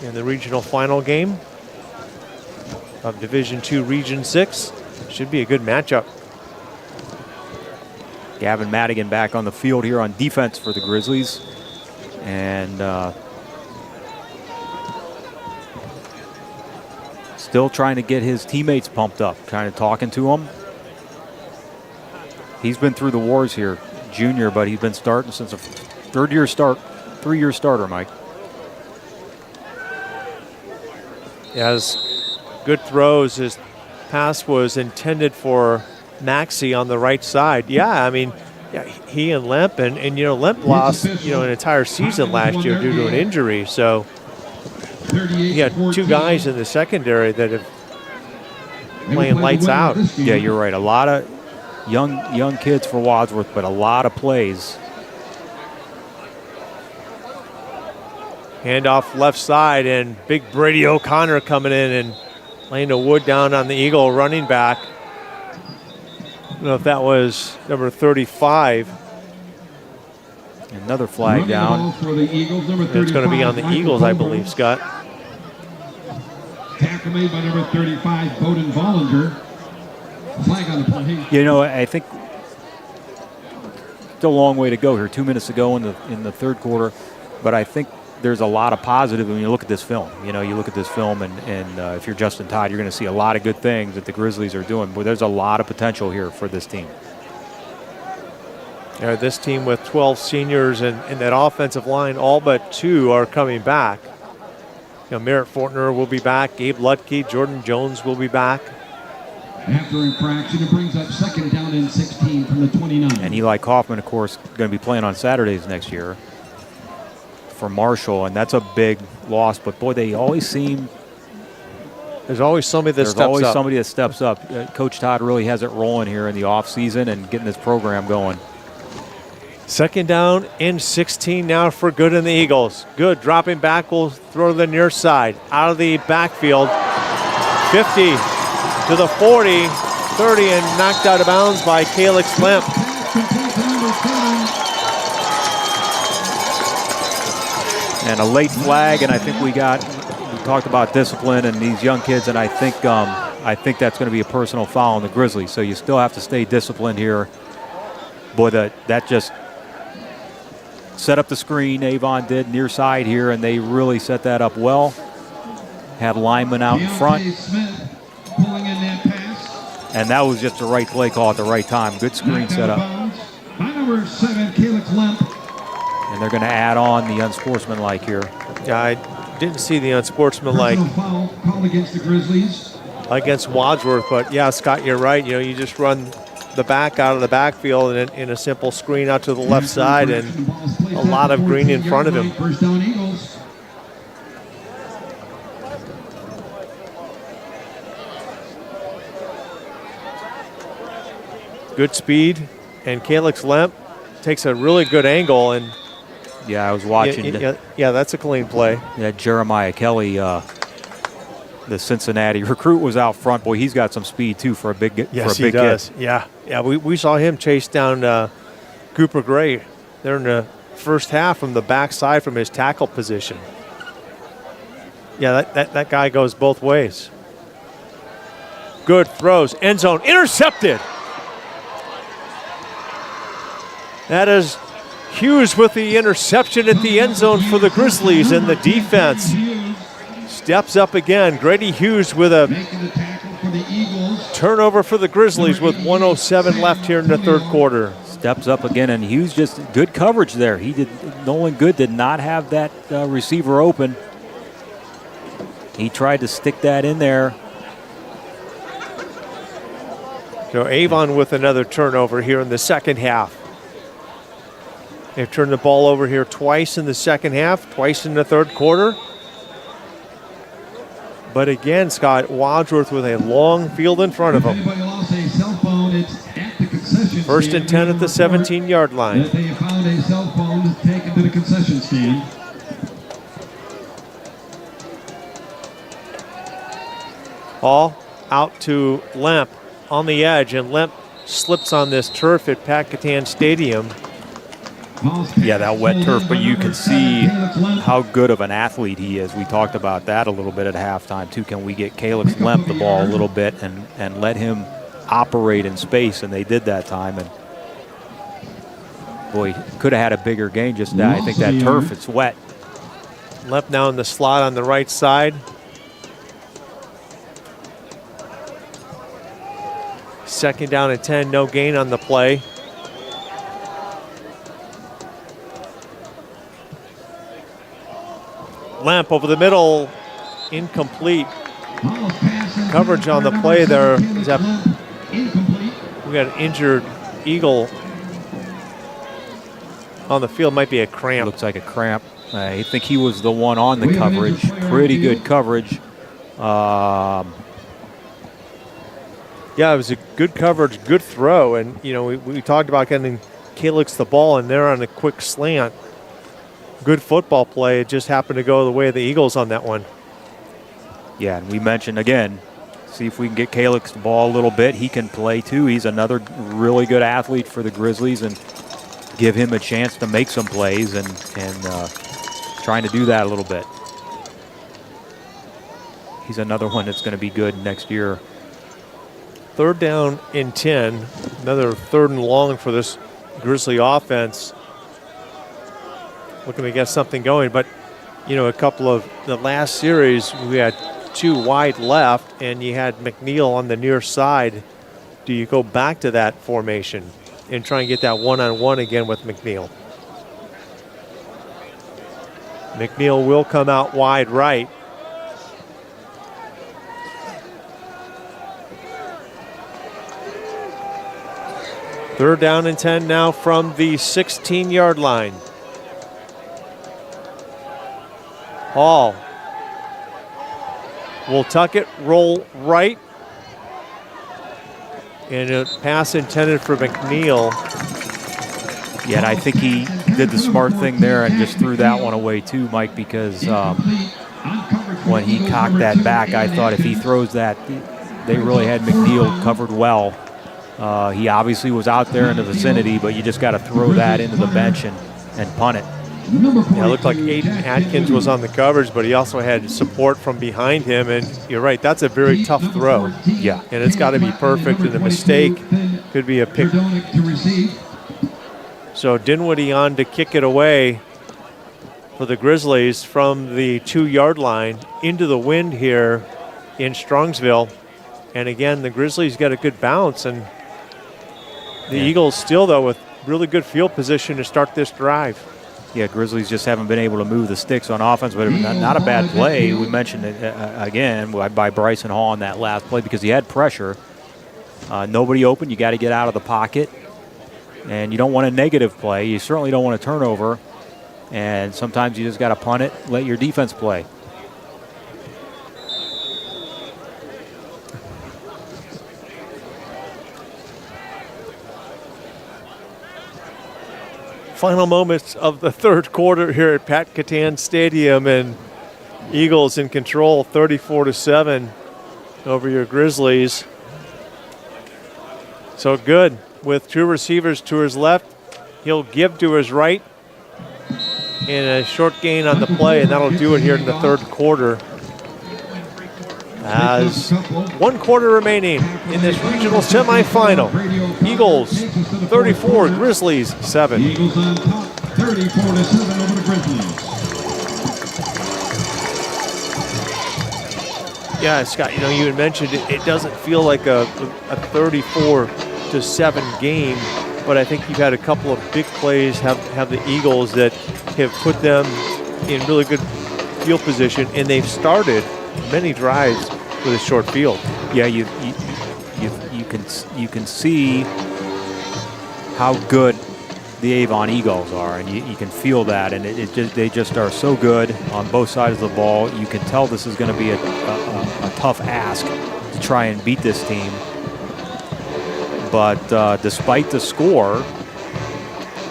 in the regional final game of Division II Region 6. Should be a good matchup. Gavin Madigan back on the field here on defense for the Grizzlies. And still trying to get his teammates pumped up, kind of talking to them. He's been through the wars here, junior, but he's been starting since a 3-year starter, Mike. He has good throws. His pass was intended for Maxey on the right side. Yeah, I mean, yeah, he and Lemp, and you know, Lemp lost, you know, an entire season last year due to an injury. So he had 2 guys in the secondary that have playing lights out. Yeah, you're right. A lot of young kids for Wadsworth, but a lot of plays. Handoff left side, and big Brady O'Connor coming in and laying the wood down on the Eagle running back. I don't know if that was number 35. Another flag down. For the Eagles, number It's going to be on the Eagles, I believe, Scott. Tackle made by number 35, Bowden Bollinger. Flag on the play. You know, I think still a long way to go here. 2 minutes to go in the third quarter, but I think there's a lot of positive when you look at this film. You know, you look at this film, and if you're Justin Todd, you're going to see a lot of good things that the Grizzlies are doing. But there's a lot of potential here for this team. Yeah, this team with 12 seniors and that offensive line, all but 2 are coming back. You know, Merritt Fortner will be back. Gabe Lutke, Jordan Jones will be back. After infraction, it brings up second down and 16 from the 29. And Eli Kaufman, of course, going to be playing on Saturdays next year for Marshall, and that's a big loss. But boy, they always seem. There's always somebody that steps up. There's always somebody that steps up. Coach Todd really has it rolling here in the offseason and getting this program going. Second down and 16 now for Good and the Eagles. Good dropping back, will throw to the near side. Out of the backfield. 50 to the 40, 30, and knocked out of bounds by Calix Limp. And a late flag, and I think we talked about discipline and these young kids, and I think that's going to be a personal foul on the Grizzlies. So you still have to stay disciplined here. Boy, that just set up the screen. Avon did near side here, and they really set that up well. Had linemen out in front. And that was just the right play call at the right time. Good screen setup. By number 7, Calix Limp. And they're going to add on the unsportsmanlike here. Yeah, I didn't see the unsportsmanlike Foul called against the Grizzlies. Against Wadsworth, but yeah, Scott, you're right. You know, you just run the back out of the backfield and in a simple screen out to the left side, and a lot of green in front of him. First down, Eagles. Good speed, and Calix Lemp takes a really good angle, and yeah, I was watching. Yeah, that's a clean play. Yeah, Jeremiah Kelly, the Cincinnati recruit, was out front. Boy, he's got some speed too for a big kid. Yeah, we saw him chase down Cooper Gray there in the first half from the backside from his tackle position. Yeah, that guy goes both ways. Good throws, end zone, intercepted. That is Hughes with the interception at the end zone for the Grizzlies, and the defense steps up again. Grady Hughes with a turnover for the Grizzlies with 1:07 left here in the third quarter. Steps up again, and Hughes just good coverage there. Nolan Good did not have that receiver open. He tried to stick that in there. So Avon with another turnover here in the second half. They've turned the ball over here twice in the second half, twice in the third quarter. But again, Scott, Wadsworth with a long field in front of them. First and 10 at the 17-yard line. They found a cell phone taken to the concession stand. Ball out to Lemp on the edge, and Lemp slips on this turf at Pat Catan Stadium. Yeah, that wet turf, but you can see how good of an athlete he is. We talked about that a little bit at halftime, too. Can we get Calix Lemp the ball a little bit and let him operate in space? And they did that time. And, boy, could have had a bigger game just now. I think that turf, it's wet. Lemp now in the slot on the right side. Second down and 10, no gain on the play. Lemp over the middle, incomplete. Coverage on the play there. We got an injured Eagle on the field. Might be a cramp. Looks like a cramp. I think he was the one on the coverage. Pretty good coverage. Yeah, it was a good coverage, good throw. And, you know, we talked about getting Calix the ball, and they're on a quick slant. Good football play. It just happened to go the way of the Eagles on that one. Yeah, and we mentioned again, see if we can get Calix the ball a little bit. He can play too. He's another really good athlete for the Grizzlies, and give him a chance to make some plays and trying to do that a little bit. he's another one that's going to be good next year. 3rd down and 10. Another 3rd and long for this Grizzly offense. Looking to get something going, but you know, a couple of the last series we had 2 wide left, and you had McNeil on the near side. Do you go back to that formation and try and get that one-on-one again with McNeil? McNeil will come out wide right. Third down and 10 now from the 16-yard line. Hall will tuck it, roll right. And a pass intended for McNeil. Yeah, and I think he did the smart thing there and just threw that one away too, Mike, because when he cocked that back, I thought if he throws that, they really had McNeil covered well. He obviously was out there in the vicinity, but you just got to throw that into the bench and punt it. Yeah, it looked like Aiden Atkins was on the coverage, but he also had support from behind him, and you're right, that's a very tough throw. Yeah. And it's got to be perfect, and a mistake could be a pick. So Dinwiddie on to kick it away for the Grizzlies from the 2-yard line into the wind here in Strongsville. And again, the Grizzlies got a good bounce, and the Eagles still, though, with really good field position to start this drive. Yeah, Grizzlies just haven't been able to move the sticks on offense, but not a bad play. We mentioned it again by Bryson Hall on that last play because he had pressure. Nobody open. You got to get out of the pocket. And you don't want a negative play. You certainly don't want a turnover. And sometimes you just got to punt it, let your defense play. Final moments of the 3rd quarter here at Pat Catan Stadium, and Eagles in control 34-7 over your Grizzlies. So good with 2 receivers to his left. He'll give to his right and a short gain on the play, and that'll do it here in the 3rd quarter. As 1 quarter remaining in this regional semifinal. Eagles 34, Grizzlies 7. Eagles on top, 34-7 over the Grizzlies. Yeah, Scott, you know, you had mentioned it doesn't feel like a 34-7 game, but I think you've had a couple of big plays have the Eagles that have put them in really good field position, and they've started many drives with a short field. Yeah, you can see how good the Avon Eagles are, and you can feel that, and they just are so good on both sides of the ball. You can tell this is going to be a tough ask to try and beat this team. But despite the score,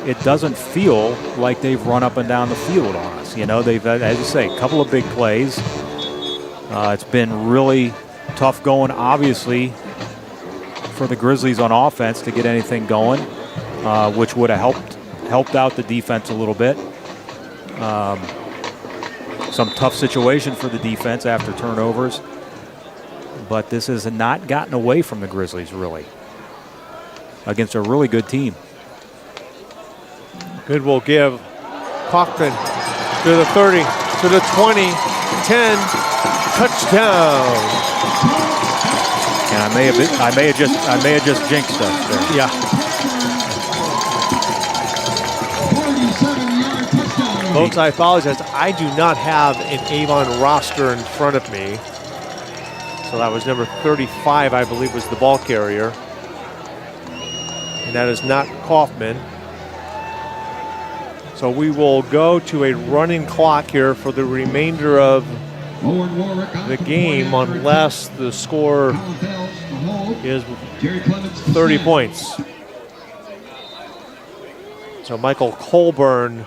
it doesn't feel like they've run up and down the field on us. You know, they've, as you say, a couple of big plays. It's been really tough going, obviously, for the Grizzlies on offense to get anything going, which would have helped out the defense a little bit. Some tough situation for the defense after turnovers, but this has not gotten away from the Grizzlies, really, against a really good team. Good will give. Kaufman to the 30, to the 20, 10, touchdown. And I may have just jinxed us there. Yeah. 47-yard touchdown. Folks, I apologize. I do not have an Avon roster in front of me. So that was number 35, I believe, was the ball carrier. And that is not Kaufman. So we will go to a running clock here for the remainder of the game, unless the score is 30 points. So Michael Colburn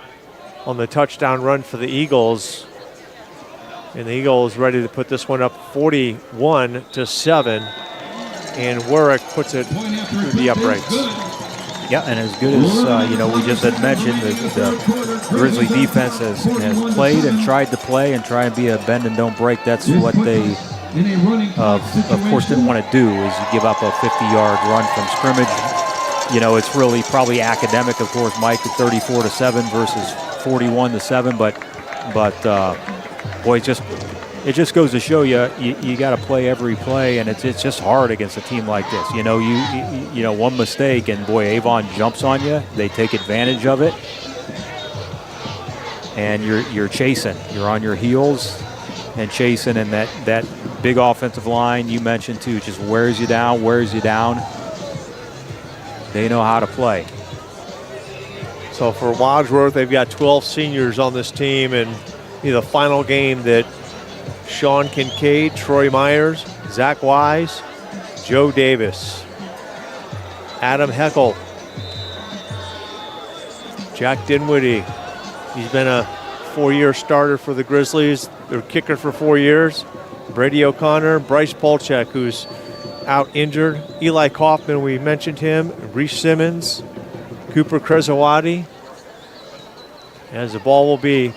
on the touchdown run for the Eagles. And the Eagles ready to put this one up 41-7. And Warwick puts it through the uprights. Yeah, and as good as, we just had mentioned, the Grizzly defense has played and tried to play and try and be a bend and don't break. That's what they In a running clock of course, didn't want to do is you give up a 50-yard run from scrimmage. You know, it's really probably academic, of course, Mike, at 34-7 versus 41-7. But boy, it just goes to show you got to play every play, and it's just hard against a team like this. You know, you know, one mistake, and boy, Avon jumps on you. They take advantage of it, and you're chasing. You're on your heels and chasing, and that big offensive line you mentioned too just wears you down. They know how to play. So for Wadsworth, they've got 12 seniors on this team, and the final game that Sean Kincaid, Troy Myers, Zach Wise, Joe Davis, Adam Heckel, Jack Dinwiddie. He's been a 4-year starter for the Grizzlies. Their kicker for 4 years. Brady O'Connor, Bryce Polchek, who's out injured. Eli Kaufman, we mentioned him. Reese Simmons, Cooper Krezawati. As the ball will be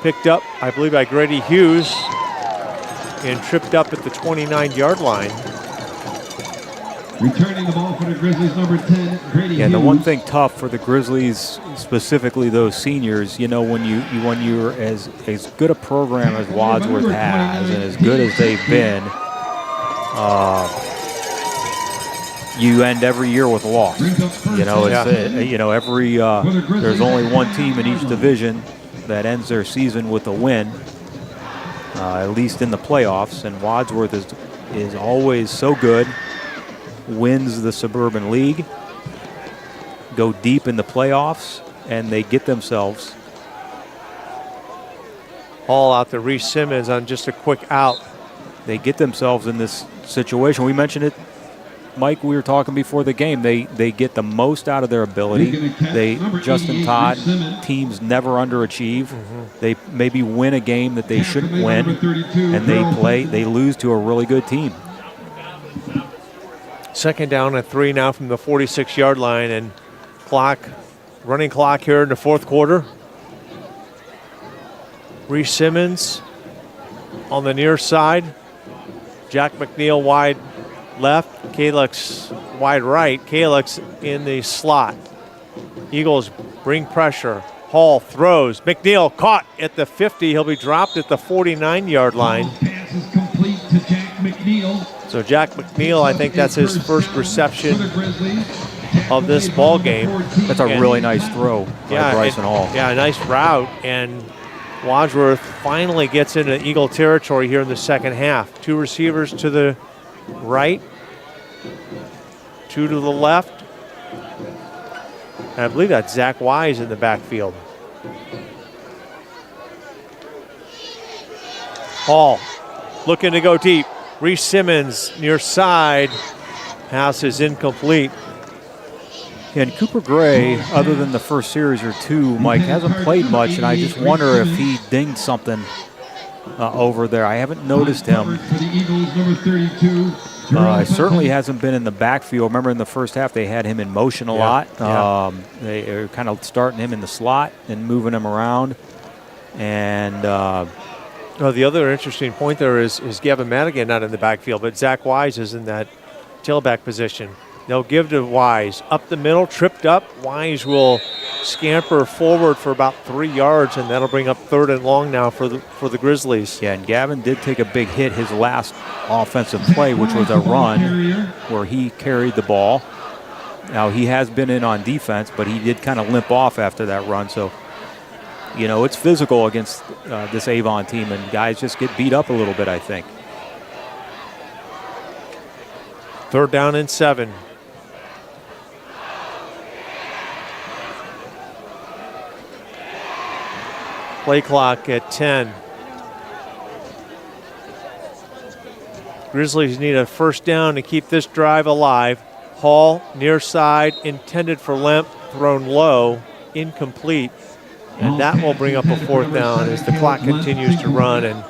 picked up, I believe, by Grady Hughes and tripped up at the 29-yard line. Returning the ball for the Grizzlies, number 10, Grady Yeah, Hughes. the one thing tough for the Grizzlies, specifically those seniors, you know, when you're as good a program as Wadsworth has and as good as they've been, you end every year with a loss. You know, it's you know, every there's only one team in each division that ends their season with a win, at least in the playoffs. And Wadsworth is always so good, wins the Suburban League, go deep in the playoffs, and they get themselves. All out to Reese Simmons on just a quick out. They get themselves in this situation. We mentioned it, Mike, we were talking before the game. They get the most out of their ability. Justin Todd, teams never underachieve. They maybe win a game that they shouldn't win, and they lose to a really good team. Second down and 3 now from the 46-yard line, and running clock here in the fourth quarter. Reese Simmons on the near side. Jack McNeil wide left. Kalix wide right. Kalix in the slot. Eagles bring pressure. Hall throws. McNeil caught at the 50. He'll be dropped at the 49-yard line. Pass is complete to Jack McNeil. So Jack McNeil, I think that's his first reception of this ball game. That's a really nice throw by Bryson Hall. Yeah, a nice route, and Wadsworth finally gets into Eagle territory here in the second half. 2 receivers to the right, 2 to the left. And I believe that's Zach Wise in the backfield. Hall looking to go deep. Reese Simmons near side. Pass is incomplete. And Cooper Gray, other than the first series or two, Mike, hasn't played much, and I just wonder if he dinged something over there. I haven't noticed him. For the Eagles, number 32. He certainly hasn't been in the backfield. Remember in the first half they had him in motion a lot. They are kind of starting him in the slot and moving him around. And the other interesting point there is Gavin Madigan not in the backfield, but Zach Wise is in that tailback position. They'll give to Wise. Up the middle, tripped up. Wise will scamper forward for about 3 yards, and that'll bring up 3rd and long now for the Grizzlies. Yeah, and Gavin did take a big hit his last offensive play, which was a run where he carried the ball. Now, he has been in on defense, but he did kind of limp off after that run. So, you know, it's physical against this Avon team, and guys just get beat up a little bit, I think. 3rd down and 7. Play clock at 10. Grizzlies need a first down to keep this drive alive. Hall near side, intended for Lemp, thrown low, incomplete. And that will bring up a 4th down as the clock continues to run. And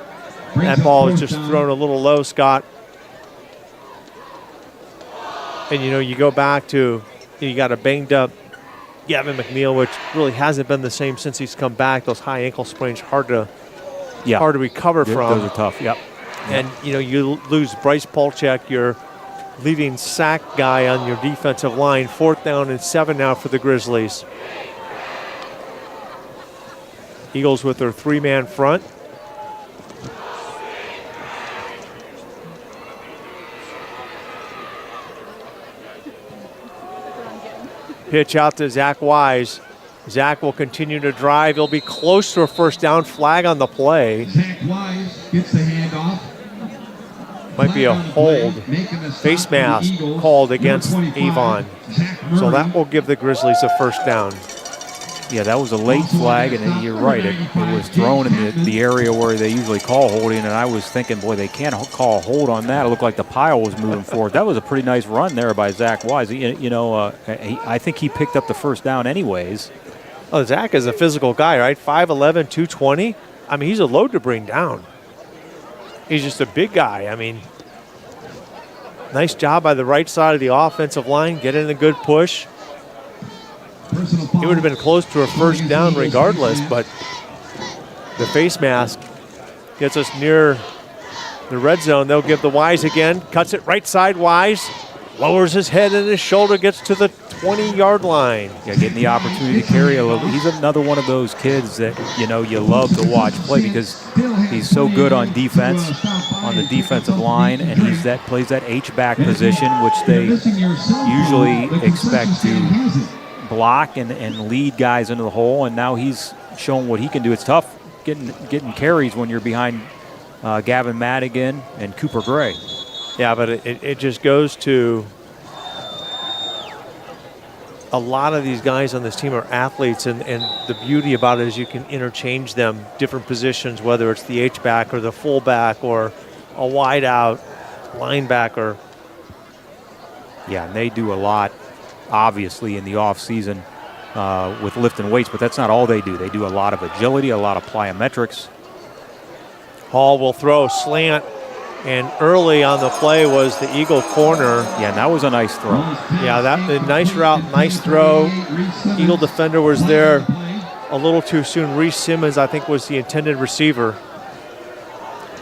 that ball is just thrown a little low, Scott. And, you know, you go back to, you got a banged up Gavin McNeil, which really hasn't been the same since he's come back. Those high ankle sprains hard to recover from. Those are tough, yep. And, you know, you lose Bryce Polchak, your leading sack guy on your defensive line. 4th down and 7 now for the Grizzlies. Eagles with their 3-man front. Pitch out to Zach Wise. Zach will continue to drive. He'll be close to a 1st down. Flag on the play. Zach Wise gets the handoff. Might be a hold. Face mask called against Avon. So that will give the Grizzlies a 1st down. Yeah, that was a late flag, and you're right. It was thrown in the area where they usually call holding, and I was thinking, boy, they can't call a hold on that. It looked like the pile was moving forward. That was a pretty nice run there by Zach Wise. I think he picked up the 1st down anyways. Oh, Zach is a physical guy, right? 5'11", 220. I mean, he's a load to bring down. He's just a big guy. I mean, nice job by the right side of the offensive line, getting a good push. He would have been close to a 1st down regardless, but the face mask gets us near the red zone. They'll give the Wise again. Cuts it right side, Wise. Lowers his head and his shoulder, gets to the 20-yard line. Yeah, getting the opportunity to carry a little. He's another one of those kids that, you know, you love to watch play because he's so good on defense, on the defensive line, and plays that H-back position, which they usually expect to block and lead guys into the hole, and now he's showing what he can do. It's tough getting carries when you're behind Gavin Madigan and Cooper Gray. Yeah, but it just goes to a lot of these guys on this team are athletes, and the beauty about it is you can interchange them, different positions, whether it's the H-back or the fullback or a wide-out linebacker. Yeah, and they do a lot, obviously, in the off-season with lifting weights, but that's not all they do. They do a lot of agility, a lot of plyometrics. Hall will throw slant, and early on the play was the Eagle corner. Yeah, and that was a nice throw. Yeah, a nice route, nice throw. Eagle defender was there a little too soon. Reese Simmons, I think, was the intended receiver.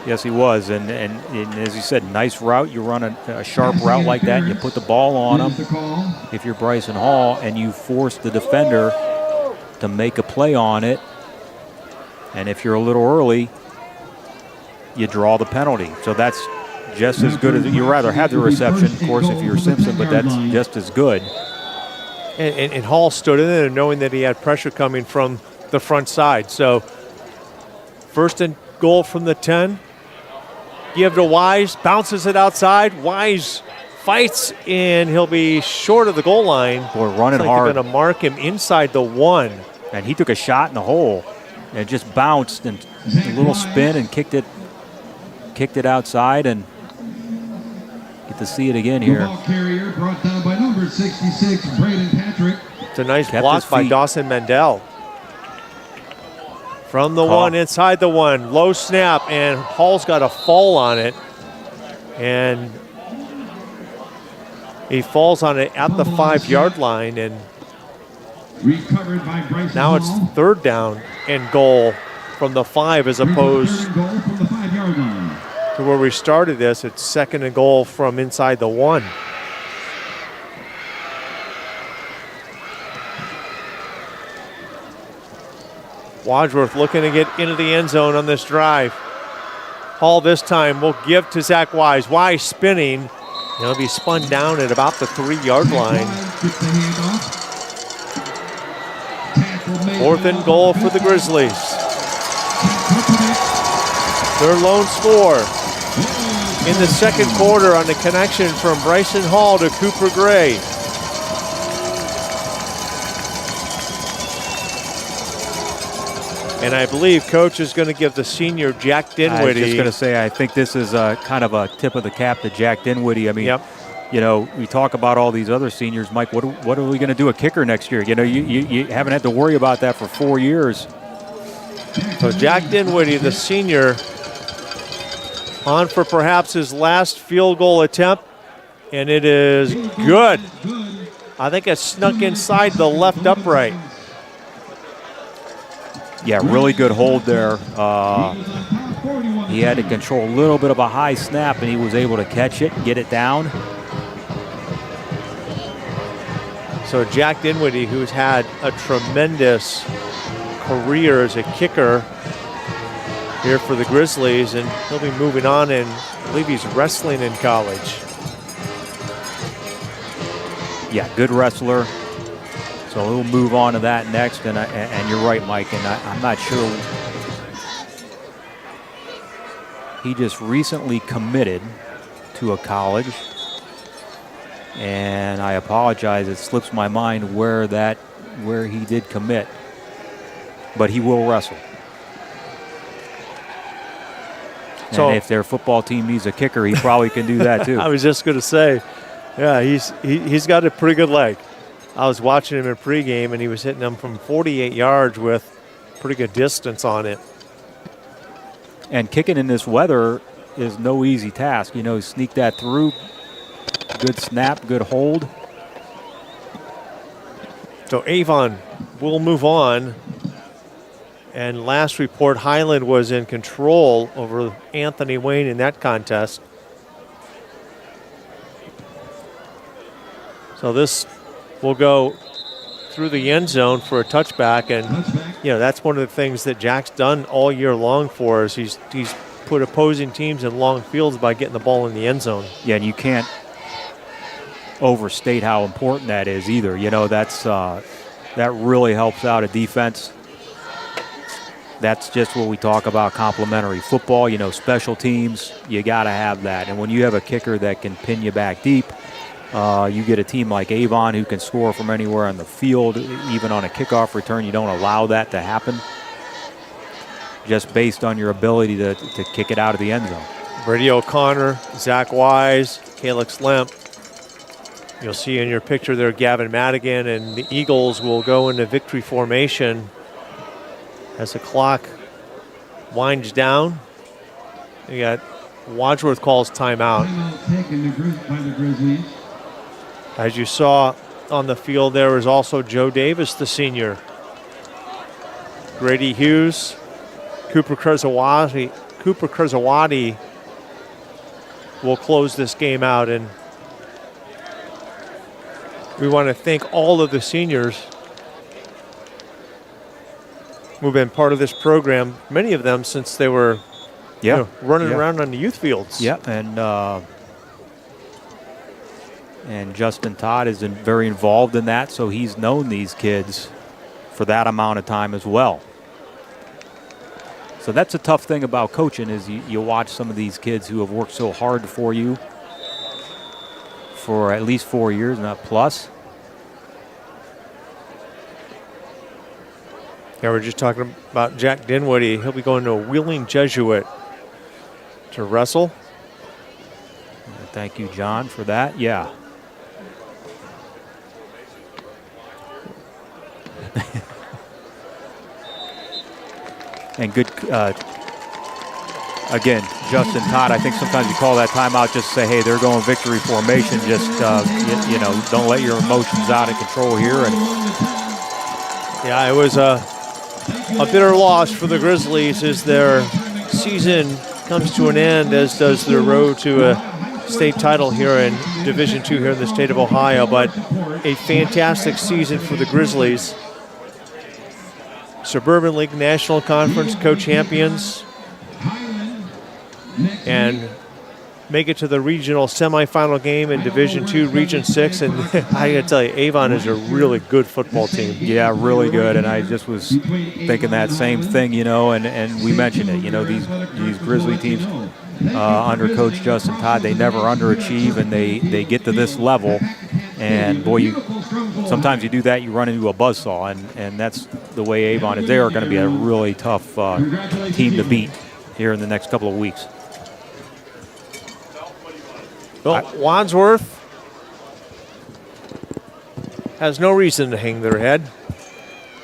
Yes, he was, and as you said, nice route. You run a sharp route like that, and you put the ball on him. If you're Bryson Hall, and you force the defender to make a play on it, and if you're a little early, you draw the penalty. So that's just as good as you'd rather have the reception, of course, if you're Simpson, but that's just as good. And Hall stood in there knowing that he had pressure coming from the front side. So 1st and goal from the 10. Give to Wise, bounces it outside. Wise fights, and he'll be short of the goal line. Boy, running hard. They're going to mark him inside the 1. And he took a shot in the hole and just bounced and a little spin and kicked it outside, and get to see it again here. Ball carrier brought down by number 66, Braden Patrick. It's a nice block by Dawson Mendel. From the 1, inside the 1, low snap, and Hall's got a fall on it. And he falls on it at the 5-yard line, and recovered by Bryson now it's Hall. 3rd down and goal from the 5 as opposed Goal from the 5-yard line. to where we started this. It's 2nd and goal from inside the 1. Wadsworth looking to get into the end zone on this drive. Hall this time will give to Zach Wise. Wise spinning. He'll be spun down at about the 3-yard line. 4th and goal for the Grizzlies. Their lone score in the 2nd quarter on the connection from Bryson Hall to Cooper Gray. And I believe Coach is going to give the senior Jack Dinwiddie. I was just going to say, I think this is kind of a tip of the cap to Jack Dinwiddie. I mean, you know, we talk about all these other seniors. Mike, what are we going to do a kicker next year? You know, you haven't had to worry about that for 4 years. So Jack Dinwiddie, the senior, on for perhaps his last field goal attempt, and it is good. I think it snuck inside the left upright. Yeah, really good hold there. He had to control a little bit of a high snap, and he was able to catch it, get it down. So Jack Dinwiddie, who's had a tremendous career as a kicker here for the Grizzlies, and he'll be moving on, and I believe he's wrestling in college. Yeah, good wrestler. So he'll move on to that next, and you're right, Mike, and I'm not sure. He just recently committed to a college, and I apologize, it slips my mind where he did commit, but he will wrestle. So and if their football team needs a kicker, he probably can do that too. I was just going to say, yeah, he's got a pretty good leg. I was watching him in pregame, and he was hitting them from 48 yards with pretty good distance on it. And kicking in this weather is no easy task. You know, sneak that through. Good snap, good hold. So Avon will move on. And last report, Highland was in control over Anthony Wayne in that contest. So this will go through the end zone for a touchback, and you know that's one of the things that Jack's done all year long for us. He's put opposing teams in long fields by getting the ball in the end zone. Yeah, and you can't overstate how important that is either. You know, that's that really helps out a defense. That's just what we talk about, complementary football. You know, special teams, you got to have that. And when you have a kicker that can pin you back deep, you get a team like Avon who can score from anywhere on the field, even on a kickoff return. You don't allow that to happen just based on your ability to kick it out of the end zone. Brady O'Connor, Zach Wise, Calix Lemp. You'll see in your picture there Gavin Madigan, and the Eagles will go into victory formation as the clock winds down. You got Wadsworth calls timeout. Timeout taken by the Grizzlies. As you saw on the field, there was also Joe Davis, the senior. Grady Hughes, Cooper Kurzawati will close this game out, and we want to thank all of the seniors who've been part of this program, many of them since they were running around on the youth fields. Yeah, and Justin Todd has been very involved in that, so he's known these kids for that amount of time as well. So that's a tough thing about coaching is you watch some of these kids who have worked so hard for you for at least 4 years, not plus. Yeah, we're just talking about Jack Dinwiddie. He'll be going to a Wheeling Jesuit to wrestle. Thank you, John, for that. Yeah. And good, again, Justin Todd, I think sometimes you call that timeout just to say, hey, they're going victory formation. Just, you know, don't let your emotions out of control here. And yeah, it was a bitter loss for the Grizzlies as their season comes to an end, as does their road to a state title here in Division II here in the state of Ohio. But a fantastic season for the Grizzlies. Suburban League National Conference co-champions, and make it to the regional semifinal game in Division II, Region 6. And I gotta tell you, Avon is a really good football team. Yeah, really good. And I just was thinking that same thing, you know, and we mentioned it, you know, these Grizzly teams under Coach Justin Todd, they never underachieve, and they get to this level. And boy, sometimes you do that, you run into a buzzsaw, and that's the way Avon is. They are going to be a really tough team to beat here in the next couple of weeks. Well, Wadsworth has no reason to hang their head.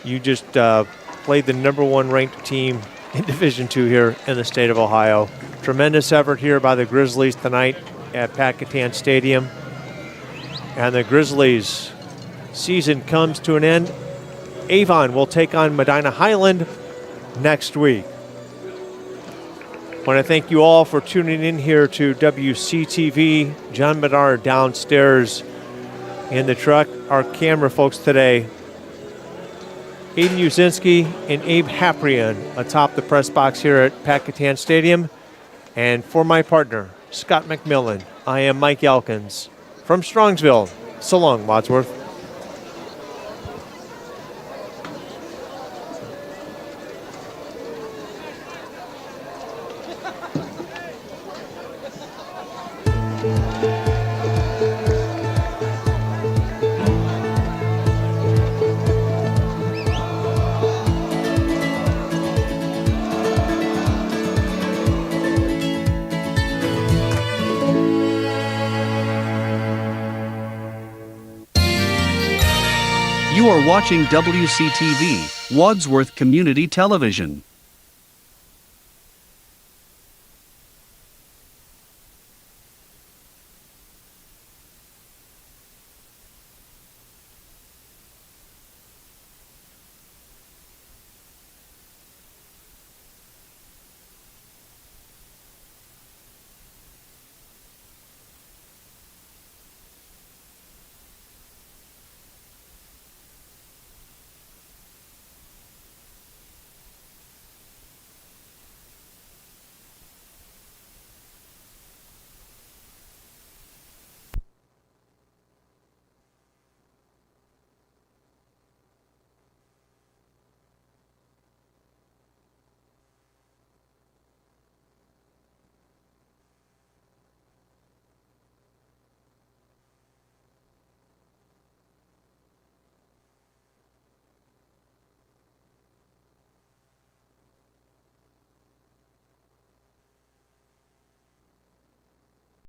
You just played the #1 ranked team in Division II here in the state of Ohio. Tremendous effort here by the Grizzlies tonight at Pat Catan Stadium. And the Grizzlies' season comes to an end. Avon will take on Medina Highland next week. want to thank you all for tuning in here to WCTV. John Bedard downstairs in the truck. Our camera folks today, Aiden Uzinski and Abe Haprian atop the press box here at Pat Catan Stadium. And for my partner, Scott McMillan, I am Mike Elkins from Strongsville. So long, Wadsworth. You are watching WCTV, Wadsworth Community Television.